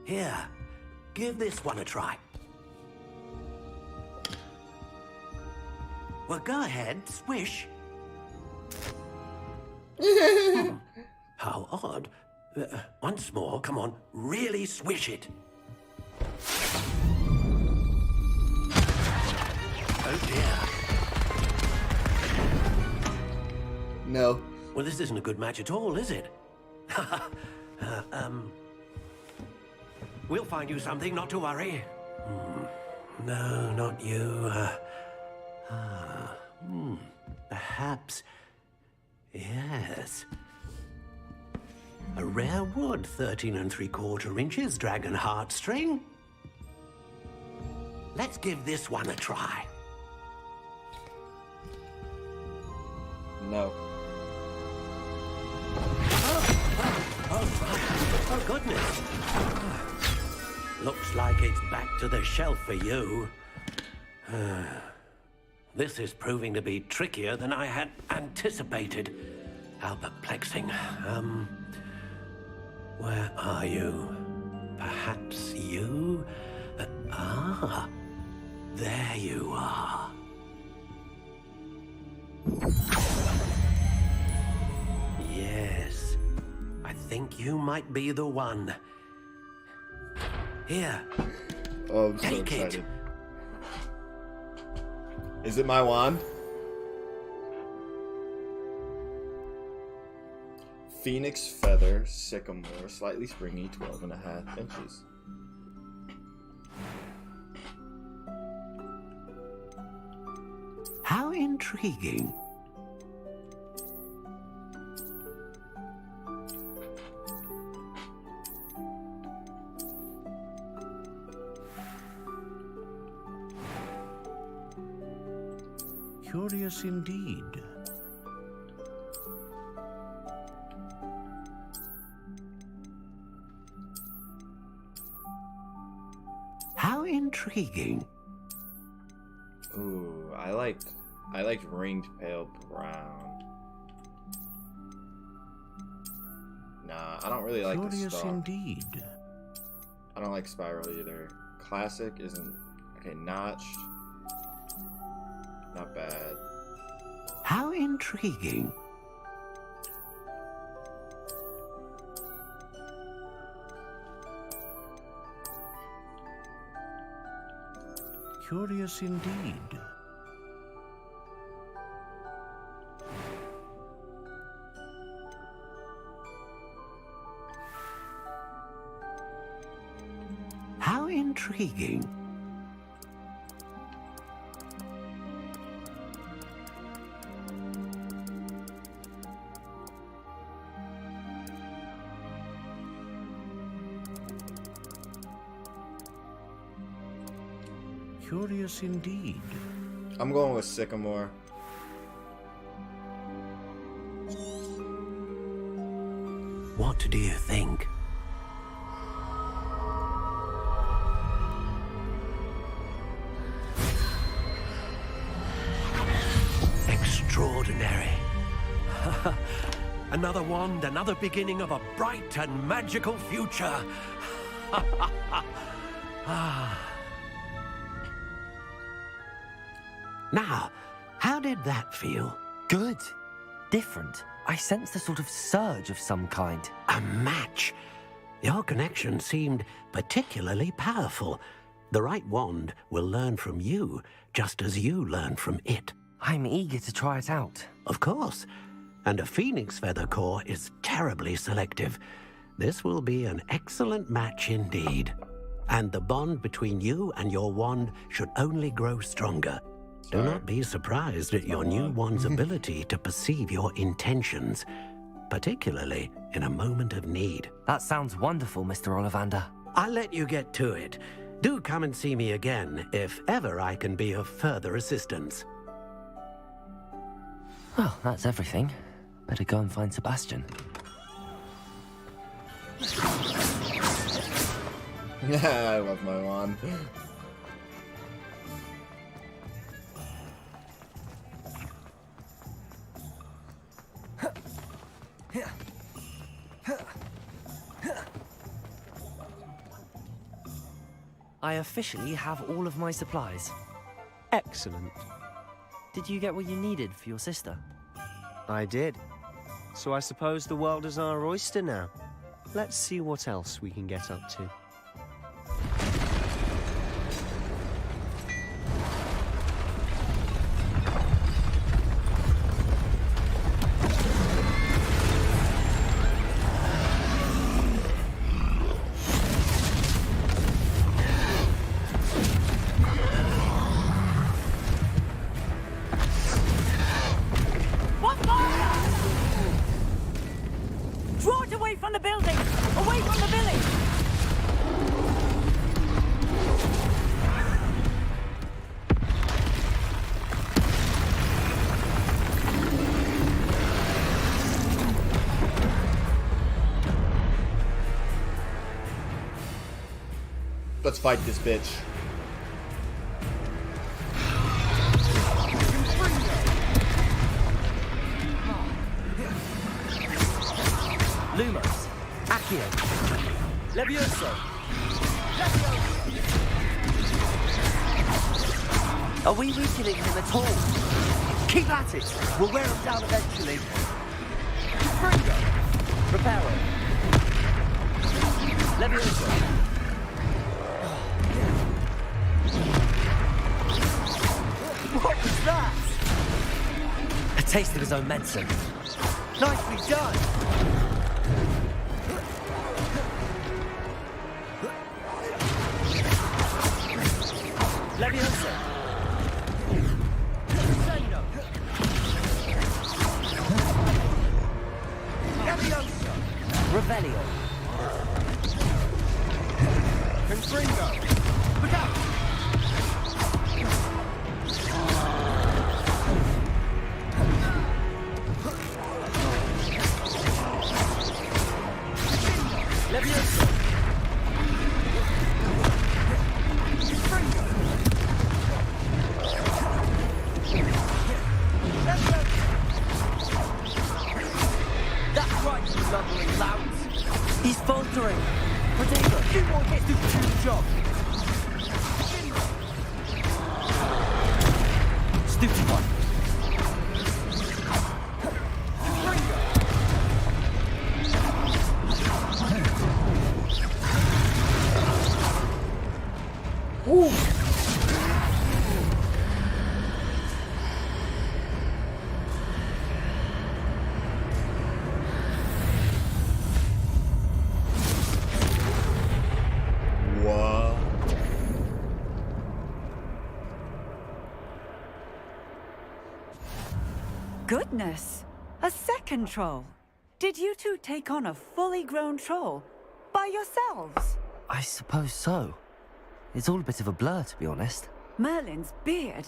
S7: Here, give this one a try. Well, go ahead, swish. How odd. Once more, come on, really swish it. Oh dear.
S1: No.
S7: Well, this isn't a good match at all, is it? We'll find you something, not to worry. No, not you. Perhaps. Yes. A rare wood, 13 3/4 inches, dragon heartstring. Let's give this one a try.
S1: No.
S7: Oh, goodness. Looks like it's back to the shelf for you. This is proving to be trickier than I had anticipated. How perplexing. Where are you? Perhaps you? There you are. Yes. I think you might be the one. Here.
S1: Oh, I'm so
S7: Take
S1: excited.
S7: it.
S1: Is it my wand? Phoenix feather, sycamore, slightly springy, 12.5 inches.
S7: How intriguing. Curious indeed. How intriguing.
S1: Ooh, I like ringed pale brown. Nah, I don't really like the
S7: Curious
S1: star.
S7: indeed.
S1: I don't like spiral either. Classic isn't okay. Notched, not bad.
S7: How intriguing. Curious indeed. How intriguing. Curious indeed.
S1: I'm going with sycamore.
S7: What do you think? Extraordinary. Another wand, another beginning of a bright and magical future. Now, how did that feel?
S3: Good. Different. I sensed a sort of surge of some kind.
S7: A match. Your connection seemed particularly powerful. The right wand will learn from you, just as you learn from it.
S3: I'm eager to try it out.
S7: Of course. And a phoenix feather core is terribly selective. This will be an excellent match indeed. And the bond between you and your wand should only grow stronger. Do not be surprised at your new wand's ability to perceive your intentions, particularly in a moment of need.
S3: That sounds wonderful, Mr. Ollivander.
S7: I'll let you get to it. Do come and see me again if ever I can be of further assistance.
S3: Well, that's everything. Better go and find Sebastian.
S1: I love my wand.
S3: I officially have all of my supplies.
S21: Excellent.
S3: Did you get what you needed for your sister?
S21: I did. So I suppose the world is our oyster now. Let's see what else we can get up to.
S9: Draw it away from the building! Away from the village!
S1: Let's fight this bitch.
S3: Lumos, Accio, Levioso. Are we weakening him at all? Keep at it. We'll wear him down eventually. Fringo, Reparo, Levioso. What was that? A taste of his own medicine. Nicely done. Levioso. Insano. Levioso. Revelio. Confringo. Look out. Levioso. Confringo. That's right, you lumbering louts. He's faltering. Potato, you won't get to do the job. Stupid one. Ooh.
S1: What?
S9: Goodness! A second troll! Did you two take on a fully grown troll? By yourselves?
S3: I suppose so. It's all a bit of a blur, to be honest.
S9: Merlin's beard.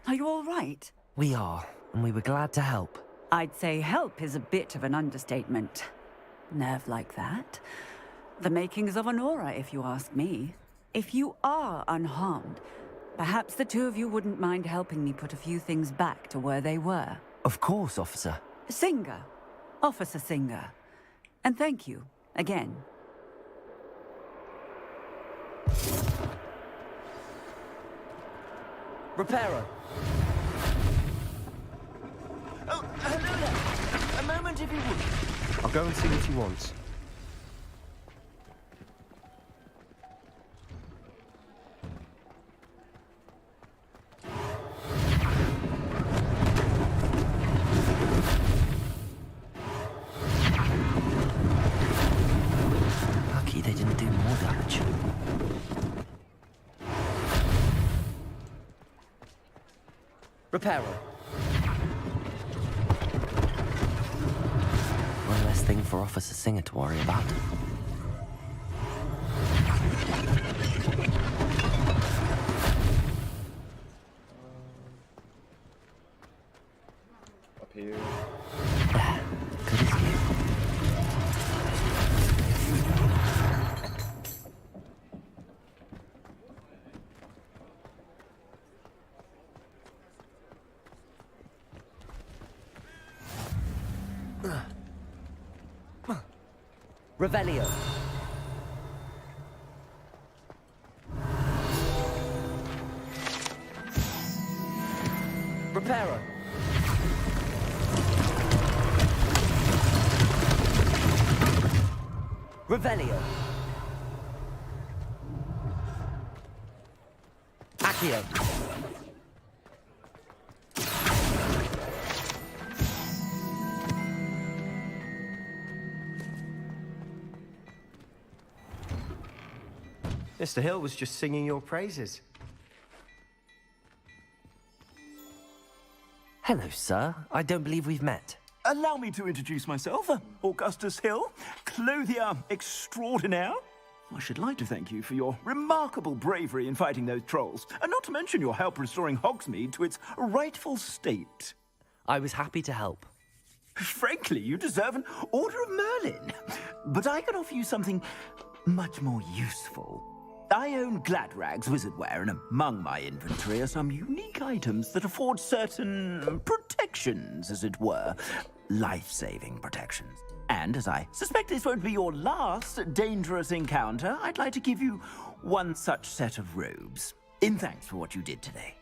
S9: Are you all right?
S3: We are, and we were glad to help.
S9: I'd say help is a bit of an understatement. Nerve like that. The makings of an aura, if you ask me. If you are unharmed, perhaps the two of you wouldn't mind helping me put a few things back to where they were.
S3: Of course, officer.
S9: Singer. Officer Singer. And thank you, again.
S3: Reparo. Oh, hello there. A moment if you would.
S21: I'll go and see what he wants.
S3: Reparo. One less thing for Officer Singer to worry about.
S1: Up here.
S3: Good as new. Revelio. Reparo. Revelio. Accio.
S21: Mr. Hill was just singing your praises.
S3: Hello, sir. I don't believe we've met.
S12: Allow me to introduce myself, Augustus Hill, clothier extraordinaire. I should like to thank you for your remarkable bravery in fighting those trolls, and not to mention your help restoring Hogsmeade to its rightful state.
S3: I was happy to help.
S12: Frankly, you deserve an Order of Merlin. But I can offer you something much more useful. I own Gladrag's wizardware, and among my inventory are some unique items that afford certain protections, as it were. Life-saving protections. And as I suspect this won't be your last dangerous encounter, I'd like to give you one such set of robes, in thanks for what you did today.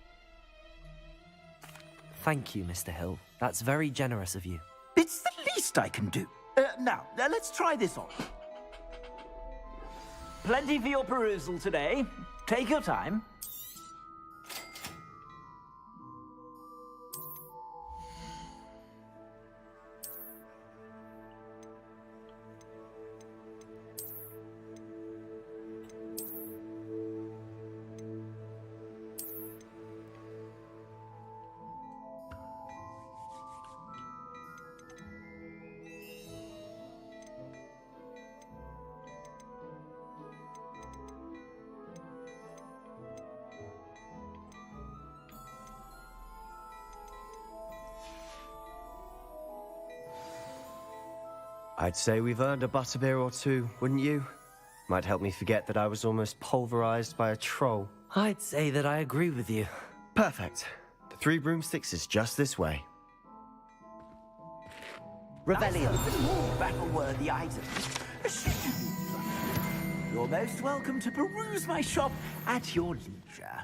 S3: Thank you, Mr. Hill. That's very generous of you.
S12: It's the least I can do. Now, let's try this on. Plenty for your perusal today. Take your time.
S21: I'd say we've earned a butterbeer or two, wouldn't you? Might help me forget that I was almost pulverized by a troll.
S3: I'd say that I agree with you.
S21: Perfect. The 3 broomsticks is just this way.
S3: Revelio.
S12: Even more battle-worthy items. Should you be interested? You're most welcome to peruse my shop at your leisure.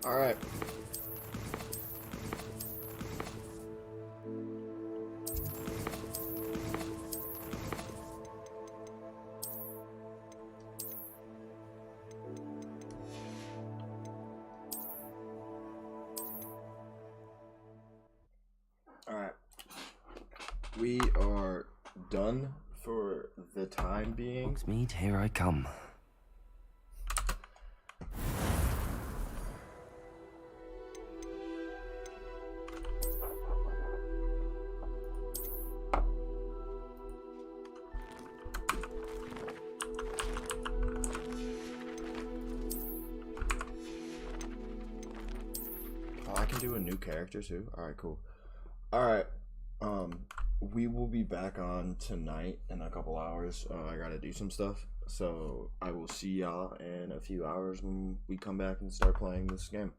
S1: All right. All right. We are done for the time being.
S3: Hogsmeade, here I come.
S1: Do a new character too. All right, cool. All right, we will be back on tonight in a couple hours. I gotta do some stuff, so I will see y'all in a few hours when we come back and start playing this game.